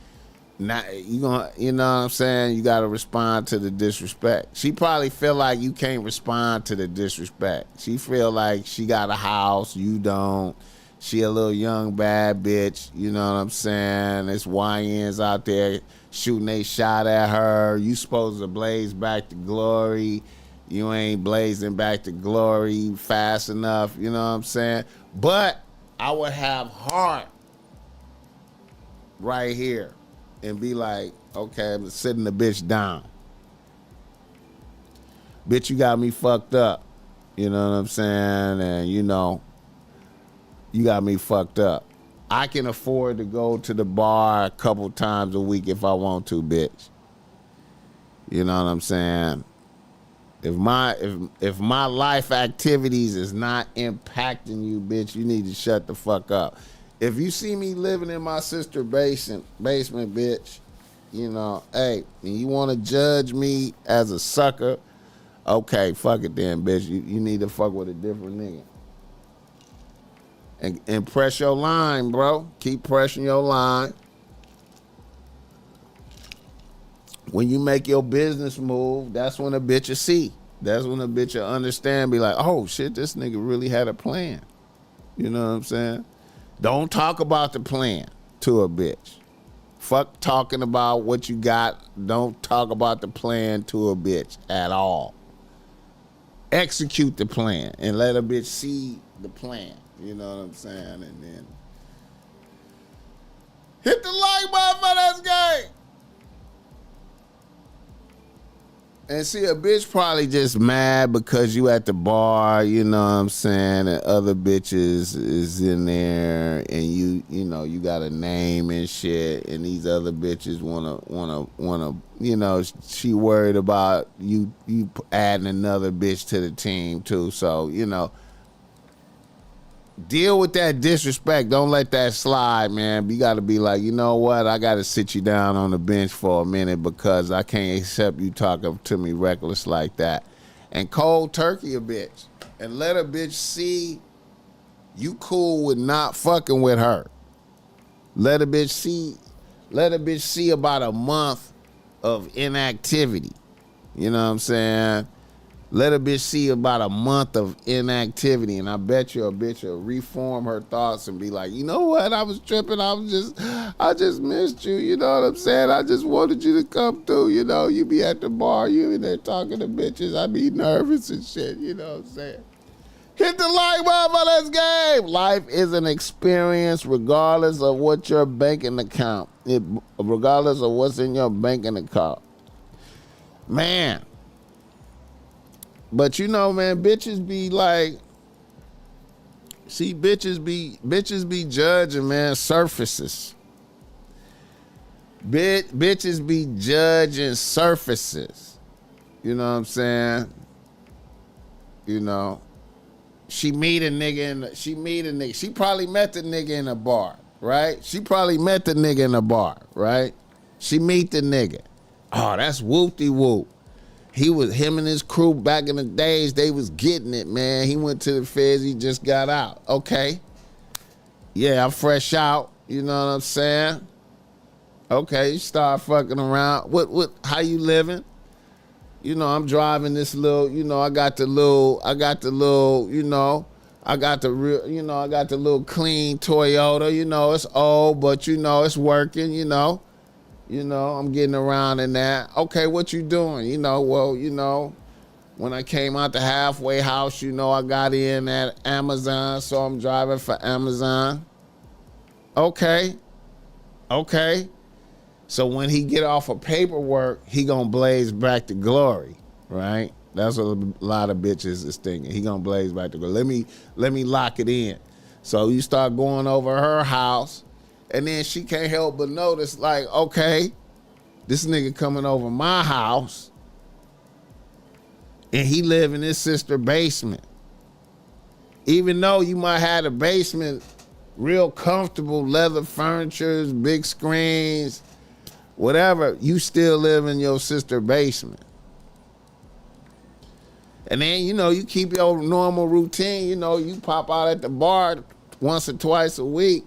Now you gonna, you know what I'm saying? You gotta respond to the disrespect. She probably feel like you can't respond to the disrespect. She feel like she got a house, you don't. She a little young bad bitch, you know what I'm saying? There's YNs out there shooting they shot at her. You supposed to blaze back to glory. You ain't blazing back to glory fast enough, you know what I'm saying? But I would have heart right here and be like, okay, I'm sitting the bitch down. Bitch, you got me fucked up. You know what I'm saying? And you know, you got me fucked up. I can afford to go to the bar a couple times a week if I want to, bitch. You know what I'm saying? If my life activities is not impacting you, bitch, you need to shut the fuck up. If you see me living in my sister's basement, bitch, you know, hey, and you want to judge me as a sucker, okay, fuck it then, bitch. You need to fuck with a different nigga. and press your line, bro. Keep pressing your line. When you make your business move, that's when a bitch will see. That's when a bitch will understand, be like, oh shit, this nigga really had a plan. You know what I'm saying? Don't talk about the plan to a bitch. Fuck talking about what you got. Don't talk about the plan to a bitch at all. Execute the plan and let a bitch see the plan. You know what I'm saying? And then hit the like button for this game. And see, a bitch probably just mad because you at the bar, you know what I'm saying, and other bitches is in there, and you know, you got a name and shit, and these other bitches wanna, you know, she worried about you adding another bitch to the team too. So, you know, deal with that disrespect. Don't let that slide, man. You got to be like, you know what? I got to sit you down on the bench for a minute because I can't accept you talking to me reckless like that. And cold turkey a bitch. And let a bitch see you cool with not fucking with her. Let a bitch see about a month of inactivity. You know what I'm saying? Let a bitch see about a month of inactivity, and I bet you a bitch will reform her thoughts and be like, you know what? I was tripping. I just missed you. You know what I'm saying? I just wanted you to come through. You know, you be at the bar, you in there talking to bitches. I be nervous and shit. You know what I'm saying? Hit the like button for this game. Life is an experience regardless of what your banking account, regardless of what's in your banking account. Man. But you know, man, bitches be like, see, bitches be judging, man, surfaces. Bitches be judging surfaces. You know what I'm saying? You know, she meet a nigga. She probably met the nigga in a bar, right? She probably met the nigga in a bar, right? She meet the nigga. Oh, that's whoop-de-whoop. Him and his crew back in the days, they was getting it, man. He went to the feds, he just got out. Okay. Yeah, I'm fresh out. You know what I'm saying? Okay, you start fucking around. How you living? You know, I'm driving this little, you know, I got the little, you know, I got the little clean Toyota, you know, it's old, but you know, it's working, you know. You know, I'm getting around in that. Okay, what you doing? You know, well, you know, when I came out the halfway house, you know, I got in at Amazon, so I'm driving for Amazon. Okay. So when he get off of paperwork, he gonna blaze back to glory, right? That's what a lot of bitches is thinking. He gonna blaze back to glory. Let me lock it in. So you start going over her house. And then she can't help but notice, like, okay, this nigga coming over my house, and he live in his sister's basement. Even though you might have a basement, real comfortable, leather furniture, big screens, whatever, you still live in your sister's basement. And then, you know, you keep your normal routine. You know, you pop out at the bar once or twice a week.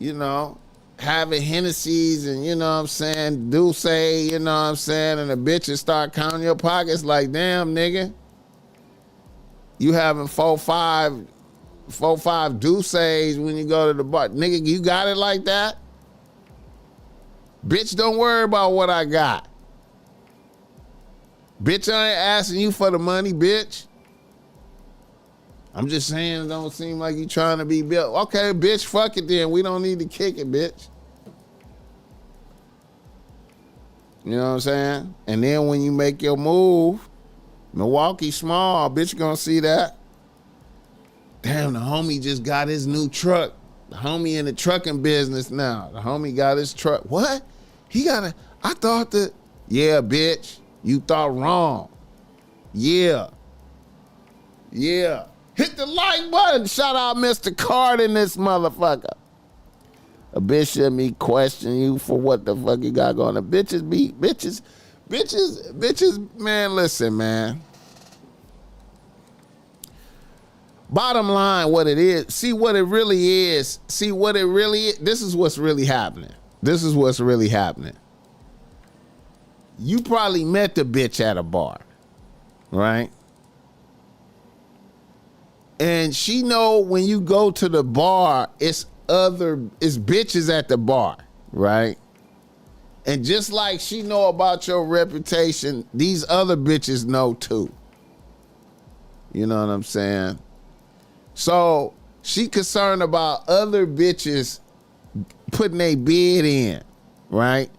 You know, having Hennessy's and, you know what I'm saying, Douce, you know what I'm saying, and the bitches start counting your pockets like, damn, nigga. You having 4-5 Douces when you go to the bar. Nigga, you got it like that? Bitch, don't worry about what I got. Bitch, I ain't asking you for the money, bitch. I'm just saying it don't seem like you trying to be built. Okay, bitch, fuck it then. We don't need to kick it, bitch. You know what I'm saying? And then when you make your move, Milwaukee small, bitch gonna see that. Damn, the homie just got his new truck. The homie in the trucking business now. The homie got his truck. What? Yeah, bitch, you thought wrong. Yeah. Hit the like button. Shout out Mr. Card in this motherfucker. A bitch shouldn't be questioning you for what the fuck you got going on. Bitches, man, listen, man. Bottom line, what it is, see what it really is. See what it really is. This is what's really happening. This is what's really happening. You probably met the bitch at a bar, right? And she know when you go to the bar, it's bitches at the bar, right? And just like she know about your reputation, these other bitches know too. You know what I'm saying? So she concerned about other bitches putting a bid in, right?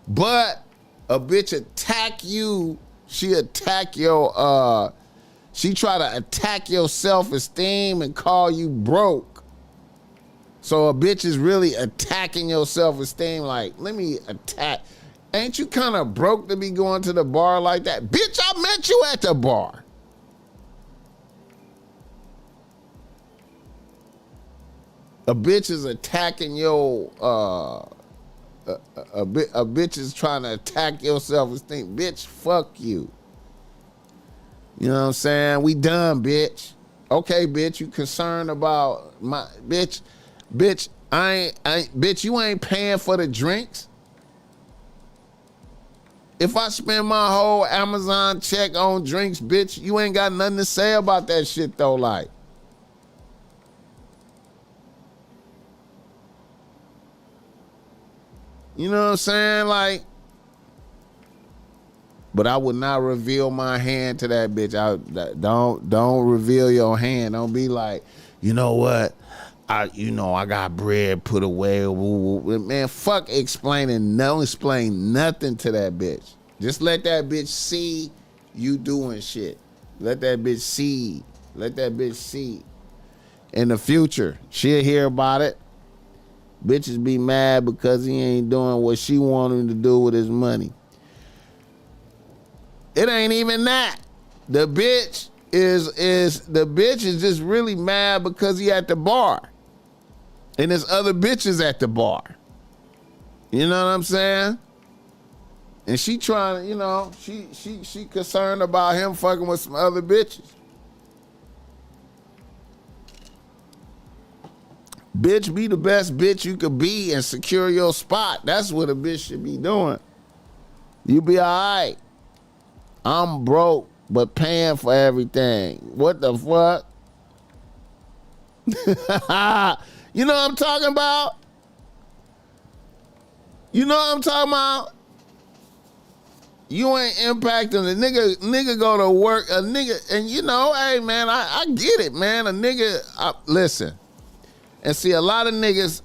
But a bitch attack you, she attack your, she try to attack your self-esteem and call you broke. So a bitch is really attacking your self-esteem like, let me attack. Ain't you kind of broke to be going to the bar like that? Bitch, I met you at the bar. A bitch is attacking your, a bitch is trying to attack your self-esteem. Bitch, fuck you. You know what I'm saying? We done, bitch. Okay, bitch, you concerned about my, bitch, bitch, you ain't paying for the drinks. If I spend my whole Amazon check on drinks, bitch, you ain't got nothing to say about that shit though, like. You know what I'm saying? Like, but I would not reveal my hand to that bitch. Don't reveal your hand. Don't be like, you know what? I got bread put away. Man, fuck explaining. Don't explain nothing to that bitch. Just let that bitch see you doing shit. Let that bitch see. Let that bitch see. In the future, she'll hear about it. Bitches be mad because he ain't doing what she want him to do with his money. It ain't even that. The bitch is just really mad because he at the bar. And there's other bitches at the bar. You know what I'm saying? And she trying, she concerned about him fucking with some other bitches. Bitch, be the best bitch you could be and secure your spot. That's what a bitch should be doing. You be all right. I'm broke, but paying for everything. What the fuck? You know what I'm talking about? You know what I'm talking about? You ain't impacting the nigga go to work, a nigga, and hey man, I get it, man. A nigga, listen. And see, a lot of niggas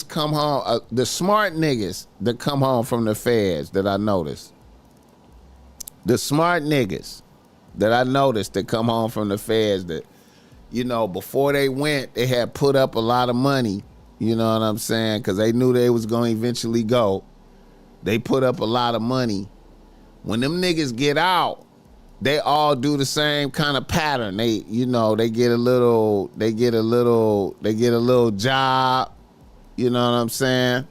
come home, the smart niggas that come home from the feds that I noticed. The smart niggas that I noticed that come home from the feds that, before they went, they had put up a lot of money, you know what I'm saying? Because they knew they was going to eventually go. They put up a lot of money. When them niggas get out, they all do the same kind of pattern. They get a little job. You know what I'm saying?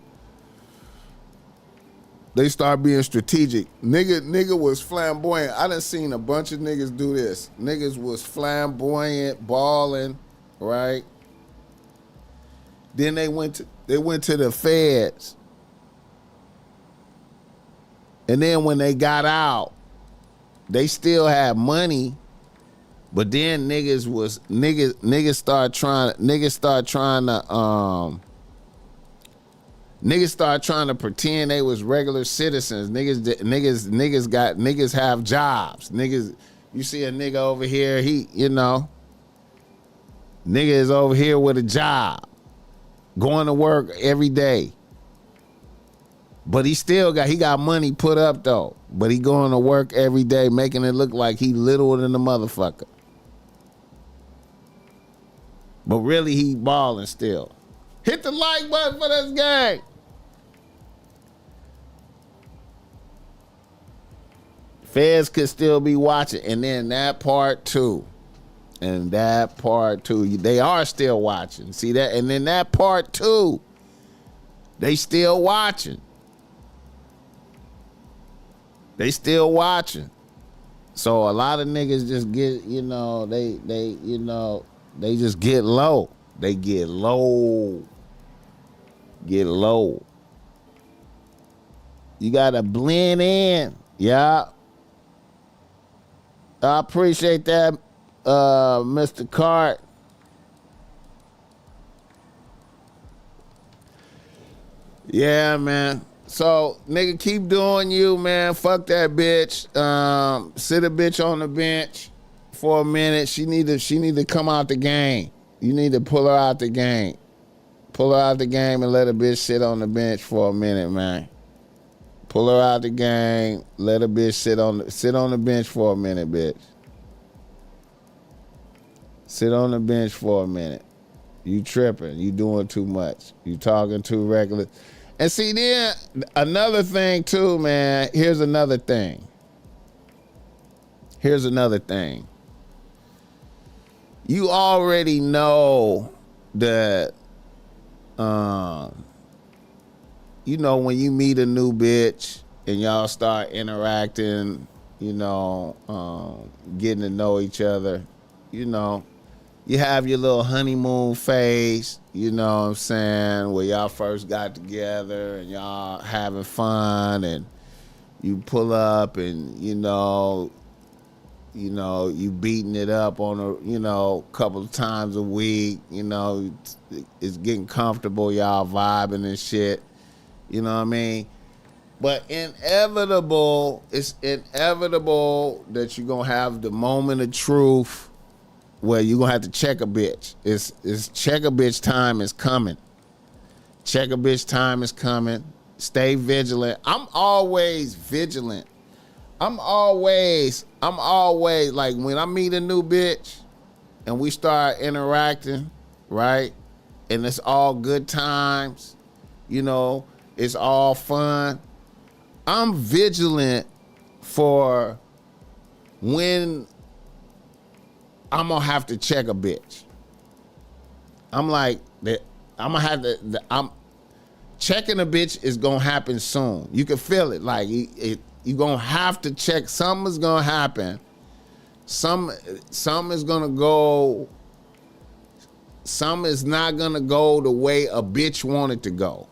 They start being strategic. Nigga was flamboyant. I done seen a bunch of niggas do this. Niggas was flamboyant, balling, right? Then they went to the feds. And then when they got out, they still had money, but then niggas start trying to pretend they was regular citizens. Niggas have jobs. Niggas, you see a nigga over here, nigga is over here with a job, going to work every day. But he got money put up though. But he going to work every day, making it look like he littler than a motherfucker. But really he balling still. Hit the like button for this gang. Feds could still be watching. And then that part too. They are still watching. See that? And then that part too. They still watching. They still watching. So a lot of niggas just get, they just get low. They get low. Get low. You gotta blend in. Yeah. I appreciate that, Mr. Cart. Yeah, man. So, nigga, keep doing you, man. Fuck that bitch. Sit a bitch on the bench for a minute. She need to come out the game. You need to pull her out the game. Pull her out the game and let a bitch sit on the bench for a minute, man. Pull her out the game. Let a bitch sit on the bench for a minute, bitch. Sit on the bench for a minute. You tripping. You doing too much. You talking too reckless. And see, then another thing too, man. Here's another thing. You already know that, when you meet a new bitch and y'all start interacting, getting to know each other, you have your little honeymoon phase, you know what I'm saying, where y'all first got together and y'all having fun, and you pull up and, you beating it up on a couple of times a week, it's getting comfortable, y'all vibing and shit, you know what I mean? But it's inevitable that you're gonna have the moment of truth where you're gonna have to check a bitch. It's check a bitch time is coming. Check a bitch time is coming. Stay vigilant. I'm always vigilant. I'm always like, when I meet a new bitch and we start interacting, right? And it's all good times, it's all fun. I'm vigilant for when I'm gonna have to check a bitch. I'm like, I'm checking a bitch is gonna happen soon. You can feel it. Like, you're gonna have to check. Something's gonna happen. Some is gonna go. Some is not gonna go the way a bitch wanted to go.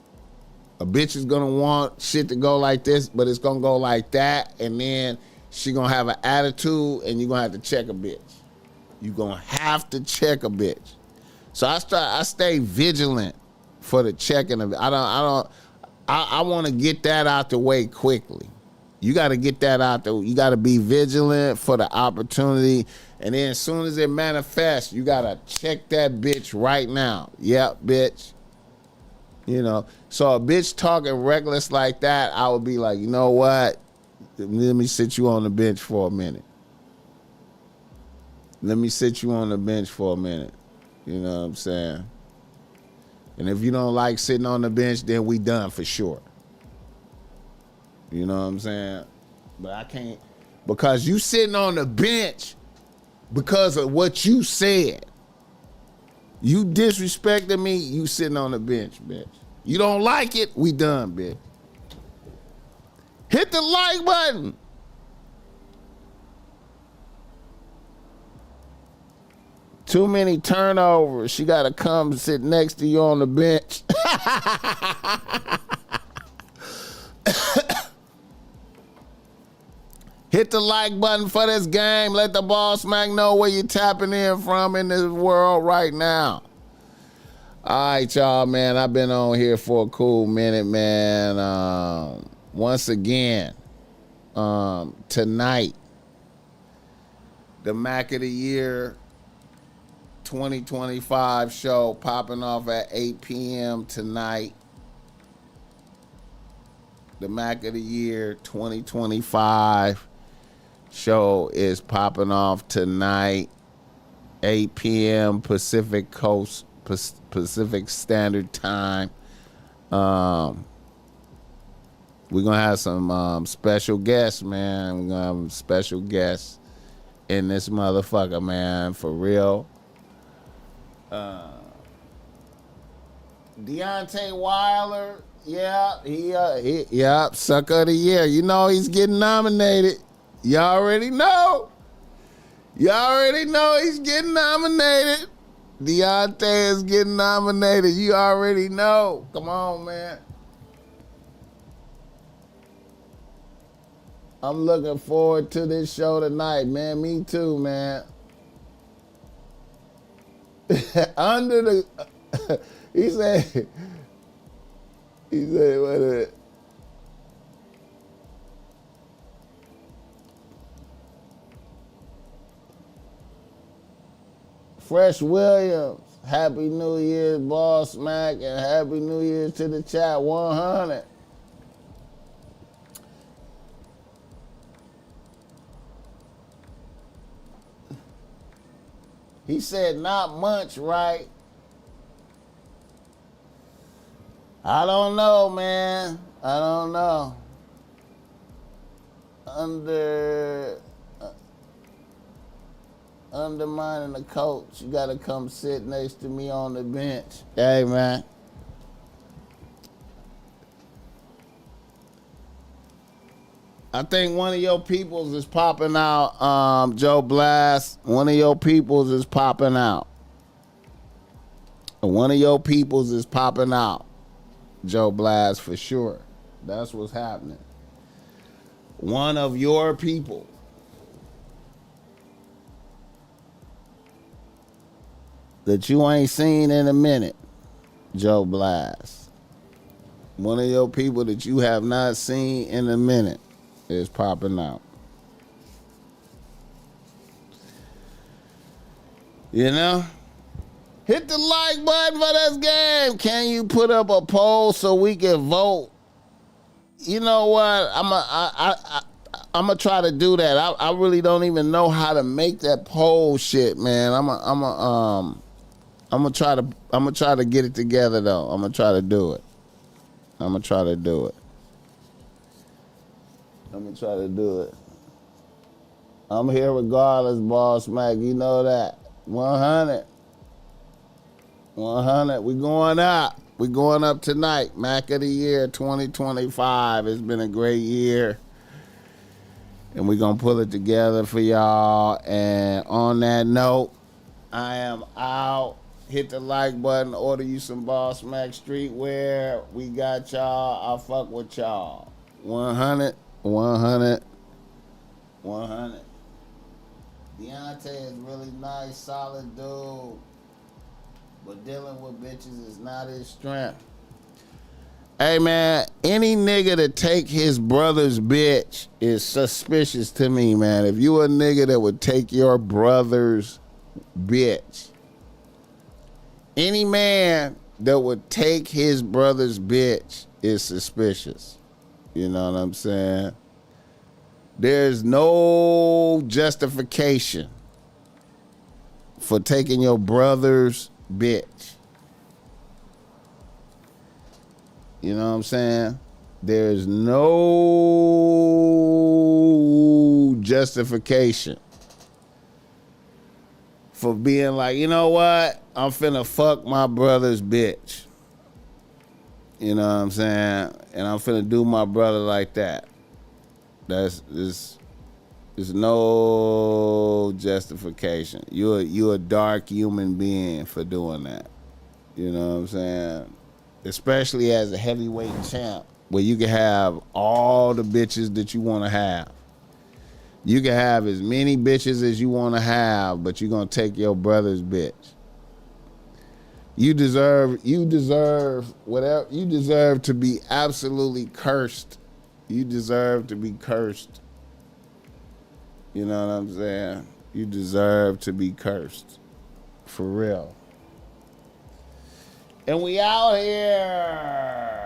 A bitch is gonna want shit to go like this, but it's gonna go like that, and then she gonna have an attitude, and you're gonna have to check a bitch. You're gonna have to check a bitch. So I stay vigilant for the checking of it. I want to get that out the way quickly. You got to get that out there. You got to be vigilant for the opportunity, and then as soon as it manifests, you got to check that bitch right now. Yep, bitch. So a bitch talking reckless like that, I would be like, you know what? Let me sit you on the bench for a minute. You know what I'm saying? And if you don't like sitting on the bench, then we done for sure. You know what I'm saying? But I can't, because you sitting on the bench because of what you said. You disrespected me, you sitting on the bench, bitch. You don't like it, we done, bitch. Hit the like button. Too many turnovers. She got to come sit next to you on the bench. Hit the like button for this game. Let the BossMack know where you're tapping in from in this world right now. All right, y'all, man. I've been on here for a cool minute, man. Once again, tonight, the Mac of the Year 2025 show popping off at 8 p.m. tonight. The Mac of the Year 2025 show is popping off tonight, 8 p.m. Pacific Standard Time. We're gonna have some special guests, man. We're gonna have special guests in this motherfucker, man, for real. Deontay Wilder, yeah, he sucker of the year. You know he's getting nominated. You already know. You already know he's getting nominated. Deontay is getting nominated. You already know. Come on, man. I'm looking forward to this show tonight, man. Me too, man. Under the... he said, what is it? Fresh Williams, Happy New Year's, BossMack, and Happy New Year's to the chat, 100. He said not much, right? I don't know, man. I don't know. Undermining the coach. You gotta come sit next to me on the bench. Hey, man. I think one of your peoples is popping out, Joe Blast. One of your peoples is popping out. One of your peoples is popping out, Joe Blast, for sure. That's what's happening. One of your people. That you ain't seen in a minute, Joe Blast. One of your people that you have not seen in a minute is popping out. You know? Hit the like button for this game. Can you put up a poll so we can vote? You know what? I'm gonna try to do that. I really don't even know how to make that poll shit, man. I'm gonna try to get it together though. I'm gonna try to do it. I'm gonna try to do it. I'm here regardless, BossMack. You know that. 100. We going up. We going up tonight. Mac of the Year 2025. It's been a great year. And we're going to pull it together for y'all. And on that note, I am out. Hit the like button. Order you some BossMack streetwear. We got y'all. I fuck with y'all. 100. Deontay is really nice, solid dude. But dealing with bitches is not his strength. Hey, man, any nigga that take his brother's bitch is suspicious to me, man. If you a nigga that would take your brother's bitch, any man that would take his brother's bitch is suspicious. You know what I'm saying? There's no justification for taking your brother's bitch. You know what I'm saying? There's no justification for being like, you know what? I'm finna fuck my brother's bitch. You know what I'm saying? And I'm finna do my brother like that. There's no justification. You're a dark human being for doing that. You know what I'm saying? Especially as a heavyweight champ, where you can have all the bitches that you want to have. You can have as many bitches as you want to have, but you're gonna take your brother's bitch. You deserve whatever. You deserve to be absolutely cursed. You deserve to be cursed. You know what I'm saying? You deserve to be cursed. For real. And we out here.